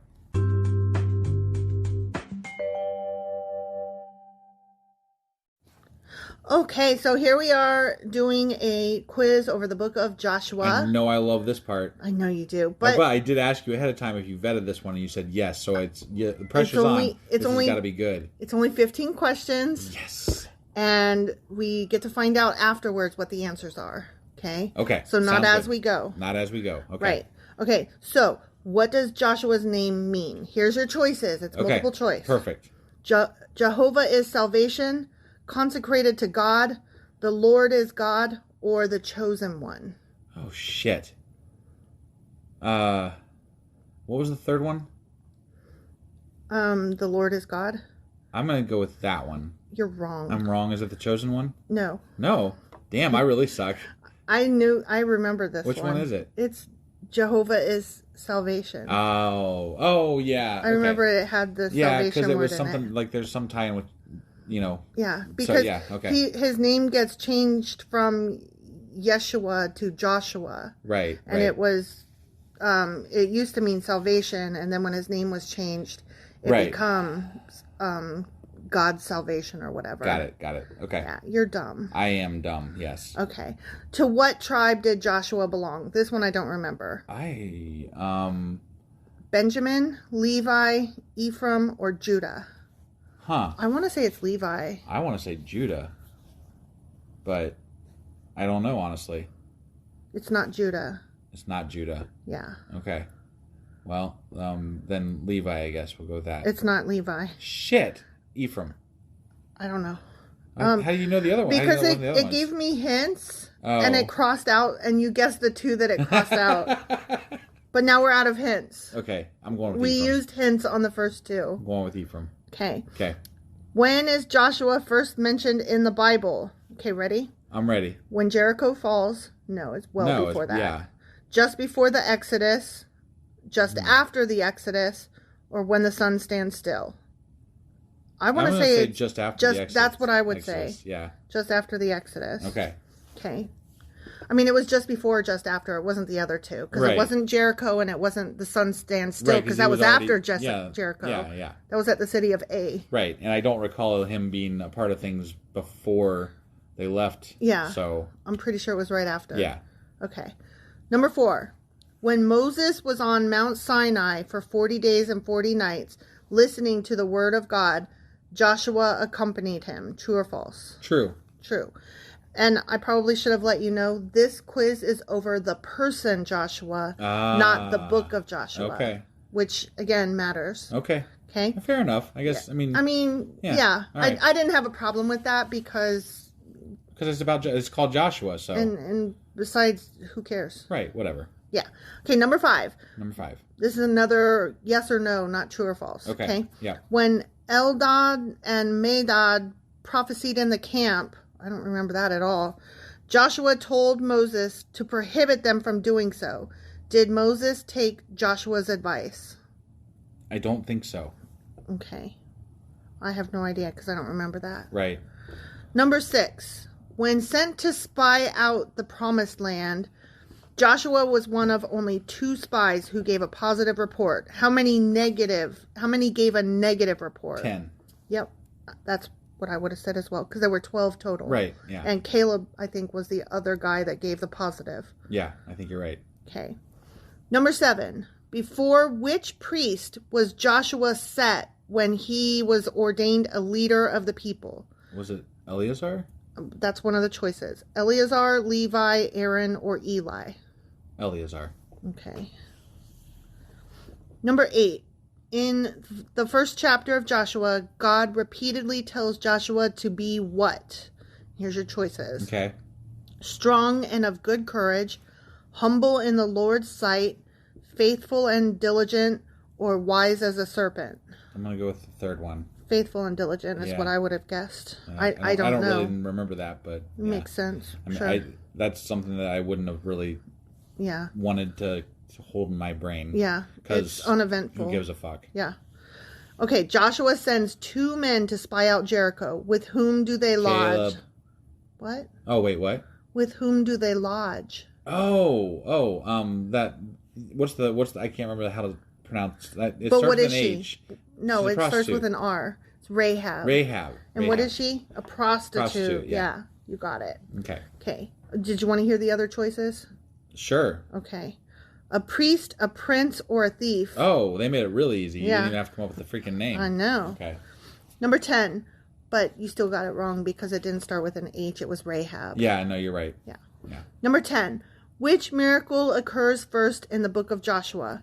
Okay, so here we are doing a quiz over the book of Joshua. I know I love this part. I know you do, But but I did ask you ahead of time if you vetted this one, and you said yes. So the pressure's on. It's This only has got to be good. it's only 15 questions. Yes. And we get to find out afterwards what the answers are. Okay? Okay. So not sounds as good. we go. Not as we go. Okay. Right. Okay, so what does Joshua's name mean? Here's your choices. It's Okay. multiple choice. Perfect. Jehovah is salvation, consecrated to God, the Lord is God, or the chosen one. Oh shit. What was the third one? The Lord is God. I'm gonna go with that one. You're wrong. I'm wrong. Is it the chosen one? No. No. Damn, I really suck. I remember this Which one is it? It's Jehovah is salvation. Oh, yeah. I remember it had the Yeah, salvation because it was word something in it. like there's some tie-in with, Yeah, because yeah, okay. his name gets changed from Yeshua to Joshua. Right. And it was, it used to mean salvation, and then when his name was changed, it becomes God's salvation or whatever. Got it. Okay. Yeah, you're dumb. I am dumb, yes. Okay. To what tribe did Joshua belong? This one I don't remember. Benjamin, Levi, Ephraim, or Judah? Huh. I want to say it's Levi. I want to say Judah, but I don't know, honestly. It's not Judah. It's not Judah. Yeah. Okay. Well, then Levi, I guess. We'll go with that. It's not Levi. Shit. Ephraim. I don't know. How do you know the other one? Because it gave me hints, and it crossed out, and you guessed the 2 that it crossed out. But now we're out of hints. Okay, I'm going with We Ephraim. used hints on the first 2. I'm going with Ephraim. Okay. Okay. When is Joshua first mentioned in the Bible? Okay, ready? I'm ready. When Jericho falls? No, it's before that. Yeah. Just before the Exodus? Just after the Exodus? Or when the sun stands still? I want to say just after the Exodus. That's what I would say. Yeah. Just after the Exodus. Okay. Okay. I mean, it was just before or just after. It wasn't the other 2. Because it wasn't Jericho and it wasn't the sun stands still. Because that was after Jericho. Yeah. That was at the city of A. Right. And I don't recall him being a part of things before they left. Yeah. So I'm pretty sure it was right after. Yeah. Okay. Number 4. When Moses was on Mount Sinai for 40 days and 40 nights, listening to the word of God, Joshua accompanied him. True or false? True. True. And I probably should have let you know, this quiz is over the person Joshua, not the book of Joshua. Okay. Which, again, matters. Okay. Okay? Fair enough. I guess, yeah. Yeah. All right. I didn't have a problem with that because it's called Joshua, so. And besides, who cares? Right, whatever. Yeah. Okay, number 5. Number 5. This is another yes or no, not true or false. Okay. Yeah. When Eldad and Medad prophesied in the camp, I don't remember that at all, Joshua told Moses to prohibit them from doing so. Did Moses take Joshua's advice? I don't think so. Okay. I have no idea because I don't remember that. Right. Number 6. When sent to spy out the promised land, Joshua was one of only 2 spies who gave a positive report. How many gave a negative report? 10. Yep. That's what I would have said as well, because there were 12 total. Right, yeah. And Caleb, I think, was the other guy that gave the positive. Yeah, I think you're right. Okay. Number 7. Before which priest was Joshua set when he was ordained a leader of the people? Was it Eleazar? That's one of the choices. Eleazar, Levi, Aaron, or Eli. Eleazar. Okay. Number 8. In the first chapter of Joshua, God repeatedly tells Joshua to be what? Here's your choices. Okay. Strong and of good courage, humble in the Lord's sight, faithful and diligent, or wise as a serpent. I'm going to go with the third one. Faithful and diligent is what I would have guessed. I don't know. I don't really remember that, but... Makes sense. I mean, sure. that's something that I wouldn't have really wanted to hold in my brain. Yeah, it's uneventful. Who gives a fuck? Yeah. Okay, Joshua sends 2 men to spy out Jericho. With whom do they lodge? Caleb. What? Oh, wait, what? With whom do they lodge? That... What's the... I can't remember how to pronounce that. It but starts what with is an she? H. No, it starts with an R. It's Rahab. And what is she? A prostitute. Yeah, you got it. Okay. Did you want to hear the other choices? Sure. Okay. A priest, a prince, or a thief. Oh, they made it really easy. You didn't even have to come up with a freaking name. I know. Okay. Number 10. But you still got it wrong because it didn't start with an H. It was Rahab. Yeah, no, you're right. Yeah. Number 10. Which miracle occurs first in the book of Joshua?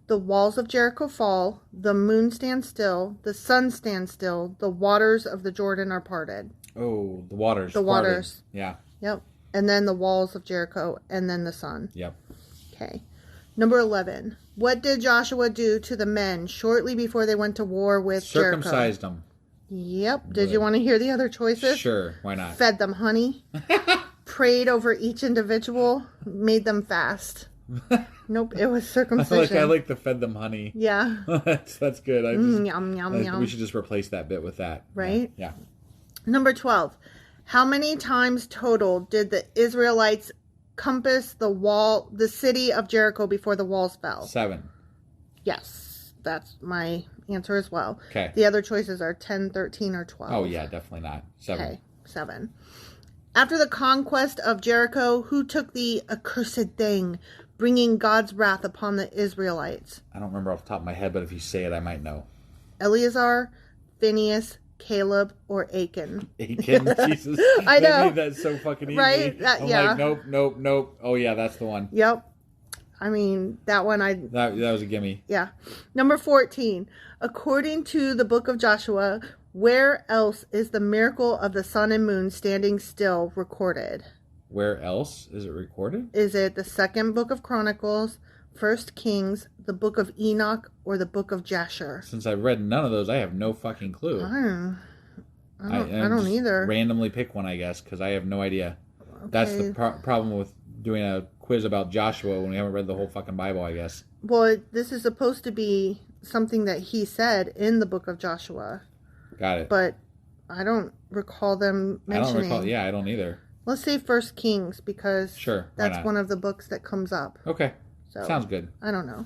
The walls of Jericho fall, the moon stands still, the sun stands still, the waters of the Jordan are parted. Oh, the waters. The parted. waters. Yeah. Yep. And then the walls of Jericho, and then the sun. Yep. Okay. Number 11. What did Joshua do to the men shortly before they went to war with Jericho? Circumcised them. Yep. Did you want to hear the other choices? Sure. Why not? Fed them honey. Prayed over each individual. Made them fast. Nope, it was circumcision. I like the fed them honey. Yeah. that's good. Yum, yum. We should just replace that bit with that. Right? Yeah. Number 12. How many times total did the Israelites compass the city of Jericho before the walls fell? 7. Yes, that's my answer as well. Okay. The other choices are 10, 13, or 12. Oh, yeah, definitely not. 7. Okay, 7. After the conquest of Jericho, who took the accursed thing, bringing God's wrath upon the Israelites? I don't remember off the top of my head, but if you say it, I might know. Eleazar, Phinehas, Caleb, or Achan? Achan? Jesus. I know. They made that so fucking easy. Right? I'm like, nope. Oh, yeah, that's the one. Yep. I mean, that one That was a gimme. Yeah. Number 14. According to the book of Joshua, where else is the miracle of the sun and moon standing still recorded? Where else is it recorded? Is it the second book of Chronicles, First Kings, the book of Enoch, or the book of Jasher? Since I've read none of those, I have no fucking clue. I don't either. Randomly pick one, I guess, because I have no idea. Okay. That's the problem with doing a quiz about Joshua when we haven't read the whole fucking Bible, I guess. Well, this is supposed to be something that he said in the book of Joshua. Got it. But I don't recall them mentioning. I don't either. Let's say First Kings because that's one of the books that comes up. Okay. So, sounds good. I don't know.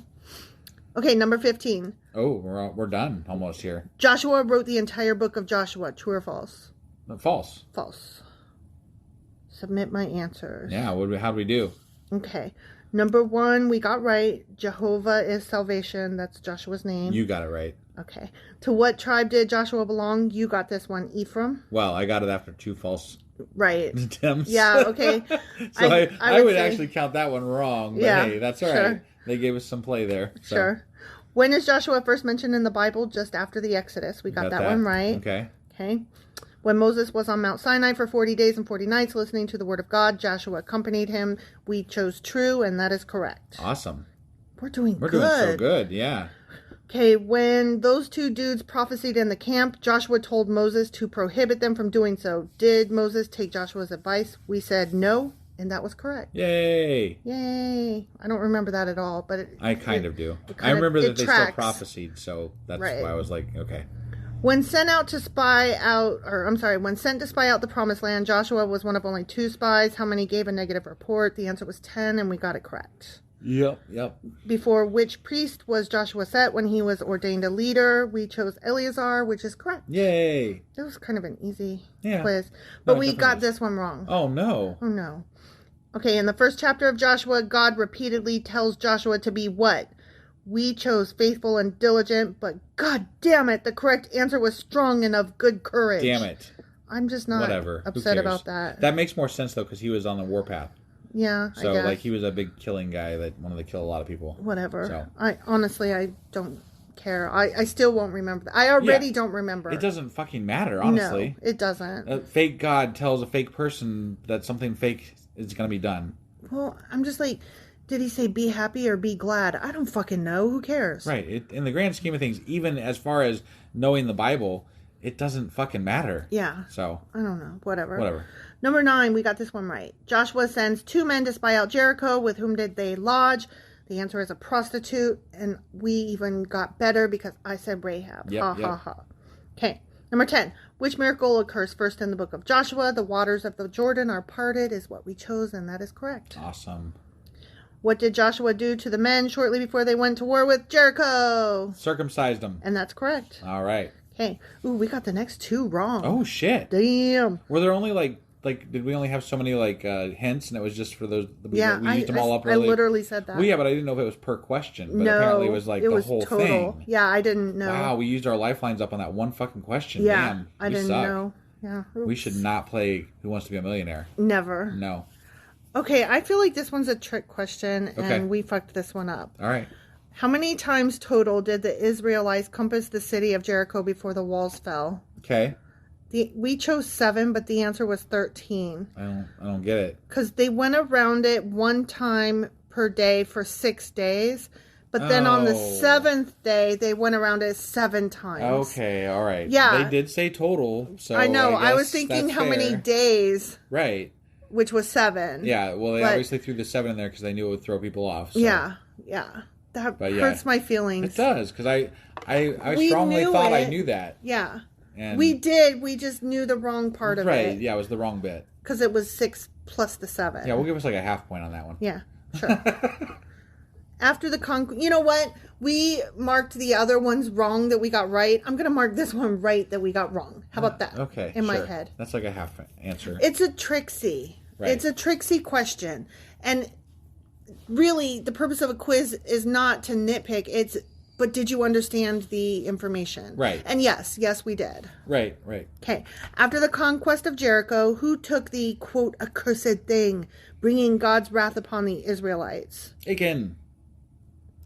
Okay, number 15. Oh, we're done almost here. Joshua wrote the entire book of Joshua. True or false? False. False. Submit my answers. Yeah, how do we do? Okay. Number 1, we got right. Jehovah is salvation. That's Joshua's name. You got it right. Okay. To what tribe did Joshua belong? You got this one. Ephraim? Well, I got it after 2 false attempts. Yeah, okay. So I would actually count that one wrong. But hey, that's all right. They gave us some play there. So. Sure. When is Joshua first mentioned in the Bible? Just after the Exodus. We got that one right. Okay. When Moses was on Mount Sinai for 40 days and 40 nights listening to the word of God, Joshua accompanied him. We chose true, and that is correct. Awesome. We're doing good. We're doing so good, yeah. Okay, when those 2 dudes prophesied in the camp, Joshua told Moses to prohibit them from doing so. Did Moses take Joshua's advice? We said no, and that was correct. Yay! Yay! I don't remember that at all, but I kind of do. I remember that they still prophesied, so that's why I was like, okay. When sent to spy out the promised land, Joshua was one of only 2 spies. How many gave a negative report? The answer was 10, and we got it correct. Yep. Before which priest was Joshua set when he was ordained a leader? We chose Eleazar, which is correct. Yay. It was kind of an easy quiz. But we got this one wrong. Oh, no. Oh, no. Okay, in the first chapter of Joshua, God repeatedly tells Joshua to be what? We chose faithful and diligent, but god damn it, the correct answer was strong and of good courage. Damn it. I'm just not Whatever. Who upset cares? about that. That makes more sense, though, because he was on the warpath. Yeah, So, I guess. like, he was a big killing guy that wanted to kill a lot of people. Whatever. So. I don't care. I still won't remember that. I already don't remember. It doesn't fucking matter, honestly. No, it doesn't. A fake God tells a fake person that something fake is going to be done. Well, I'm just like, did he say be happy or be glad? I don't fucking know. Who cares? Right. In the grand scheme of things, even as far as knowing the Bible, it doesn't fucking matter. Yeah. So. I don't know. Whatever. Whatever. Number 9, we got this one right. Joshua sends 2 men to spy out Jericho. With whom did they lodge? The answer is a prostitute. And we even got better because I said Rahab. Yep, Ha. Okay. Number 10. Which miracle occurs first in the book of Joshua? The waters of the Jordan are parted is what we chose, and that is correct. Awesome. What did Joshua do to the men shortly before they went to war with Jericho? Circumcised them. And that's correct. All right. Okay. Ooh, we got the next 2 wrong. Oh, shit. Damn. Were there only, like, did we only have so many, hints, and it was just for those, we used them all up I early? literally said that. Well, yeah, but I didn't know if it was per question, but No, apparently it was, like, it the was whole total. thing. Yeah, I didn't know. Wow, we used our lifelines up on that one fucking question. Yeah, Damn, I didn't suck. know. Yeah. Oops. We should not play Who Wants to Be a Millionaire. Never. No. Okay, I feel like this one's a trick question, and Okay. we fucked this one up. All right. How many times total did the Israelites compass the city of Jericho before the walls fell? Okay. We chose 7, but the answer was 13. I don't get it. Because they went around it 1 time per day for 6 days. But then on the 7th day, they went around it 7 times. Okay, all right. Yeah. They did say total, so I know. I guess was thinking that's how many fair. days, Right. which was 7. Yeah, well, they But- obviously threw the 7 in there because they knew it would throw people off. So. Yeah. That But yeah. hurts my feelings. It does, because I We strongly knew thought I it. knew that. Yeah. And We did. We just knew the wrong part of right, it. yeah, it was the wrong bit. Because it was 6 plus the 7. Yeah, we'll give us like a half point on that one. Yeah, sure. After the you know what? We marked the other ones wrong that we got right. I'm going to mark this one right that we got wrong. How about that? Okay, In my sure. head. That's like a half answer. It's a tricksy. Right. It's a tricksy question. And really, the purpose of a quiz is not to nitpick. But did you understand the information? Right. And yes, we did. Right. Okay. After the conquest of Jericho, who took the, quote, accursed thing, bringing God's wrath upon the Israelites? Achan.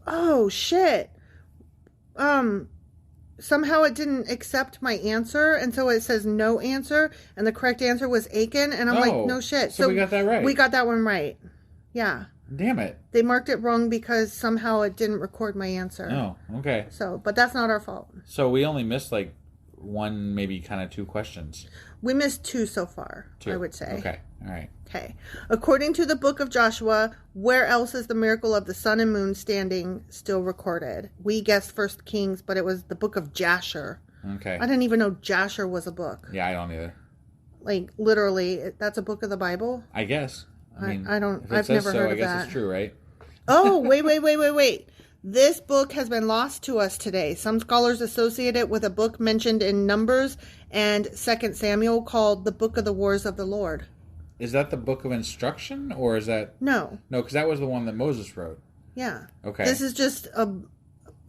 Oh, shit. Somehow it didn't accept my answer, and so it says no answer, and the correct answer was Achan, and I'm like, no shit. So we got that right. We got that one right. Yeah. Damn it. They marked it wrong because somehow it didn't record my answer. Oh, okay. So, but that's not our fault. So we only missed like 1, maybe kind of 2 questions. We missed 2 so far, 2. I would say. Okay, all right. Okay. According to the book of Joshua, where else is the miracle of the sun and moon standing still recorded? We guessed 1 Kings, but it was the book of Jasher. Okay. I didn't even know Jasher was a book. Yeah, I don't either. Like, literally, that's a book of the Bible? I guess. I mean, I don't, if it I've says never so, heard I of guess that. it's true, right? Oh, wait. This book has been lost to us today. Some scholars associate it with a book mentioned in Numbers and 2 Samuel called the Book of the Wars of the Lord. Is that the book of instruction, or is that... No. No, because that was the one that Moses wrote. Yeah. Okay. This is just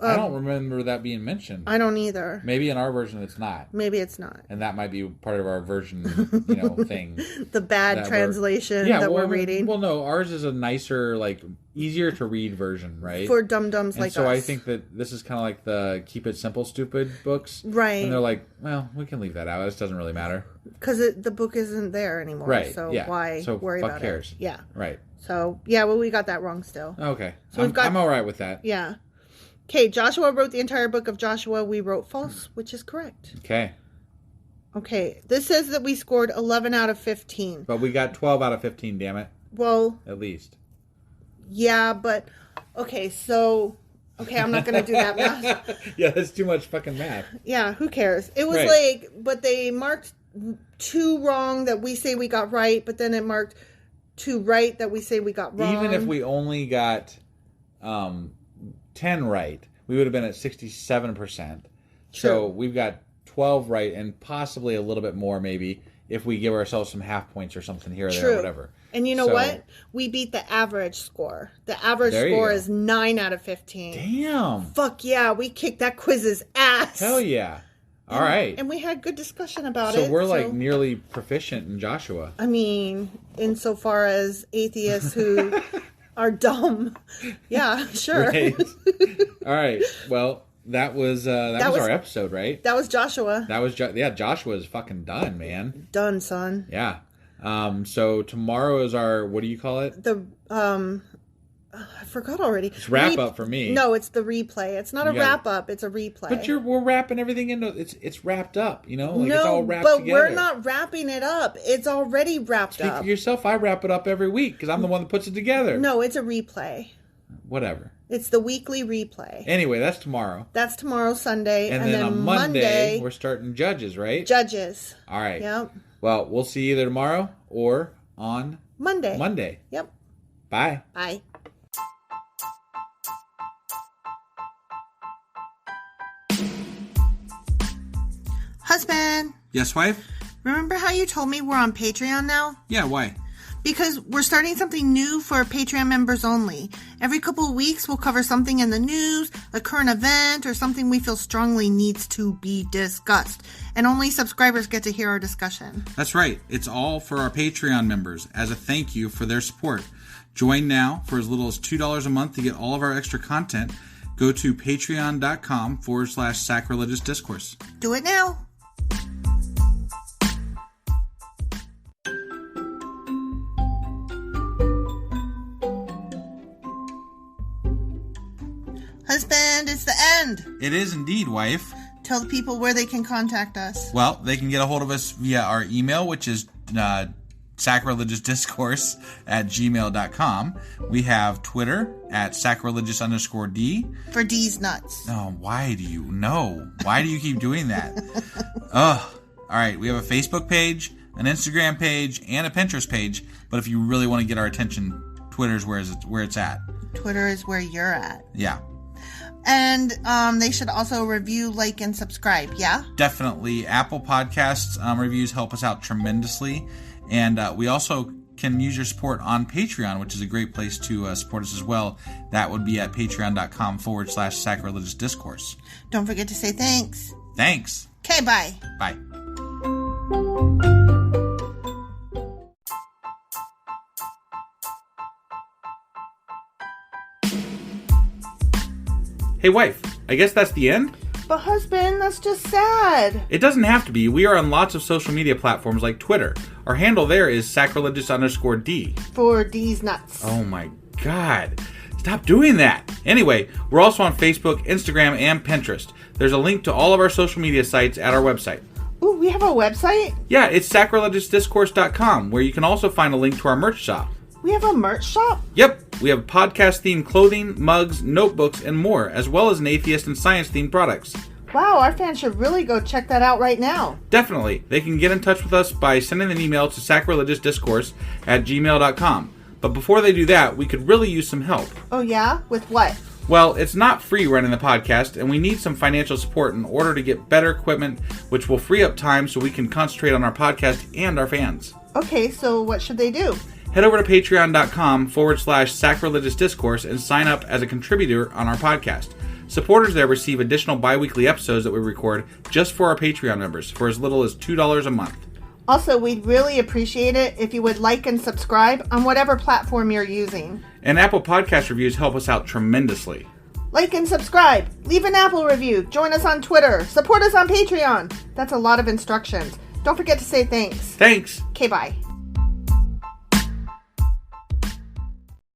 I don't remember that being mentioned. I don't either. Maybe in our version it's not. Maybe it's not. And that might be part of our version, thing. The bad that translation we're reading. Well, no, ours is a nicer, easier to read version, right? For dum-dums like us. So I think that this is kind of like the Keep It Simple Stupid books. Right. And they're like, well, we can leave that out. This doesn't really matter. Because the book isn't there anymore. Right. So yeah. why so worry fuck about cares. it? Yeah. Right. So, yeah, well, we got that wrong still. Okay. So I'm all right with that. Yeah. Okay, Joshua wrote the entire book of Joshua. We wrote false, which is correct. Okay. Okay, this says that we scored 11 out of 15. But we got 12 out of 15, damn it. Well, At least. yeah, but... Okay, so... Okay, I'm not going to do that math. Yeah, that's too much fucking math. Yeah, who cares? It was Right. but they marked 2 wrong that we say we got right, but then it marked 2 right that we say we got wrong. Even if we only got 10 right, we would have been at 67%. So we've got 12 right and possibly a little bit more maybe if we give ourselves some half points or something here or there or whatever. And you know what? We beat the average score. The average There you score go. is 9 out of 15. Damn. Fuck yeah, we kicked that quiz's ass. Hell yeah. All right. And we had good discussion about So it. we're like nearly proficient in Joshua. I mean, insofar as atheists who are dumb. Yeah, sure. Right. All right. Well, that was our episode, right? That was Joshua. That was Joshua's fucking done, man. Done, son. Yeah. So tomorrow is our, what do you call it? I forgot already. It's wrap up for me. No, it's the replay. It's not wrap up. It's a replay. But we're wrapping everything into it's wrapped up. You know, no, it's all wrapped but together. we're not wrapping it up. It's already wrapped Speak up. for yourself. I wrap it up every week because I'm the one that puts it together. No, it's a replay. Whatever. It's the weekly replay. Anyway, that's tomorrow. That's tomorrow, Sunday, and then on Monday we're starting Judges, right? Judges. All right. Yep. Well, we'll see you either tomorrow or on Monday. Yep. Bye. Bye. Husband. Yes, wife? Remember how you told me we're on Patreon now? Yeah, why? Because we're starting something new for Patreon members only. Every couple of weeks, we'll cover something in the news, a current event, or something we feel strongly needs to be discussed. And only subscribers get to hear our discussion. That's right. It's all for our Patreon members as a thank you for their support. Join now for as little as $2 a month to get all of our extra content. Go to patreon.com/sacrilegious discourse. Do it now. Husband, it's the end. It is indeed, wife. Tell the people where they can contact us. Well, they can get a hold of us via our email, which is sacrilegiousdiscourse@gmail.com. We have Twitter at sacrilegious_D. For D's nuts. Oh, why do you know? Why do you keep doing that? Ugh. All right, we have a Facebook page, an Instagram page, and a Pinterest page. But if you really want to get our attention, Twitter's where it's at. Twitter is where you're at. Yeah. And they should also review, like, and subscribe, yeah? Definitely. Apple Podcasts reviews help us out tremendously. And we also can use your support on Patreon, which is a great place to support us as well. That would be at patreon.com/sacrilegious discourse. Don't forget to say thanks. Thanks. Okay, bye. Bye. Hey, wife, I guess that's the end? But husband, that's just sad. It doesn't have to be. We are on lots of social media platforms like Twitter. Our handle there is sacrilegious_D. For D's nuts. Oh my God. Stop doing that. Anyway, we're also on Facebook, Instagram, and Pinterest. There's a link to all of our social media sites at our website. Ooh, we have a website? Yeah, it's sacrilegiousdiscourse.com, where you can also find a link to our merch shop. We have a merch shop? Yep, we have podcast-themed clothing, mugs, notebooks, and more, as well as an atheist and science-themed products. Wow, our fans should really go check that out right now. Definitely. They can get in touch with us by sending an email to sacrilegiousdiscourse@gmail.com. But before they do that, we could really use some help. Oh yeah? With what? Well, it's not free running the podcast, and we need some financial support in order to get better equipment, which will free up time so we can concentrate on our podcast and our fans. Okay, so what should they do? Head over to patreon.com/sacrilegious discourse and sign up as a contributor on our podcast. Supporters there receive additional bi-weekly episodes that we record just for our Patreon members for as little as $2 a month. Also, we'd really appreciate it if you would like and subscribe on whatever platform you're using. And Apple Podcast reviews help us out tremendously. Like and subscribe. Leave an Apple review. Join us on Twitter. Support us on Patreon. That's a lot of instructions. Don't forget to say thanks. Thanks. Okay, bye.